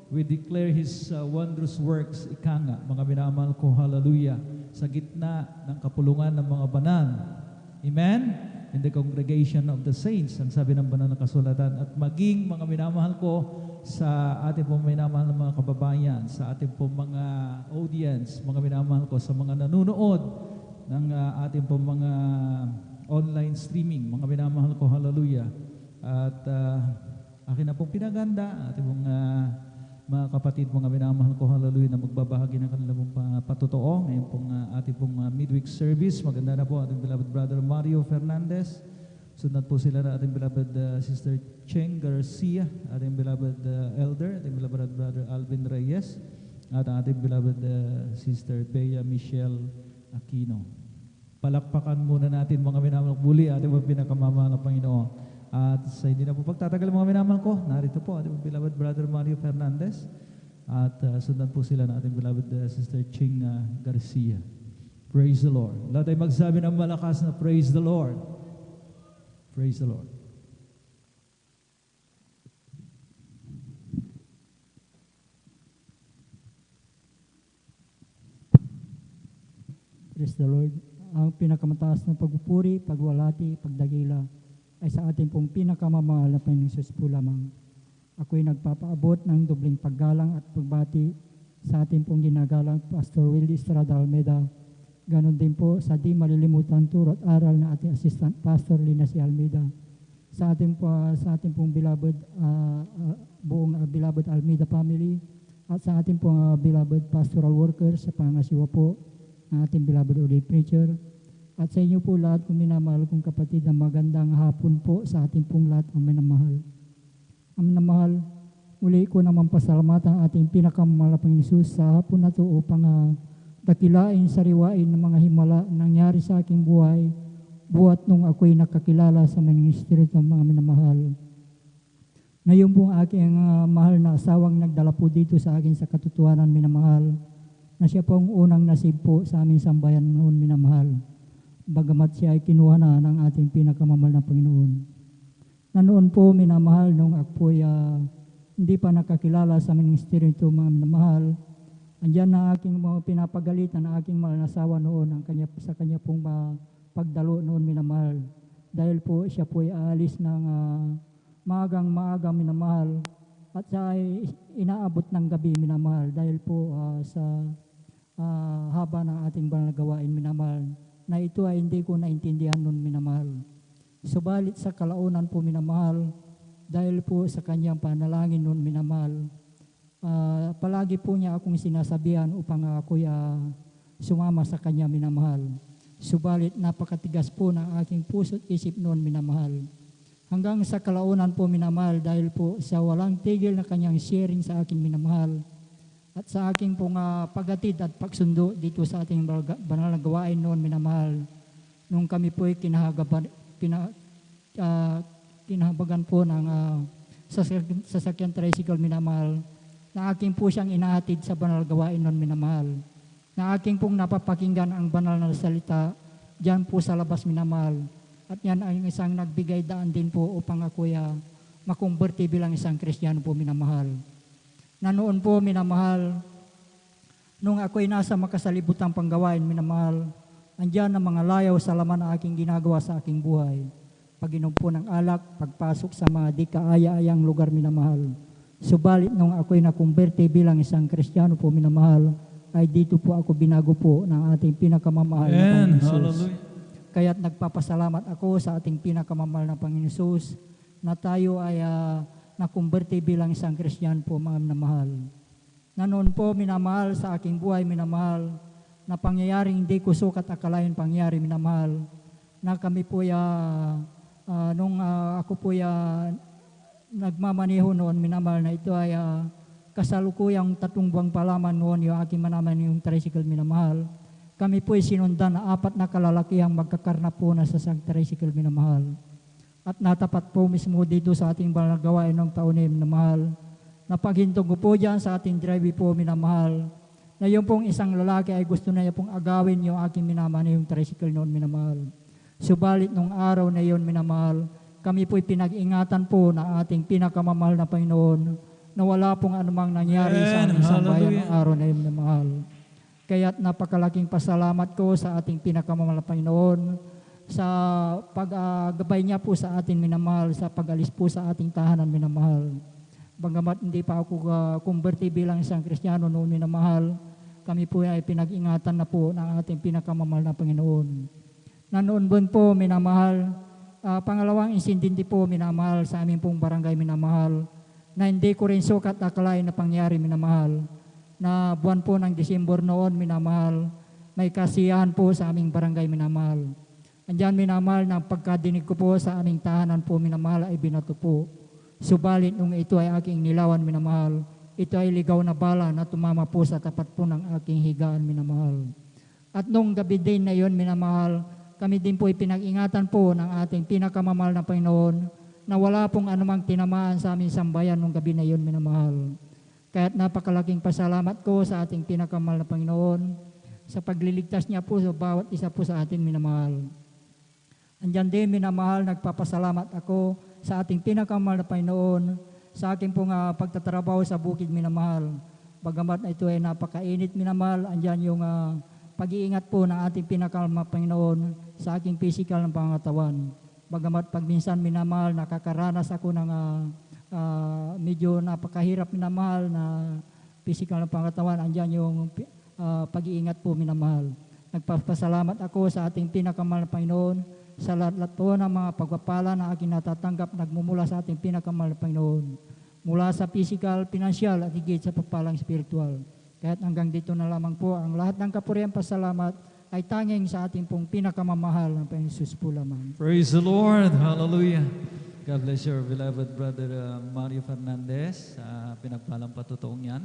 We declare His wondrous works, ika nga, mga minamahal ko, hallelujah, sa gitna ng kapulungan ng mga banal. Amen? In the congregation of the saints, ang sabi ng banal na kasulatan. At maging mga minamahal ko sa ating pong minamahal ng mga kababayan, sa ating pong mga audience, mga minamahal ko sa mga nanunood ng ating pong mga online streaming, mga minamahal ko, hallelujah. At akin na pong pinaganda, ating pong mga kapatid, mga minamahal ko, hallelujah, na magbabahagi ng kanilang patotoo. Ngayon pong ating pong midweek service. Maganda na po ating beloved brother Mario Fernandez. Sunod po sila na ating beloved sister Cheng Garcia, ating beloved elder, ating beloved brother Alvin Reyes, at ating beloved sister Bea Michelle Aquino. Palakpakan muna natin mga minamahal ko, muli ating mga pinakamamahal na Panginoon. At sa hindi na po pagtatagal mga minamahal ko, narito po ating beloved brother Mario Fernandez at sundan po sila na ating beloved sister Ching Garcia. Praise the Lord. Lahat ay magsabi ng malakas na praise the Lord. Praise the Lord. Praise the Lord. Ang pinakamataas na pagpupuri, pagwalati, pagdagila ay sa ating pong pinakamamahal na Panginoong Hesus po lamang. Ako'y nagpapaabot ng dobling paggalang at pagbati sa ating pong ginagalang Pastor Willie Estrada Almeda. Ganon din po sa di malilimutan turo at aral na ating Assistant Pastor Lina C. Almeda. Sa ating pong beloved, buong beloved Almeda family at sa ating pong beloved pastoral workers sa pangasiwa po ng ating beloved ordained preacher. At sa inyo po lahat kung minamahal kong kapatid, na magandang hapon po sa ating pong lahat ang minamahal. Ang minamahal, muli ko naman pasalamat ang ating pinakamamahal na Panginoon Hesus sa hapon na ito upang dakilain, sariwain ng mga himala nangyari sa aking buhay, buhat nung ako'y nakakilala sa ministry ng mga minamahal. Ngayon po aking mahal na asawang nagdala po dito sa akin sa katotohanan minamahal, na siya po ang unang nasib po sa aming sambayan noon minamahal. Bagamat siya ay kinuha na ng ating pinakamamahal na Panginoon. Na noon po, minamahal, nung ako po hindi pa nakakilala sa ministeryo ito, mga minamahal, andyan na aking mga pinapagalitan na aking mahal na asawa noon sa kanya pong pagdalo noon, minamahal. Dahil po siya po ay aalis ng maagang minamahal at siya ay inaabot ng gabi minamahal dahil po sa haba ng ating banal na gawain minamahal na ito ay hindi ko naintindihan noon minamahal. Subalit sa kalaunan po minamahal dahil po sa kanyang panalangin noon minamahal, palagi po niya akong sinasabihan upang ako'y sumama sa kanya minamahal. Subalit napakatigas po ng aking puso't isip noon minamahal. Hanggang sa kalaunan po minamahal dahil po sa walang tigil na kanyang sharing sa akin minamahal at sa aking pong pagatid at pagsundo dito sa ating banal na gawain noon minamahal. Nung kami po ay kinahabagan po ng sasakyan tricycle minamahal, na aking po siyang inahatid sa banal na gawain noon minamahal. Na aking pong napapakinggan ang banal na salita diyan po sa labas minamahal. At yan ay isang nagbigay daan din po upang ako makumberte bilang isang Kristiyano po minamahal. Na noon po minamahal, nung ako'y nasa makasalibutang panggawain minamahal, andyan ang mga layaw sa laman na aking ginagawa sa aking buhay. Pag-inom po ng alak, pagpasok sa mga di kaaya-ayang lugar minamahal. Subalit nung ako'y nakumberte bilang isang Kristiyano po minamahal, ay dito po ako binago po ng ating pinakamamahal na Panginoon Jesus. Hallelujah. Kaya't nagpapasalamat ako sa ating pinakamamahal na Panginoon Jesus na tayo ay nakumberte bilang isang Kristiyano po mga minamahal. Na noon po minamahal sa aking buhay minamahal, na pangyayaring hindi ko sukat akalain pangyari minamahal, na kami po nung ako po nagmamaneho noon minamahal na ito ay kasalukuyang 3 buwang pa lamang noon yung aking manaman yung tricycle minamahal. Kami po ay sinundan na 4 na kalalakihang magkakarna po na sa tricycle minamahal. At natapat po mismo dito sa ating banal na gawain ng taon na minamahal. Na paghintog ko po dyan sa ating drive po minamahal, na yung pong isang lalaki ay gusto na niya pong agawin yung aking minaman yung tricycle noon minamahal. Subalit nung araw na yun minamahal, kami po'y pinag-ingatan po na ating pinakamamahal na Panginoon na wala pong anumang nangyari sa aming sambayan ng araw na yun minamahal. Kaya't napakalaking pasalamat ko sa ating pinakamamahal na Panginoon sa paggabay niya po sa atin minamahal, sa pag-alis po sa ating tahanan minamahal. Bagamat hindi pa ako kumberte bilang isang Kristiyano noon minamahal, kami po ay pinag-ingatan na po ng ating pinakamamahal na Panginoon. Na noon po minamahal, pangalawang insindindi po minamahal sa aming pong barangay minamahal, na hindi ko rin sukat akalain na pangyari minamahal, na buwan po ng Disyembre noon minamahal, may kasiyahan po sa aming barangay minamahal. Andyan minamahal na pagkadinig ko po sa aming tahanan po minamahal ay binato po. Subalit nung ito ay aking nilawan minamahal, ito ay ligaw na bala na tumama po sa tapat po ng aking higaan minamahal. At nung gabi din na yon minamahal, kami din po ay pinag-ingatan po ng ating pinakamamahal na Panginoon na wala pong anumang tinamaan sa aming sambayan nung gabi na yon minamahal. Kaya't napakalaking pasalamat ko sa ating pinakamahal na Panginoon sa pagliligtas niya po sa bawat isa po sa atin minamahal. Andyan din minamahal, nagpapasalamat ako sa ating pinakamahal na Panginoon sa aking pong pagtatrabaho sa bukid minamahal. Bagamat ito ay napakainit minamahal, andyan yung pag-iingat po ng ating pinakamahal na Panginoon sa aking physical ng pangatawan. Bagamat pagminsan minamahal, nakakaranas ako ng medyo napakahirap minamahal na physical ng pangatawan, andyan yung pag-iingat po minamahal. Nagpapasalamat ako sa ating pinakamahal na Panginoon sa lahat po ng mga pagpapala na aking natatanggap nagmumula sa ating pinakamahal na Panginoon. Mula sa physical, financial at higit sa pagpalang spiritual. Kaya't hanggang dito na lamang po ang lahat ng kapurihan pasalamat ay tanging sa ating pong pinakamamahal ng Panginoon Jesus po lamang. Praise the Lord. Hallelujah. God bless your beloved brother Mario Fernandez. Pinagpalang patutuong yan.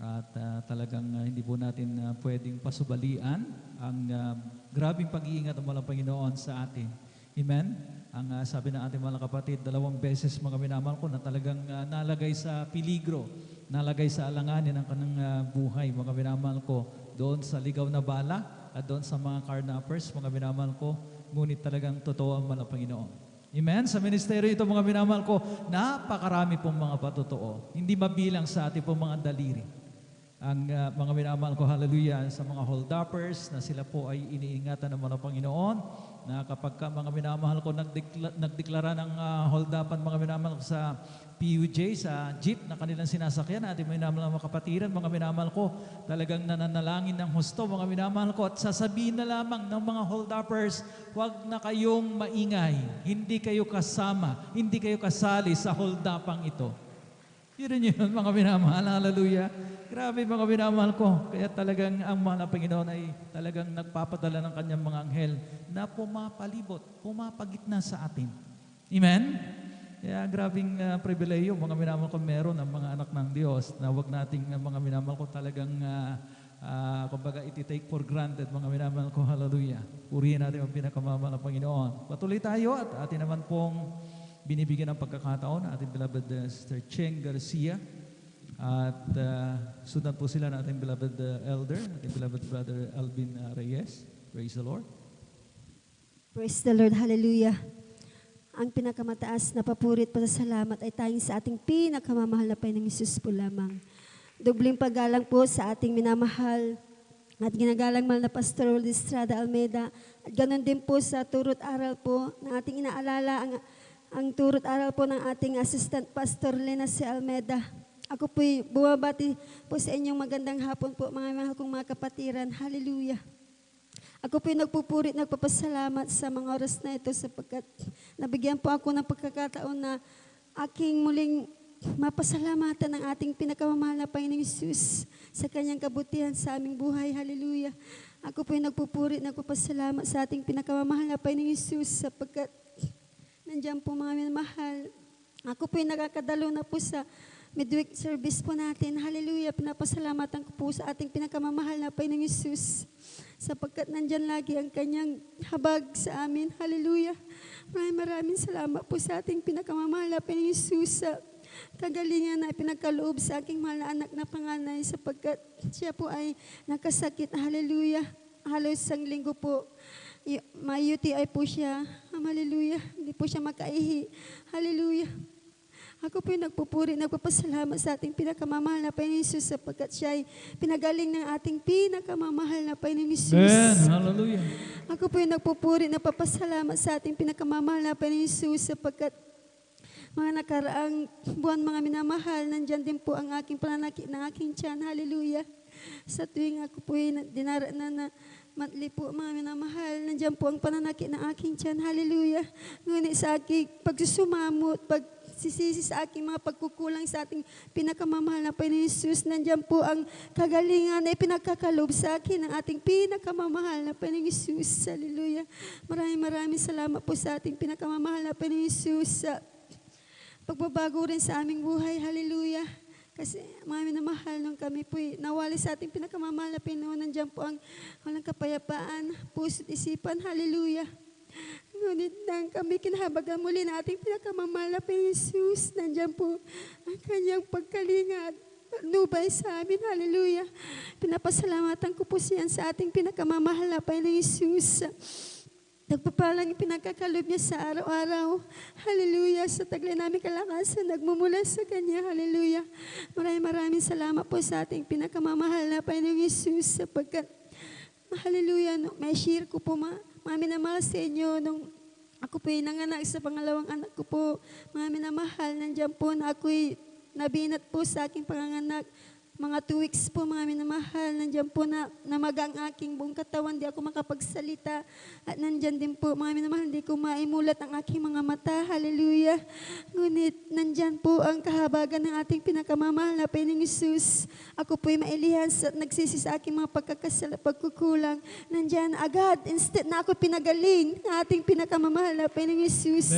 At talagang hindi po natin pwedeng pasubalian ang grabing pag-iingat ng mga Panginoon sa atin. Amen? Ang sabi ng ating mga kapatid, 2 beses mga minamahal ko na talagang nalagay sa peligro, nalagay sa alanganin ang kanang buhay, mga minamahal ko, doon sa ligaw na bala at doon sa mga carnappers, mga minamahal ko, ngunit talagang totoo ang mga Panginoon. Amen? Sa ministeryo ito, mga minamahal ko, napakarami pong mga patotoo. Hindi mabilang sa ating pong mga daliri. Ang mga minamahal ko, hallelujah, sa mga hold-uppers na sila po ay iniingatan ng mga Panginoon na kapag ka mga minamahal ko nagdeklara ng holdapan mga minamahal ko sa PUJ, sa jeep na kanilang sinasakyan, ating minamahal na mga kapatiran, mga minamahal ko, talagang nananalangin ng husto, mga minamahal ko, at sasabihin na lamang ng mga holdupers, huwag na kayong maingay, hindi kayo kasama, hindi kayo kasali sa holdapang ito. Yun, mga minamahal, hallelujah. Grabe mga minamahal ko. Kaya talagang ang mga Panginoon ay talagang nagpapadala ng kanyang mga anghel na pumapalibot, pumapagitna sa atin. Amen? Kaya grabing pribileyo mga minamahal ko meron ang mga anak ng Diyos na wag nating mga minamahal ko talagang kumbaga iti-take for granted mga minamahal ko. Hallelujah. Purihin natin ang pinakamamahal ng Panginoon. Patuloy tayo at atin naman pong binibigyan ng pagkakataon ating beloved Sister Cheng Garcia. At sundan po sila ng ating beloved elder, ating beloved brother Alvin Reyes. Praise the Lord. Praise the Lord. Hallelujah. Ang pinakamataas na papurit pasasalamat ay tanging sa ating pinakamamahal na Panginoong Hesus po lamang. Dubling paggalang po sa ating minamahal at ginagalang mahal na Pastor Rolly Estrada Almeida. At ganoon din po sa turot aral po na ating inaalala ang turot aral po ng ating Assistant Pastor Lena C. Almeida. Ako po'y bumabati po sa inyong magandang hapon po, mga mahal kong mga kapatiran. Hallelujah. Ako po'y nagpupurit, nagpapasalamat sa mga oras na ito sapagkat nabigyan po ako ng pagkakataon na aking muling mapasalamatan ng ating pinakamamahal na Panginoong Hesus sa kanyang kabutihan sa aming buhay. Hallelujah. Ako po'y nagpupurit, nagpapasalamat sa ating pinakamamahal na Panginoong Hesus sapagkat nandiyan po mga minamahal. Ako po'y nakakadalo na po sa midweek service po natin. Hallelujah. Pinapasalamatan ko po sa ating pinakamamahal na Panginoong Hesus sapagkat nandyan lagi ang kanyang habag sa amin. Hallelujah. Maraming salamat po sa ating pinakamamahal na Panginoong Hesus sa kagalingan na pinagkaloob sa aking mahal na anak na panganay sapagkat siya po ay nakasakit. Hallelujah. Halos isang linggo po. May UTI po siya. Hallelujah. Hindi po siya makaihi. Hallelujah. Ako po'y nagpupuri, nagpapasalamat sa ating pinakamamahal na Panginoong Hesus sapagkat siya ay pinagaling ng ating pinakamamahal na Panginoong Hesus. Amen. Hallelujah. Ako po'y nagpupuri, nagpapasalamat sa ating pinakamamahal na Panginoong Hesus sapagkat mga nakaraang buwan mga minamahal, nandyan din po ang aking pananakit ng aking tiyan. Hallelujah. Sa tuwing ako po'y dinaraan na monthly po mga minamahal, nandyan po ang pananakit ng aking tiyan. Hallelujah. Ngunit sa aking pagsusumamot, pagsisisi sa aking mga pagkukulang sa ating pinakamamahal na Panginoong Hesus, nandyan po ang kagalingan na ipinagkakalob sa akin ng ating pinakamamahal na Panginoong Hesus. Hallelujah. Maraming salamat po sa ating pinakamamahal na Panginoong Hesus sa pagbabago rin sa aming buhay. Hallelujah. Kasi mga minamahal nung kami po nawali sa ating pinakamamahal na Panginoon, nandiyan po ang walang kapayapaan, puso't isipan. Hallelujah. Ngunit nang kami kinahabagan muli na ating pinakamamahal na Panginoon Hesus, nandiyan po ang kanyang pagkalinga at nubay sa amin. Hallelujah. Pinapasalamatan ko po siyan sa ating pinakamamahal na Panginoon Hesus. Nagpapalang pinagkakalob niya sa araw-araw. Hallelujah. Sa taglay namin kalakasan, nagmumula sa Kanya. Hallelujah. Maraming salamat po sa ating pinakamamahal na Panginoong Hesus sapagkat, hallelujah, may share ko po, minamahal sa inyo nung ako po'y nanganak sa pangalawang anak ko po. Mga minamahal, nandiyan po na ako'y nabinat po sa aking panganganak. Mga 2 weeks po mga minamahal, nandiyan po na namagang aking buong katawan, di ako makapagsalita. At nandiyan din po mga minamahal, hindi ko maimulat ang aking mga mata. Hallelujah. Ngunit nandyan po ang kahabagan ng ating pinakamamahal na Panginoong Hesus. Ako po'y mailihas at nagsisi sa aking mga pagkakasala, pagkukulang. Nandyan agad, instead na ako pinagaling ng ating pinakamamahal na Panginoong Hesus.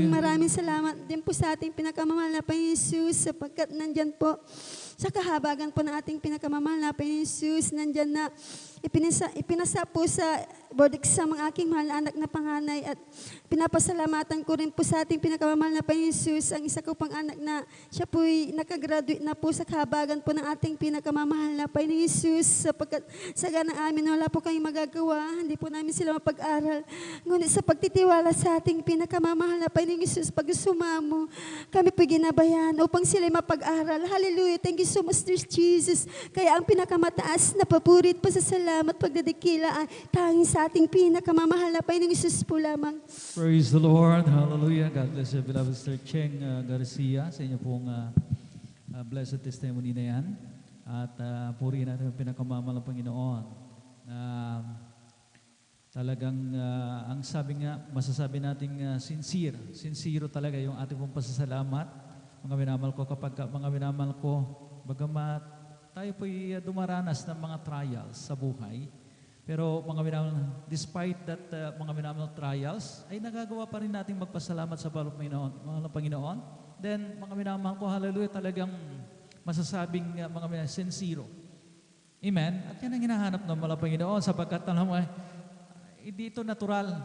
Maraming salamat din po sa ating pinakamamahal na Panginoong Hesus sapagkat nandyan po sa kahabagan po ng ating pinakamamahal na Panginoong Hesus, nandyan na ipinasa po sa board exam ang aking mahal na anak na panganay at pinapasalamatan ko rin po sa ating pinakamamahal na Panginoong Hesus ang isa ko pang anak na siya po'y nakagraduate na po sa kahabagan po ng ating pinakamamahal na Panginoong Hesus sapagkat sa ganang amin wala po kayong magagawa, hindi po namin sila mapag-aral. Ngunit sa pagtitiwala sa ating pinakamamahal na Panginoong Hesus, pag sumamo, kami po'y ginabayan upang sila mapag-aral. Hallelujah. Thank you you so, Master Jesus. Kaya ang pinakamataas na papuri at pasasalamat, pagdadakila ay tanging sa ating pinakamamahal na Panginoong Isus po lamang. Praise the Lord. Hallelujah. God bless you, beloved Sister Cheng Garcia, sa inyo pong blessed testimony na yan. At purihin natin ang pinakamamahal ng Panginoon. Talagang ang sabi nga, masasabi nating sincere talaga yung ating pong pasasalamat. Mga minamahal ko, mga minamahal ko, bagamat tayo po'y dumaranas ng mga trials sa buhay, pero mga minamahal, despite that mga minamahal trials, ay nagagawa pa rin natin magpasalamat sa Panginoon. Then, mga minamahal ko, hallelujah, talagang masasabing mga minamahal, sincere. Amen? At yan ang hinahanap ng mga Panginoon sapagkat alam mo, hindi ito natural.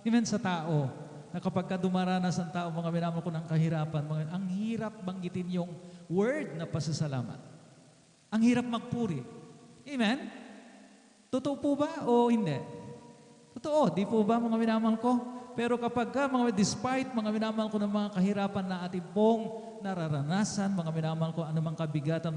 Amen sa tao. Na kapag dumaranas ang tao, mga minamahal ko ng kahirapan, ang hirap banggitin yung word na pasasalamat. Ang hirap magpuri. Amen? Totoo po ba o hindi? Totoo, di po ba mga minamahal ko? Pero kapag despite mga minamahal ko ng mga kahirapan na ating pong nararanasan, mga minamahal ko, anumang kabigatan,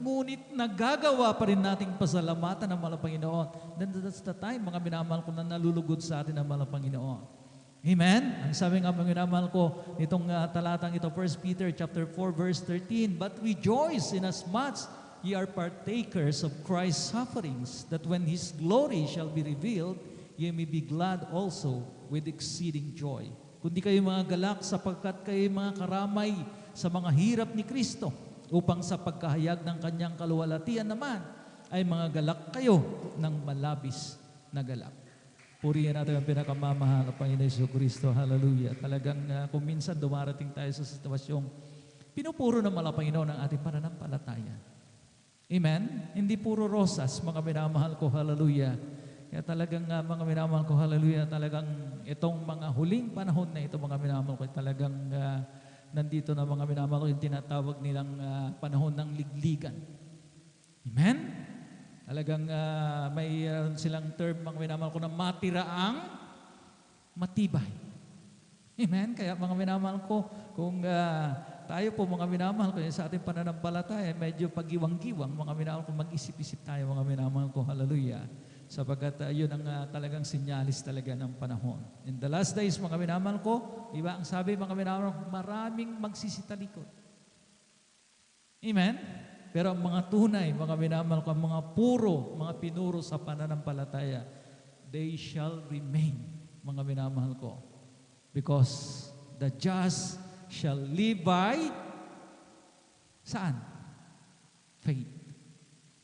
ngunit nagagawa pa rin nating pasalamatan ng mga Panginoon. Then that's the time, mga minamahal ko, na nalulugod sa atin ng mga Panginoon. Amen? Ang sabi nga, mga minamahal ko, nitong talatang ito, 1 Peter chapter 4, verse 13, "But rejoice inasmuch ye are partakers of Christ's sufferings, that when His glory shall be revealed, ye may be glad also with exceeding joy." Kundi kayo mga galak sapagkat kayo mga karamay sa mga hirap ni Kristo, upang sa pagkahayag ng kanyang kaluwalhatian naman ay mga galak kayo ng malabis na galak. Purihin natin ang pinakamamahal na Panginoon Hesus Kristo. Hallelujah. Talagang kung minsan dumarating tayo sa sitwasyong pinupuro ng mga Panginoon ang ating pananampalataya. Amen? Hindi puro rosas, mga minamahal ko. Hallelujah. Kaya talagang mga minamahal ko, hallelujah, talagang itong mga huling panahon na ito, mga minamahal ko, talagang nandito na mga minamahal ko yung tinatawag nilang panahon ng ligligan. Amen? Talagang may silang term, mga minamahal ko, na matiraang matibay. Amen? Kaya mga minamahal ko, kung tayo po mga minamahal ko, sa ating pananampalataya, medyo pagiwang-giwang, mga minamahal ko, mag-isip-isip tayo, mga minamahal ko, hallelujah. Sapagkat yun ang talagang sinyalis talaga ng panahon. In the last days, mga minamahal ko, diba, ang sabi mga minamahal ko, maraming magsisitalikod. Amen? Pero ang mga tunay, mga minamahal ko, ang mga puro, mga pinuro sa pananampalataya, they shall remain, mga minamahal ko. Because the just shall live by, saan? Faith.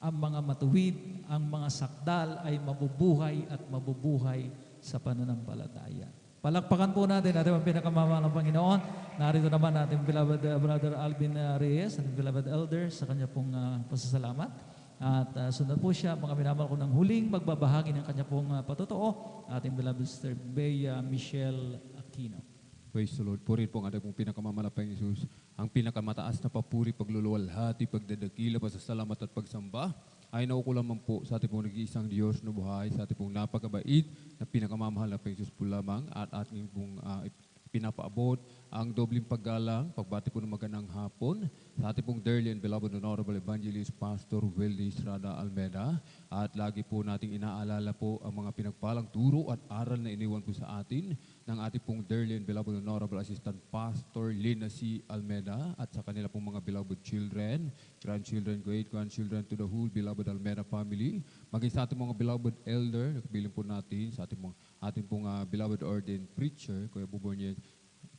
Ang mga matuwid, ang mga sakdal ay mabubuhay at mabubuhay sa pananampalataya. Palakpakan po natin ang pinakamamahal ng Panginoon. Narito naman natin beloved Brother Alvin Reyes, ating beloved elder, sa kanya pong pasasalamat. At sunod po siya, mga minamahal ko, ng huling magbabahagi ng kanya pong patotoo, ating beloved Sister Bea Michelle Aquino. Praise the Lord. Purihin po ang ating pong pinakamalapang Isus. Ang pinakamataas na papuri, pagluluwalhati, pagdadakila, pasasalamat at pagsamba ay nauko lamang po sa ating pong nag-iisang Diyos na buhay, sa ating pong napakabait na pinakamamahal na Panginoon po lamang at ating pong pinapaabot ang dobling paggalang, pagbati po ng magandang hapon sa ating pong dearly and beloved Honorable Evangelist Pastor Weldy Estrada Almeda, at lagi po nating inaalala po ang mga pinagpalang turo at aral na iniwan po sa atin ng ating pong dearly and beloved Honorable Assistant Pastor Lina C. Almeda at sa kanila pong mga beloved children, grandchildren, great-grandchildren to the whole beloved Almeda family, maging sa ating mga beloved elder, nakabiling po natin sa ating pong beloved ordained preacher, Kuya Bubonye,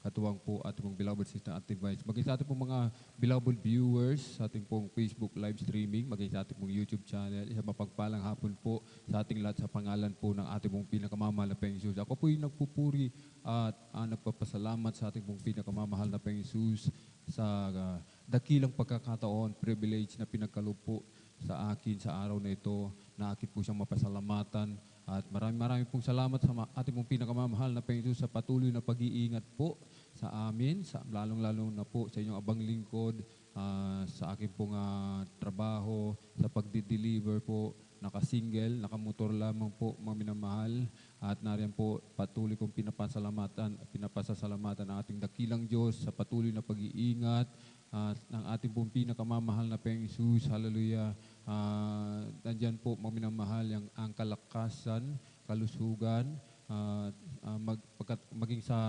katuwang po ating pong beloved sister at advice, maging sa ating pong mga beloved viewers sa ating pong Facebook live streaming, maging sa ating pong YouTube channel, isang mapagpalang hapon po sa ating lahat sa pangalan po ng ating pong pinakamamahal na Panginoon. Ako po yung nagpupuri at nagpapasalamat sa ating pong pinakamamahal na Panginoon sa dakilang pagkakataon, privilege na pinagkalupo sa akin sa araw na ito, na akin po siyang mapasalamatan. At maraming pong salamat sa ating pong pinakamamahal na Panginoon sa patuloy na pag-iingat po sa amin, lalong-lalong na po sa inyong abang lingkod, sa aking pong trabaho, sa pagdi-deliver po, nakasingle, nakamotor lamang po, mga minamahal. At nariyan po patuloy kong pinapasasalamatan ang ating dakilang Diyos sa patuloy na pag-iingat ng ating pong pinakamamahal na Panginoong Jesus. Hallelujah. Nandyan po, mga minamahal, ang kalakasan, kalusugan, maging sa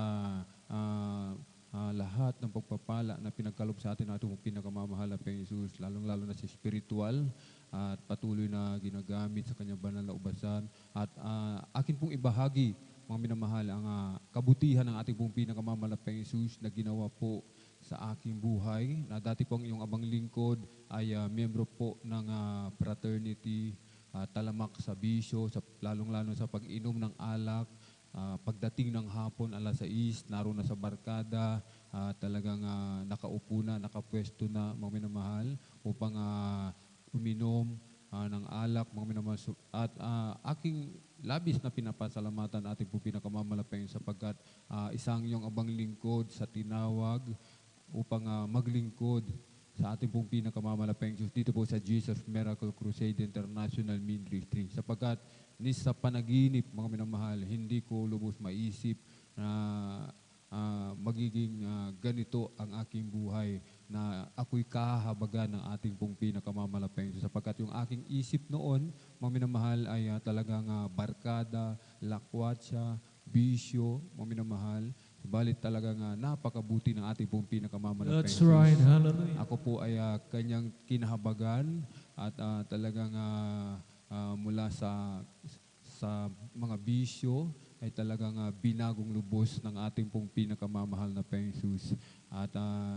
lahat ng pagpapala na pinagkalob sa atin ng ating pinakamamahal na Panginoong Jesus, lalong-lalo na sa spiritual at patuloy na ginagamit sa kanyang banal na ubasan. At akin pong ibahagi, mga minamahal, ang kabutihan ng ating pong pinakamamahal na Panginoong Jesus na ginawa po sa aking buhay, na dati pong iyong abang lingkod ay miyembro po ng fraternity, talamak sa bisyo, lalong-lalo sa pag-inom ng alak. Pagdating ng hapon, alas 6, naroon na sa barkada, talagang nakaupo na, nakapwesto na, mga minamahal, upang uminom ng alak, mga minamahal. At aking labis na pinapasalamatan ating po pinakamalapeng sapagkat isang iyong abang lingkod sa tinawag upang maglingkod sa ating pong pinakamamalapeng Diyos dito po sa Jesus Miracle Crusade International Ministry. Sapagkat sa panaginip, mga minamahal, hindi ko lubos maisip na magiging ganito ang aking buhay, na ako'y kahabagan ng ating pong pinakamamalapeng Diyos. Sapagkat yung aking isip noon, mga minamahal, ay talagang barkada, lakwatsa, bisyo, mga minamahal. Subalit talagang napakabuti ng ating pong pinakamamalapeng That's right. Hallelujah. Ako po ay kanyang kinahabagan at talagang mula sa mga bisyo ay talagang binagong lubos ng ating pong pinakamamahal na Panginoong Jesus. At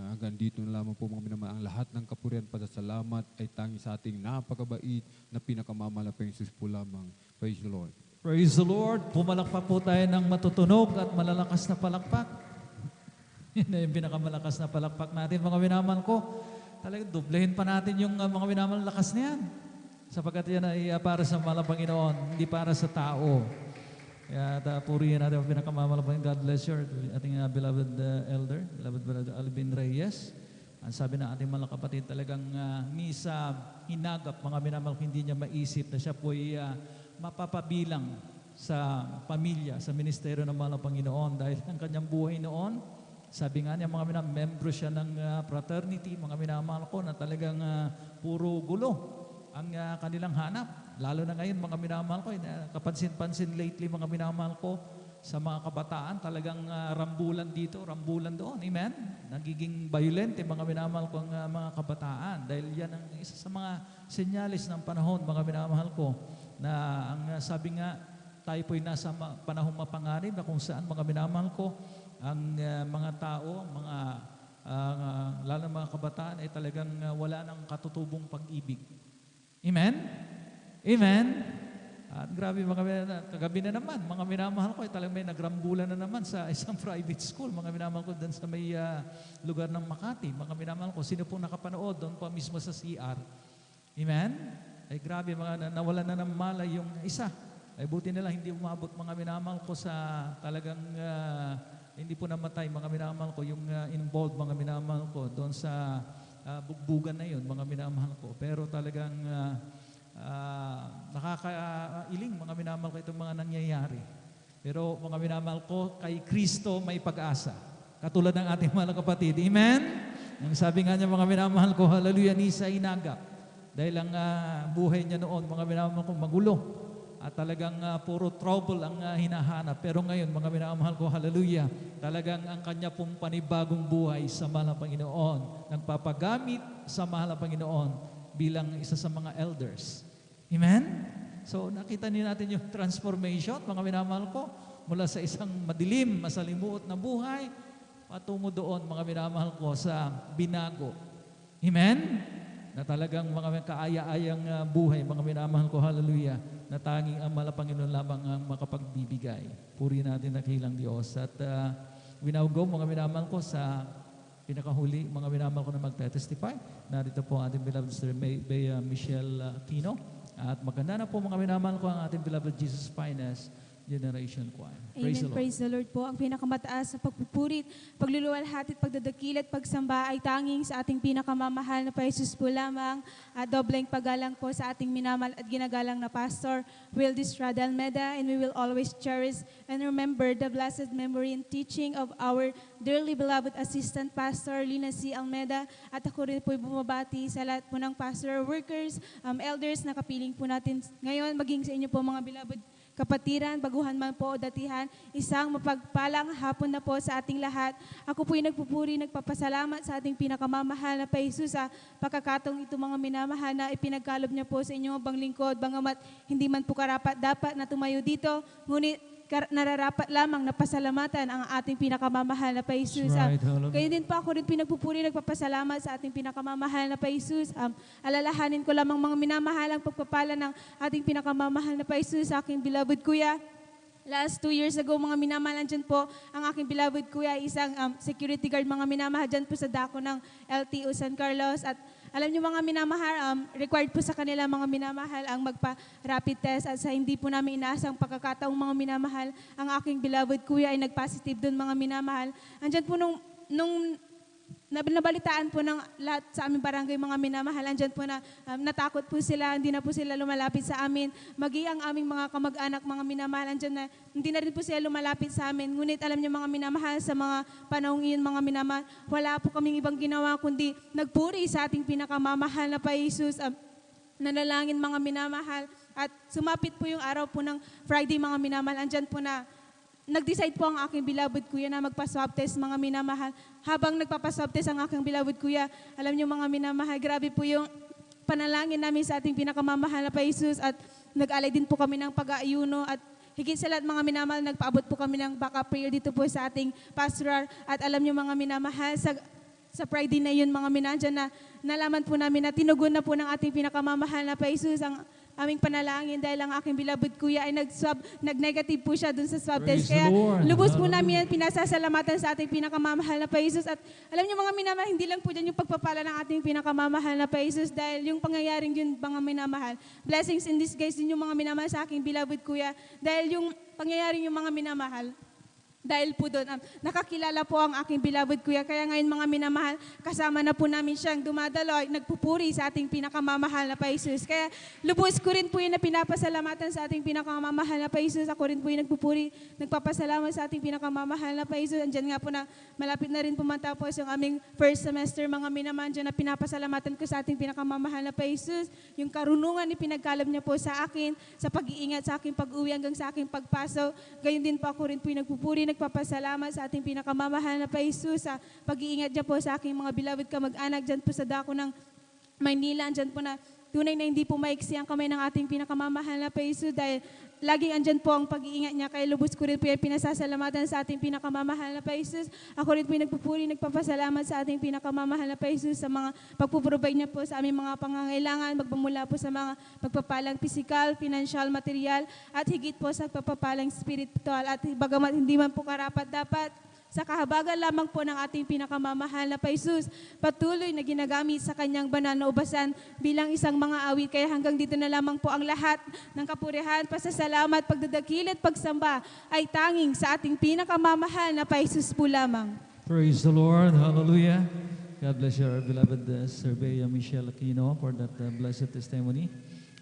hanggang dito na lamang po, mga minamahal, ang lahat ng kapurihan, pasasalamat ay tangi sa ating napakabait na pinakamamahal na Panginoong Jesus po lamang. Praise the Lord. Praise the Lord. Pumalakpak po tayo ng matutunog at malalakas na palakpak. Yun na yung pinakamalakas na palakpak natin, mga minamahal ko. Talagang doblehin pa natin yung mga minamahal lakas niyan. Sapagkat yan ay para sa mahal na Panginoon, hindi para sa tao. Kaya purihin natin ang pinakamamahal na Panginoon. God bless you, ating beloved elder, beloved brother Alvin Reyes. Ang sabi ng ating mga kapatid, talagang ni sa hinagap, mga minamahal, hindi niya maisip na siya po ay mapapabilang sa pamilya, sa ministeryo ng mahal na Panginoon. Dahil ang kanyang buhay noon, sabi nga niya, mga minamahal, membro siya ng fraternity, mga minamahal ko, na talagang puro gulo ang kanilang hanap. Lalo na ngayon, mga minamahal ko, kapansin-pansin lately, mga minamahal ko, sa mga kabataan, talagang rambulan dito, rambulan doon. Amen? Nagiging violent, mga minamahal ko, ang mga kabataan. Dahil yan ang isa sa mga senyalis ng panahon, mga minamahal ko, na ang sabi nga, tayo po'y nasa panahong mapanganib na kung saan, mga minamahal ko, ang mga tao, lalo ng mga kabataan, ay talagang wala ng katutubong pag-ibig. Amen? Amen? At grabe, kagabi na naman, mga minamahal ko, ay talagang may nagrambulan na naman sa isang private school, mga minamahal ko, doon sa may lugar ng Makati. Mga minamahal ko, sino pong nakapanood doon pa mismo sa CR? Amen? Ay grabe, nawalan na ng malay yung isa. Ay buti nila hindi umabot, mga minamahal ko, sa talagang hindi po namatay, mga minamahal ko, yung involved, mga minamahal ko, doon sa bugbugan na yun, mga minamahal ko. Pero talagang nakakailing, mga minamahal ko, itong mga nangyayari. Pero mga minamahal ko, kay Kristo may pag-asa. Katulad ng ating mga kapatid. Amen? Ang sabi nga niya, mga minamahal ko, hallelujah, ni sa inagap. Dahil ang buhay niya noon, mga minamahal ko, magulo. At talagang puro trouble ang hinahanap. Pero ngayon, mga minamahal ko, hallelujah, talagang ang kanya pong panibagong buhay sa mahal na Panginoon, nagpapagamit sa mahal na Panginoon bilang isa sa mga elders. Amen? So nakita niyo natin yung transformation, mga minamahal ko, mula sa isang madilim, masalimuot na buhay, patungo doon, mga minamahal ko, sa binago. Amen? Na talagang mga kaaya-ayang buhay, mga minamahal ko, hallelujah, na tanging ang mahal na Panginoon lamang ang makapagbibigay. Puri natin nakilang Diyos. At we now go, mga minamahal ko, sa pinakahuli, mga minamahal ko na magte-testify. Narito po ang ating beloved Sister Bea Michelle Aquino. At maganda na po, mga minamahal ko, ang ating beloved Jesus Finest Generation Choir. Praise the Amen. Lord. Praise the Lord po. Ang pinakamataas na pagpupurit, pagluluwalhati at pagdadakil at pagsamba ay tanging sa ating pinakamamahal na Jesus po lamang at dobleng paggalang po sa ating minamahal at ginagalang na Pastor Will Distrada Almeda, and we will always cherish and remember the blessed memory and teaching of our dearly beloved Assistant Pastor Lina C. Almeda, at ako rin po bumabati sa lahat po ng pastor workers, elders na kapiling po natin ngayon, maging sa inyo po mga beloved kapatiran, baguhan man po o datihan, isang mapagpalang hapon na po sa ating lahat. Ako po'y nagpupuri, nagpapasalamat sa ating pinakamamahal na Jesus sa pagkakataong ito mga minamahal na ipinagkalob niya po sa inyong abang lingkod, bangamat hindi man po karapat dapat na tumayo dito, ngunit nararapat lamang na pasalamatan ang ating pinakamamahal na Jesus. That's right. Hallelujah. Kaya din po ako rin pinagpupuri, nagpapasalamat sa ating pinakamamahal na Jesus. Alalahanin ko lamang mga minamahalang pagpapala ng ating pinakamamahal na Jesus sa aking beloved kuya. Last 2 years ago, mga minamahal, dyan po ang aking beloved kuya, isang security guard, mga minamahal, dyan po sa dako ng LTO San Carlos. At alam niyo mga minamahal, required po sa kanila mga minamahal ang magpa-rapid test, at sa hindi po namin inaasang pagkakataong mga minamahal, ang aking beloved kuya ay nag-positive doon mga minamahal. Andyan po nung nabalitaan po ng lahat sa aming barangay mga minamahal, andyan po na natakot po sila, hindi na po sila lumalapit sa amin. Magi ang aming mga kamag-anak mga minamahal, andyan na hindi na rin po sila lumalapit sa amin. Ngunit alam niyo mga minamahal, sa mga panahong iyon mga minamahal, wala po kaming ibang ginawa kundi nagpuri sa ating pinakamamahal na Jesus. Nanalangin mga minamahal, at sumapit po yung araw po ng Friday mga minamahal, andyan po na nag-decide po ang aking beloved kuya na magpa-swab test mga minamahal. Habang nagpapa-swab test ang aking beloved kuya, alam niyo mga minamahal, grabe po yung panalangin namin sa ating pinakamamahal na Jesus, at nag-alay din po kami ng pag-aayuno, at higit sa lahat mga minamahal, nagpaabot po kami ng backup prayer dito po sa ating pastoral. At alam niyo mga minamahal, sa Friday na yun mga minadyan na nalaman po namin na tinugon na po ng ating pinakamamahal na Jesus ang aming panalangin, dahil ang aking beloved kuya ay nag-negative po siya dun sa swab Praise test. the Kaya Lord. lubos po namin yan, pinasasalamatan sa ating pinakamamahal na Jesus. At alam niyo mga minamahal, hindi lang po dyan yung pagpapala ng ating pinakamamahal na Jesus, dahil yung pangyayaring yun mga minamahal, blessings in disguise din yung mga minamahal sa aking beloved kuya, dahil yung pangyayaring yung mga minamahal, dahil po doon, nakakilala po ang aking beloved kuya. Kaya ngayon mga minamahal, kasama na po namin siyang dumadaloy, nagpupuri sa ating pinakamamahal na Jesus. Kaya lubos ko rin po yun na pinapasalamatan sa ating pinakamamahal na Jesus. Ako rin po yung nagpupuri, nagpapasalamat sa ating pinakamamahal na Jesus. Andyan nga po na malapit na rin po matapos yung aming first semester mga minamahal, dyan na pinapasalamatan ko sa ating pinakamamahal na Jesus. Yung karunungan ni pinagkalab niya po sa akin, sa pag-iingat sa aking pag-uwi hanggang sa aking pagpaso. Gayon din po ako rin po yung nagpupuri, nagpapasalamat sa ating pinakamamahal na Jesus sa pag-iingat niya po sa aking mga beloved kamag-anak dyan po sa dako ng Maynila. Andyan po na tunay na hindi po maiksi ang kamay ng ating pinakamamahal na Jesus, dahil laging andyan po ang pag-iingat niya. Kaya lubos ko rin po yung pinasasalamatan sa ating pinakamamahal na Jesus. Ako rin po yung nagpupuri, nagpapasalamat sa ating pinakamamahal na Jesus sa mga pagpuprovide niya po sa aming mga pangangailangan, magpamula po sa mga pagpapalang physical, financial, material, at higit po sa pagpapalang spiritual. At bagamat hindi man po karapat dapat, sa kahabagan lamang po ng ating pinakamamahal na Jesus, patuloy na ginagamit sa kanyang banal na ubasan bilang isang mga awit. Kaya hanggang dito na lamang po ang lahat ng kapurihan, pasasalamat, pagdadakil at pagsamba ay tanging sa ating pinakamamahal na Jesus po lamang. Praise the Lord. Hallelujah. God bless you, our beloved Sir Bea Michelle Aquino, for that blessed testimony.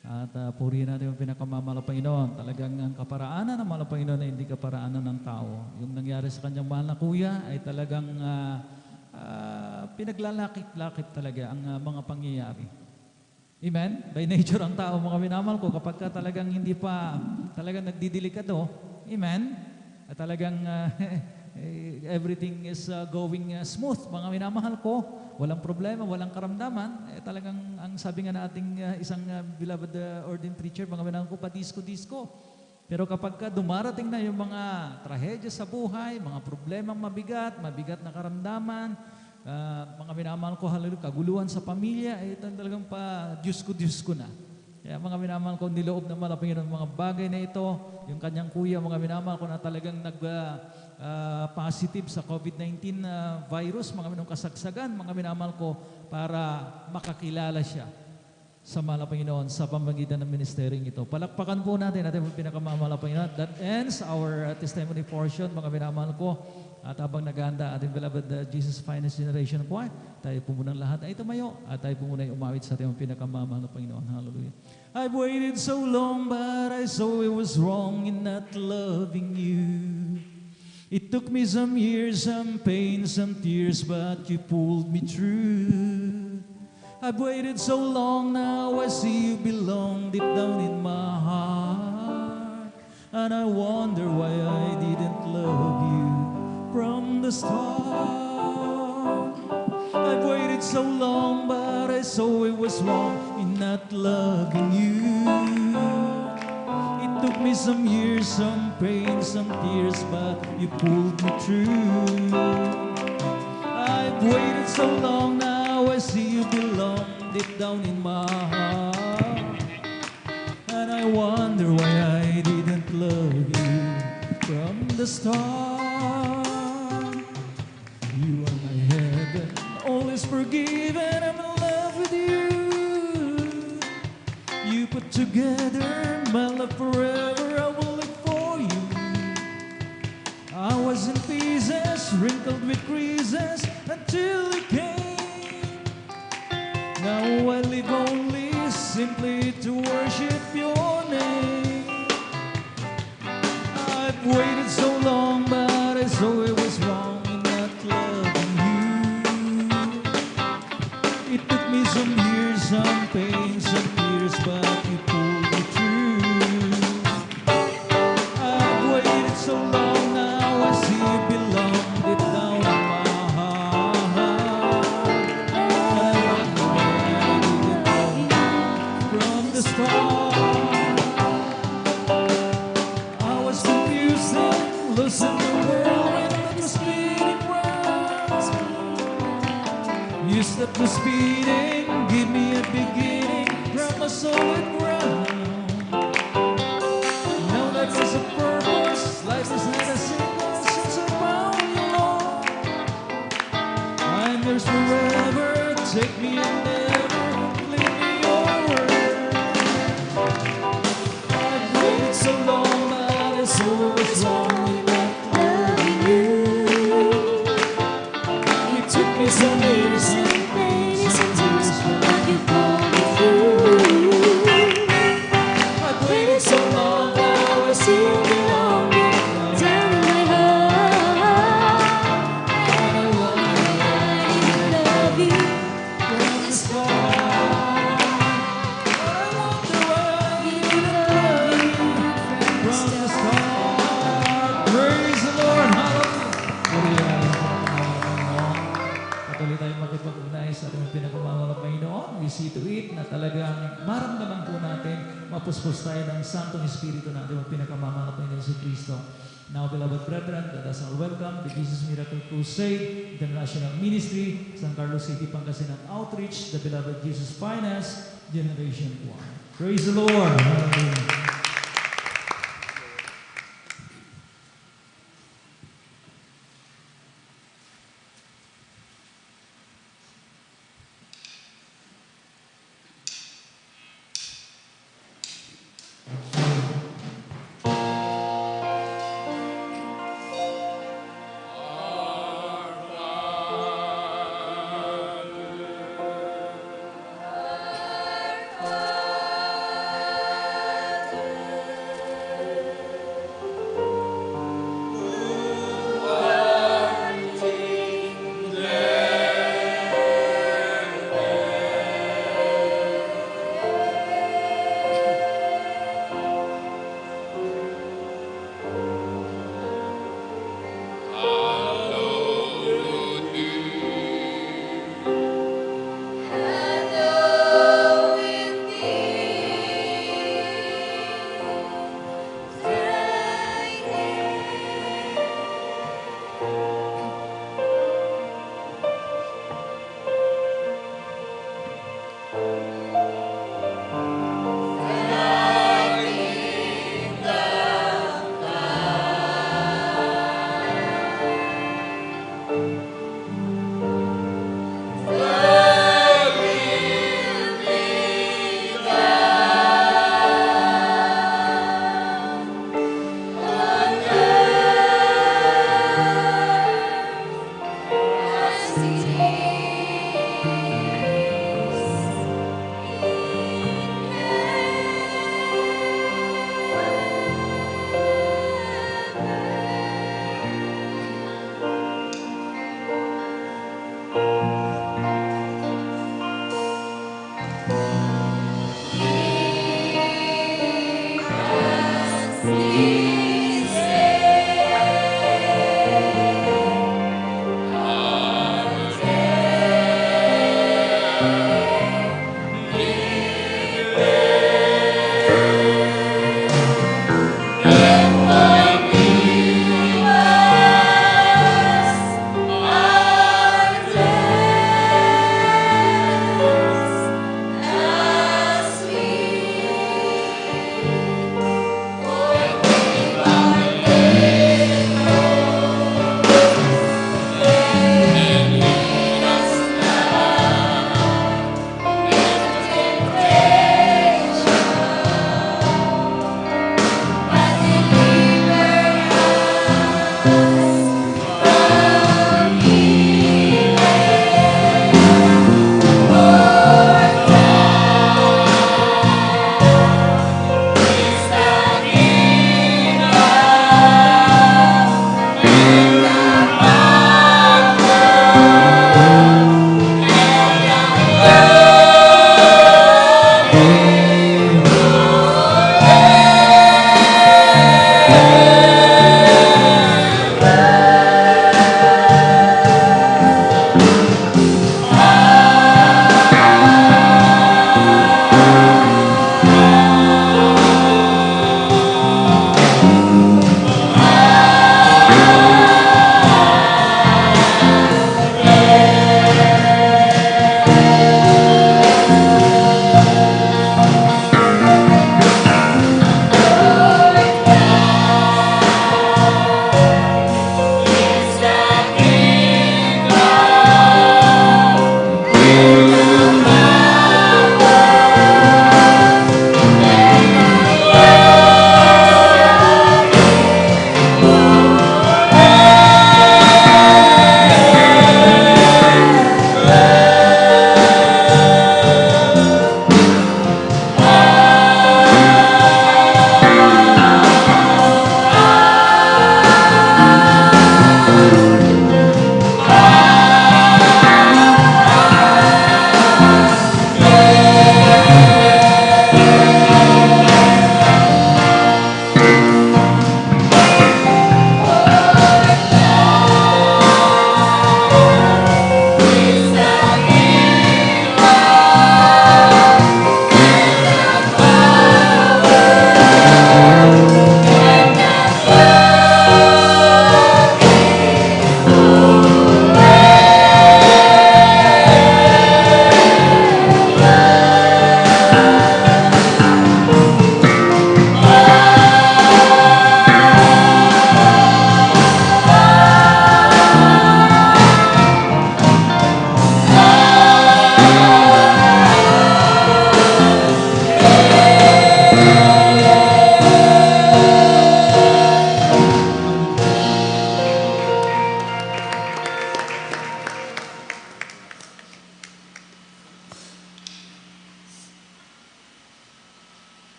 At purihin natin yung pinakamamahal na Panginoon. Talagang ang kaparaanan ng mahal na Panginoon ay hindi kaparaanan ng tao. Yung nangyari sa kanyang mahal na kuya ay talagang pinaglalakit-lakit talaga ang mga pangyayari. Amen? By nature ang tao, mga minamahal ko, kapag ka talagang hindi pa talagang nagdidelikado, amen? At talagang everything is going smooth, mga minamahal ko, walang problema, walang karamdaman, talagang ang sabi nga nating isang beloved ordained preacher, mga minamahal ko, padisko-disko. Pero kapag ka dumarating na yung mga trahedya sa buhay, mga problemang mabigat na karamdaman, mga minamahal ko, hallelujah, kaguluhan sa pamilya, talagang Diyos ko na. Kaya mga minamahal ko, niloob na malapit ng mga bagay na ito, yung kanyang kuya, mga minamahal ko na talagang positive sa COVID-19 virus, mga minamahal kasagsagan, mga minamahal ko, para makakilala siya. sa mahal na Panginoon sa pamamagitan ng ministering ito. Palakpakan po natin ating pinakamamahal na Panginoon. That ends our testimony portion, mga minamahal ko. At habang naghahanda ating beloved Jesus Finest Generation Choir, tayo po munang lahat ay tumayo at tayo po muna umawit sa ating pinakamamahal na Panginoon. Hallelujah. I've waited so long, but I saw it was wrong in not loving you. It took me some years, some pain, some tears, but you pulled me through. I've waited so long, now I see you belong deep down in my heart. And I wonder why I didn't love you from the start. I've waited so long, but I saw it was wrong in not loving you. It took me some years, some pain, some tears, but you pulled me through. I've waited so long, now I see you belong deep down in my heart. And I wonder why I didn't love you from the start. You are my heaven, all is forgiven, I'm in love with you. You put together my love forever, I will live for you. I was in pieces, wrinkled with creases, until you came. Now I live only simply to worship your name. I've waited so long, but I saw it was wrong in not loving you. It took me some years, some pain, some tears, but you pulled me through. I've waited so long, now I see you belong deep down in my heart. And I wonder why I didn't love you from the start. I was confused and lost in the world when it was speeding round. You stepped to speeding, give me a beginning from a solid ground. Now life has a purpose, life is not a single since I found you, Lord. I'm yours forever, take me and never leave me your word. I've waited so long, but I saw it was wrong in not loving you. It took me some years and pain, some tears, but you pulled me through. I've waited so long, now I see you belong down in my heart. And I wonder why I didn't love you from the start. I wonder why I didn't love you from the start. Praise the Lord, hallelujah. Patuloy tayong makipag-ugnay sa ating pinakamamahal na Panginoon. We see to it na talagang maramdaman po natin, mapuspos tayo ng Santong Espiritu na ating pinakamamahal na Panginoon si Kristo. Now, beloved brethren, let us all welcome the Jesus Miracle Crusade International Ministry, San Carlos City, Pangasinan Outreach, the beloved Jesus Finest Generation Choir. Praise the Lord. Hallelujah. Our Father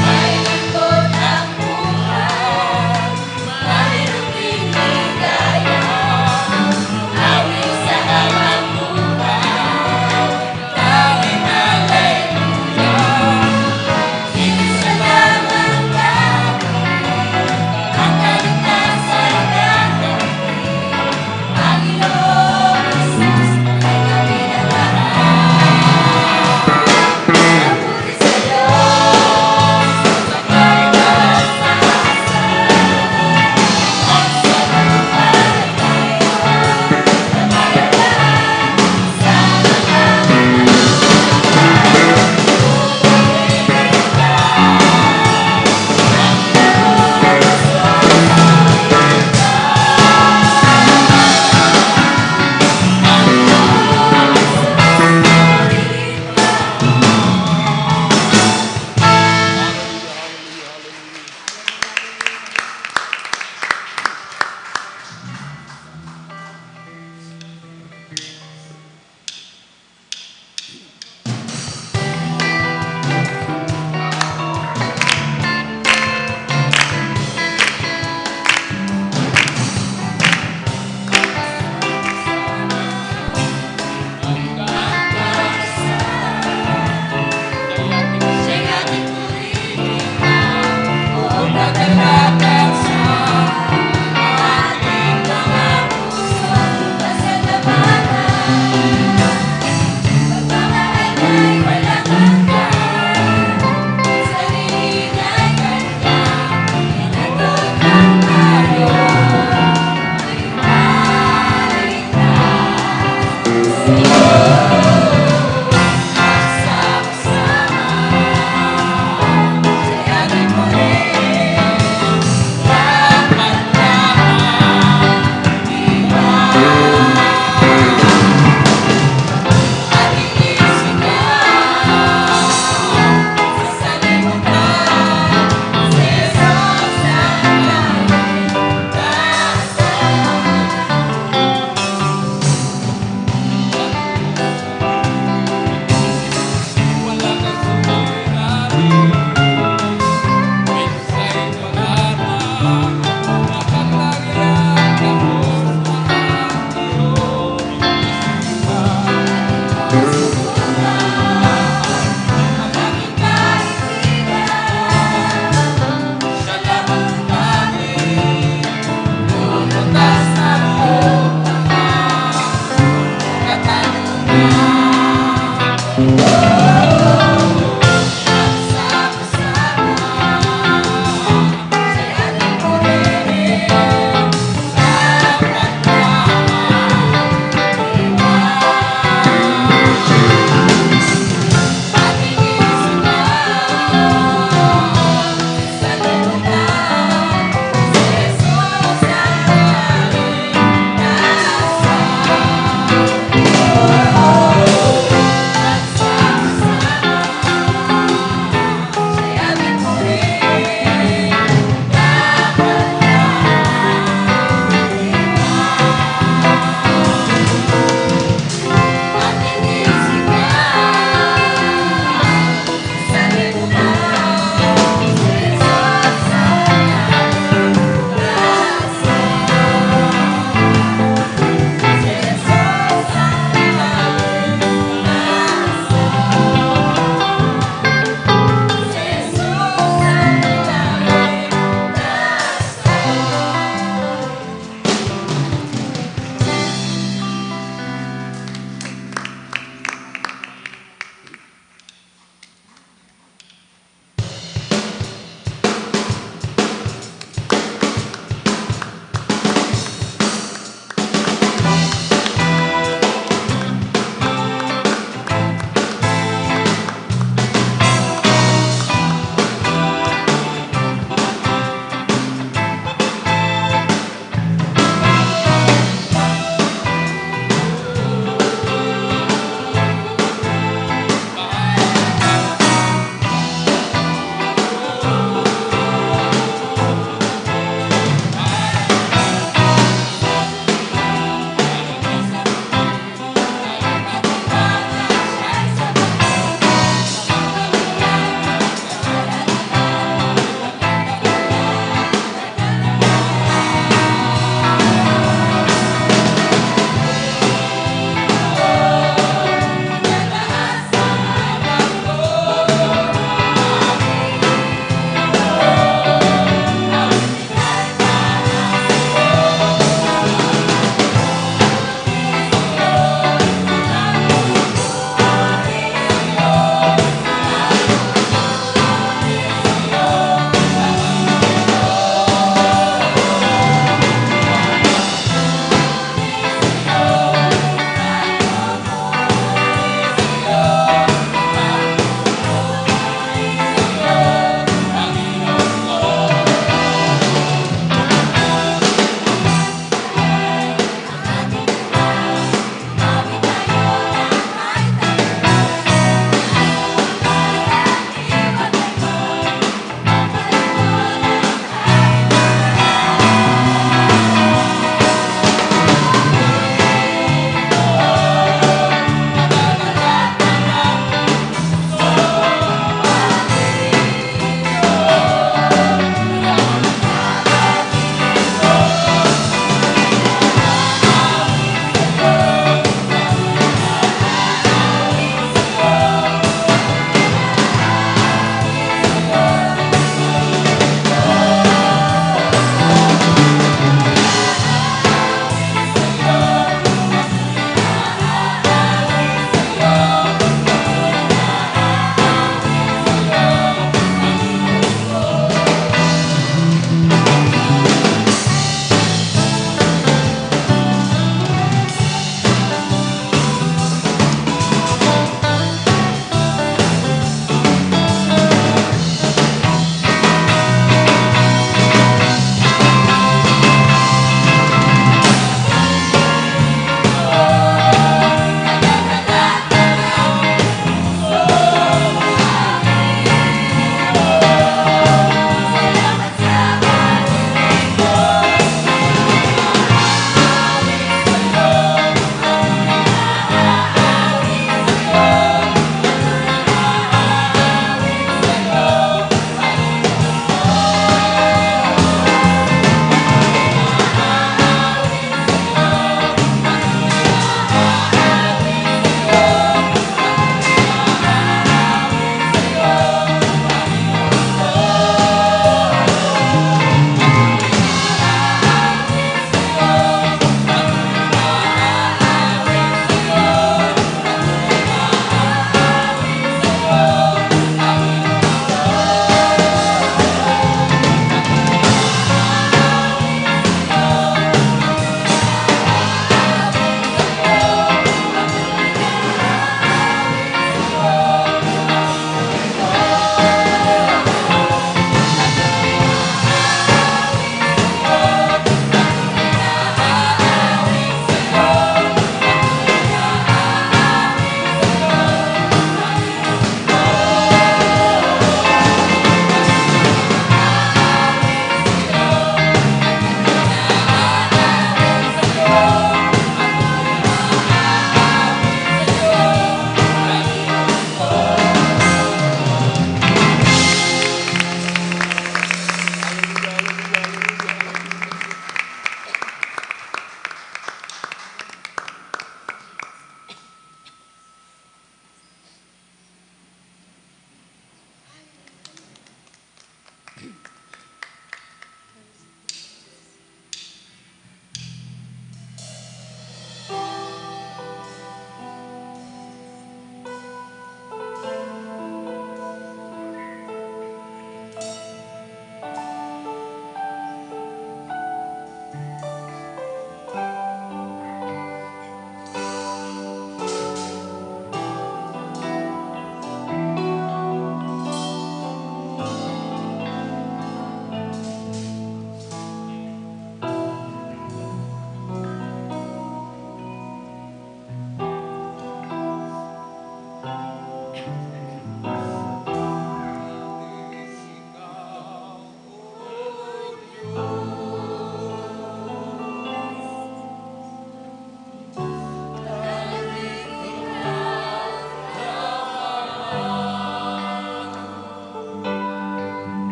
May lungkot ang buhay, may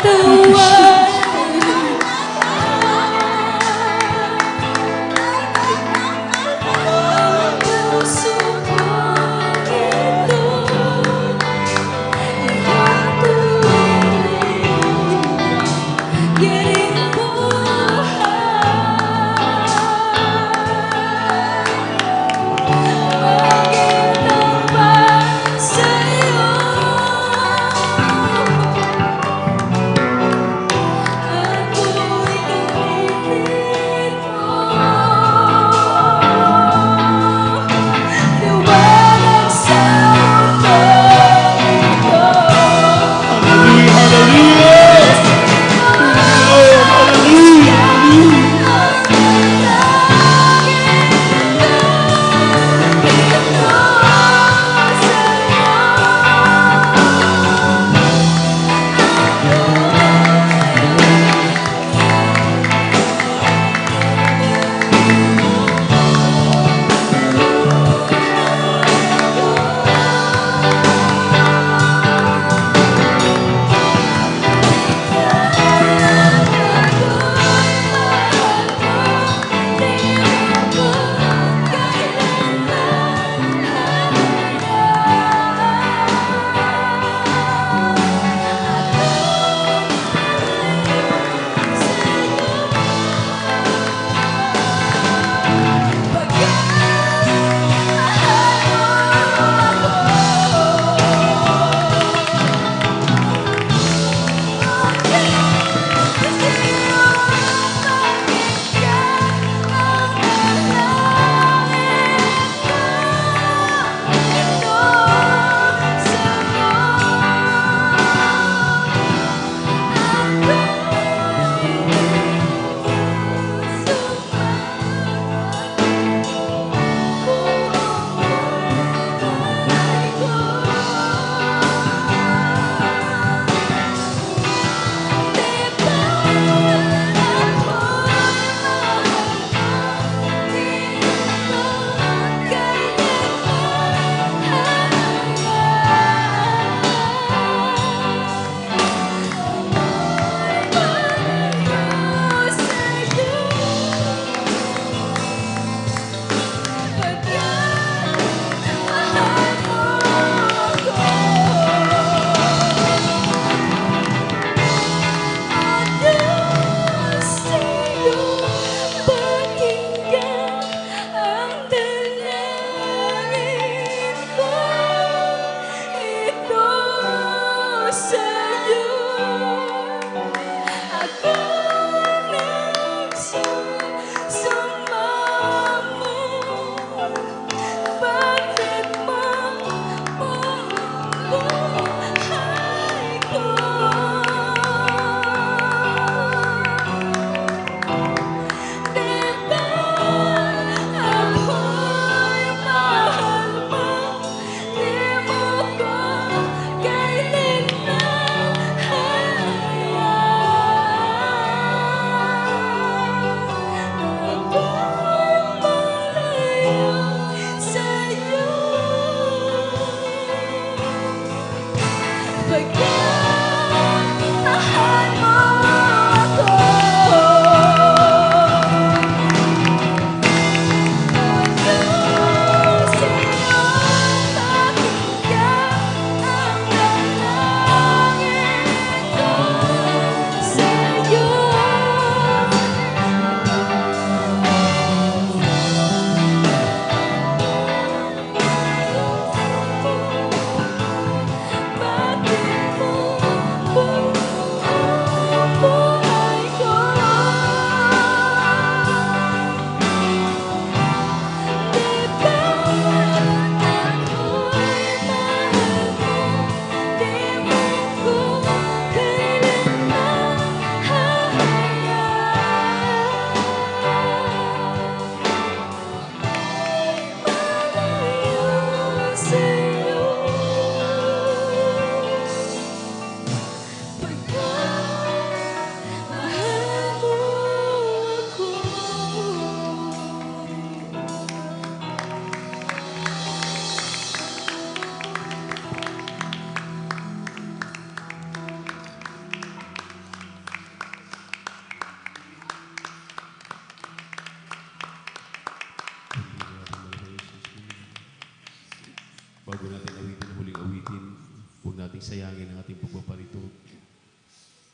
katawan. Ang puso kong ito, iyong tuwirin, giring buhay.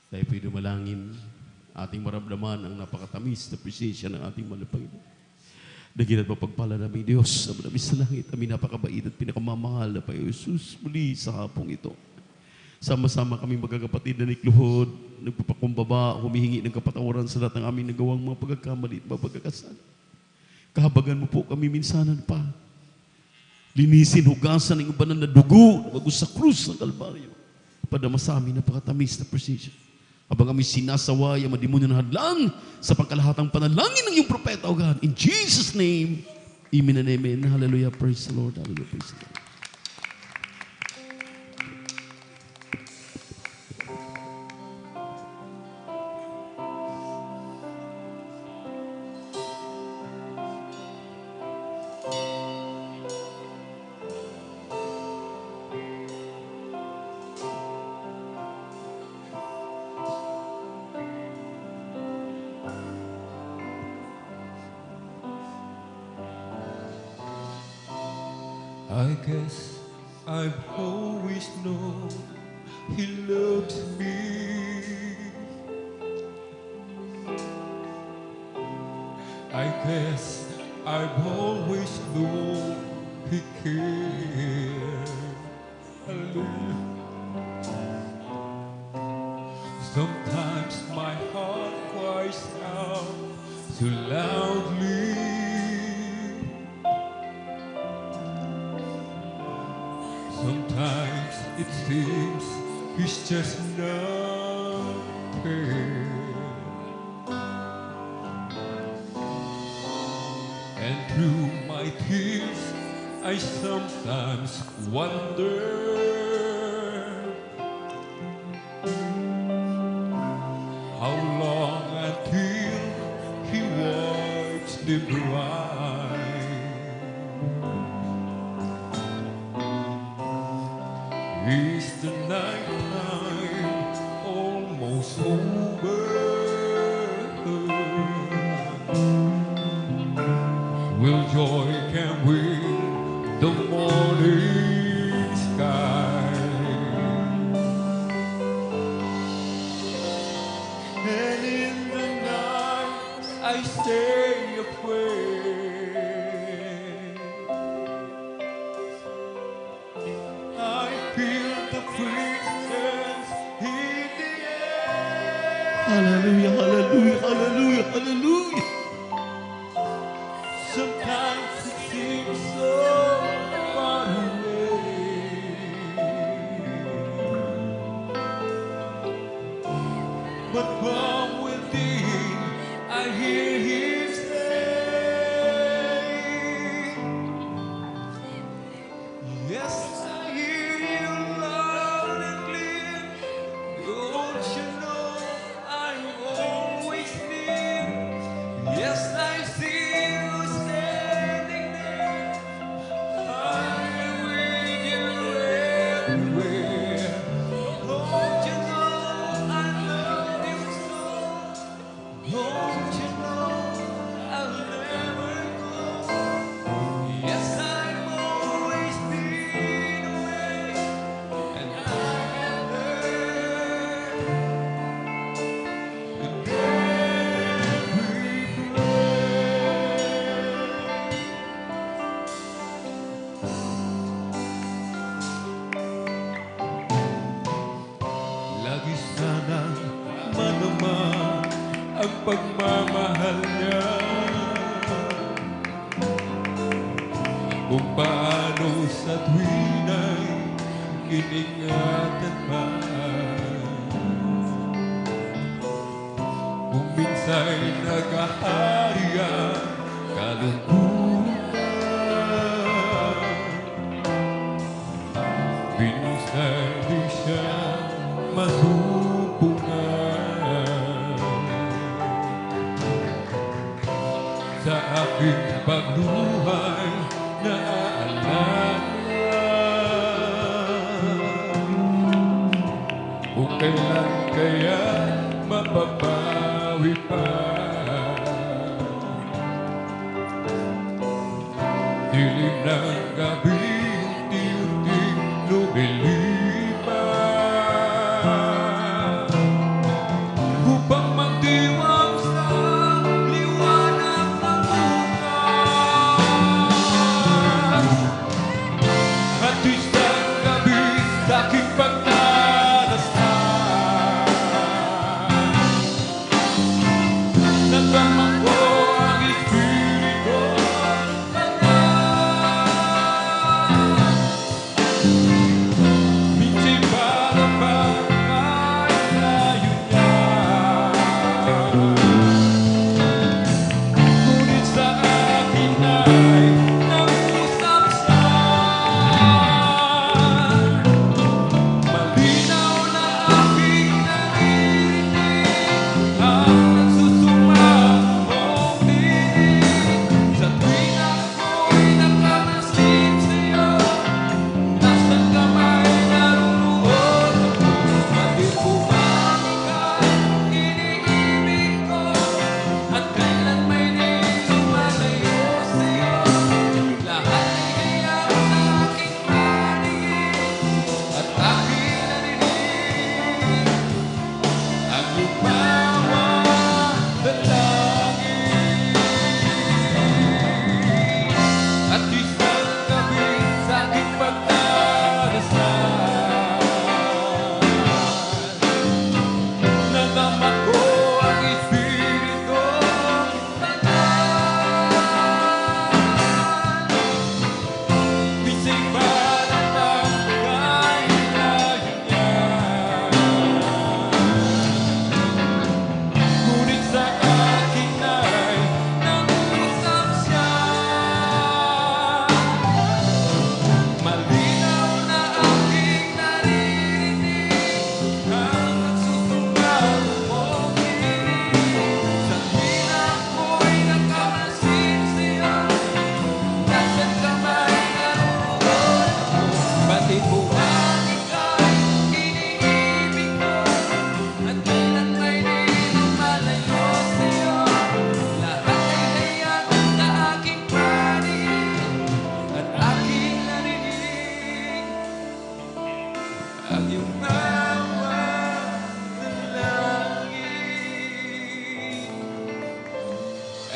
Tayo po'y dumalangin, ating maramdaman ang napakatamis na presensya ng ating mahal na Panginoon. Dagilan pa pagpala namin Diyos sa manamis sa langit, aming napakabait at pinakamamahal na Panginoon Jesus muli sa hapong ito. Sama-sama kami magkakapatid na nikluhod, nagpapakumbaba, humihingi ng kapatawaran sa lahat ng aming nagawang mga pagkakamali at mga pagkakasala. Kahabagan mo po kami minsanan pa. Linisin, hugasan ng banal na dugo na bago sa krus ng Kalbaryo. Padama sa amin napakatamis na presensya. Habang kami sinasaway ang madimonyo ng hadlang sa pangkalahatang panalangin ng iyong propeta, O God. In Jesus' name, amen and amen. Hallelujah. Praise the Lord. Hallelujah. Praise the Lord. I guess I've always known He loves me. I guess I've always known He cares. Hallelujah. Sometimes my heart cries out too loudly. Sometimes it seems He's just not there. And through my tears I sometimes wonder how long until He wipes them dry. Is the night time almost over? Will joy can win the morning sky? And in the night I stay afraid. Hallelujah, hallelujah, hallelujah, hallelujah. Sometimes it seems so far away, but from within I hear Him say, yes, I hear You loud and clear. Don't you know I'm always near? Yes, I see You standing there. I'm with You everywhere. Don't you know I love You so? Don't you know I'll never go? Yes, I'm always been away, and I have heard in every lagi sana manaman ang pagmamahal niya, kung paano sa tuwin ay iningatan pa, kung minsa'y nagahari ang kalungkutan, minsan di siya masumpungan. Sa aking pagluhay naaalala, kung kailan kaya mapapawi pa. Dilim ng gabi, unti-unting lumilipas.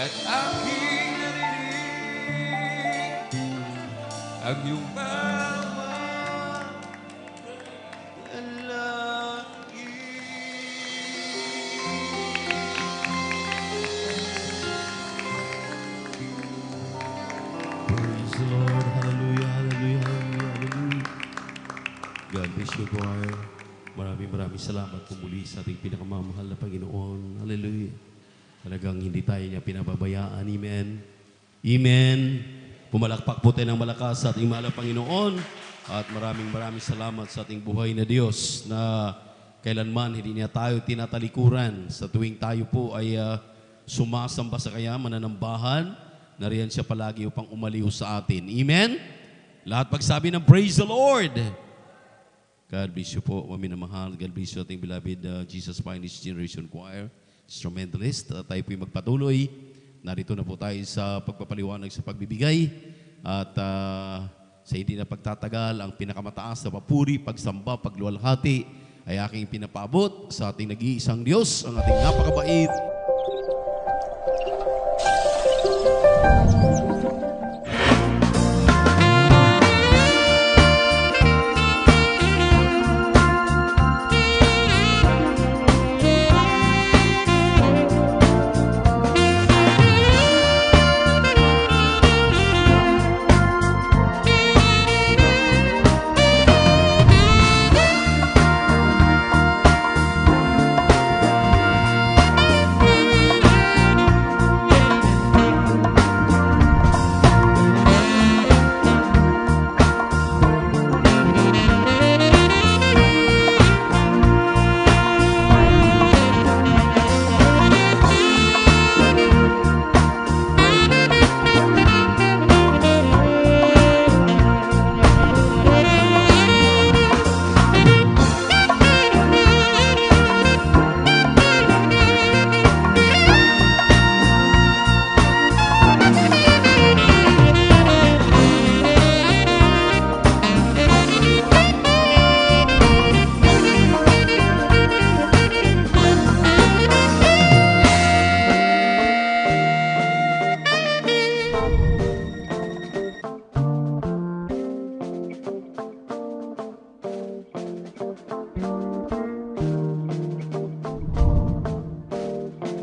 at aking narinig ang iyong Praise the Lord. Hallelujah, hallelujah, hallelujah, hallelujah. God bless you, choir. Maraming salamat po muli sa ating pinakamamahal na Panginoon. Hallelujah. Talagang hindi tayo niya pinababayaan. Amen. Amen. Pumalakpak po tayo ng malakas sa ating mahal na Panginoon. At maraming salamat sa ating buhay na Diyos na kailanman hindi niya tayo tinatalikuran. Sa tuwing tayo po ay sumasamba sa Kanya, mananambahan, nariyan siya palagi upang umaliw sa atin. Amen? Lahat pagsabi ng praise the Lord. God bless you po, maminamahal. God bless you ating beloved Jesus Finest Generation Choir, instrumentalist. Tayo po'y magpatuloy. Narito na po tayo sa pagpapaliwanag sa pagbibigay. At sa hindi na pagtatagal, ang pinakamataas na papuri, pagsamba, pagluwalhati ay aking pinapaabot sa ating nag-iisang Diyos, ang ating napakabait,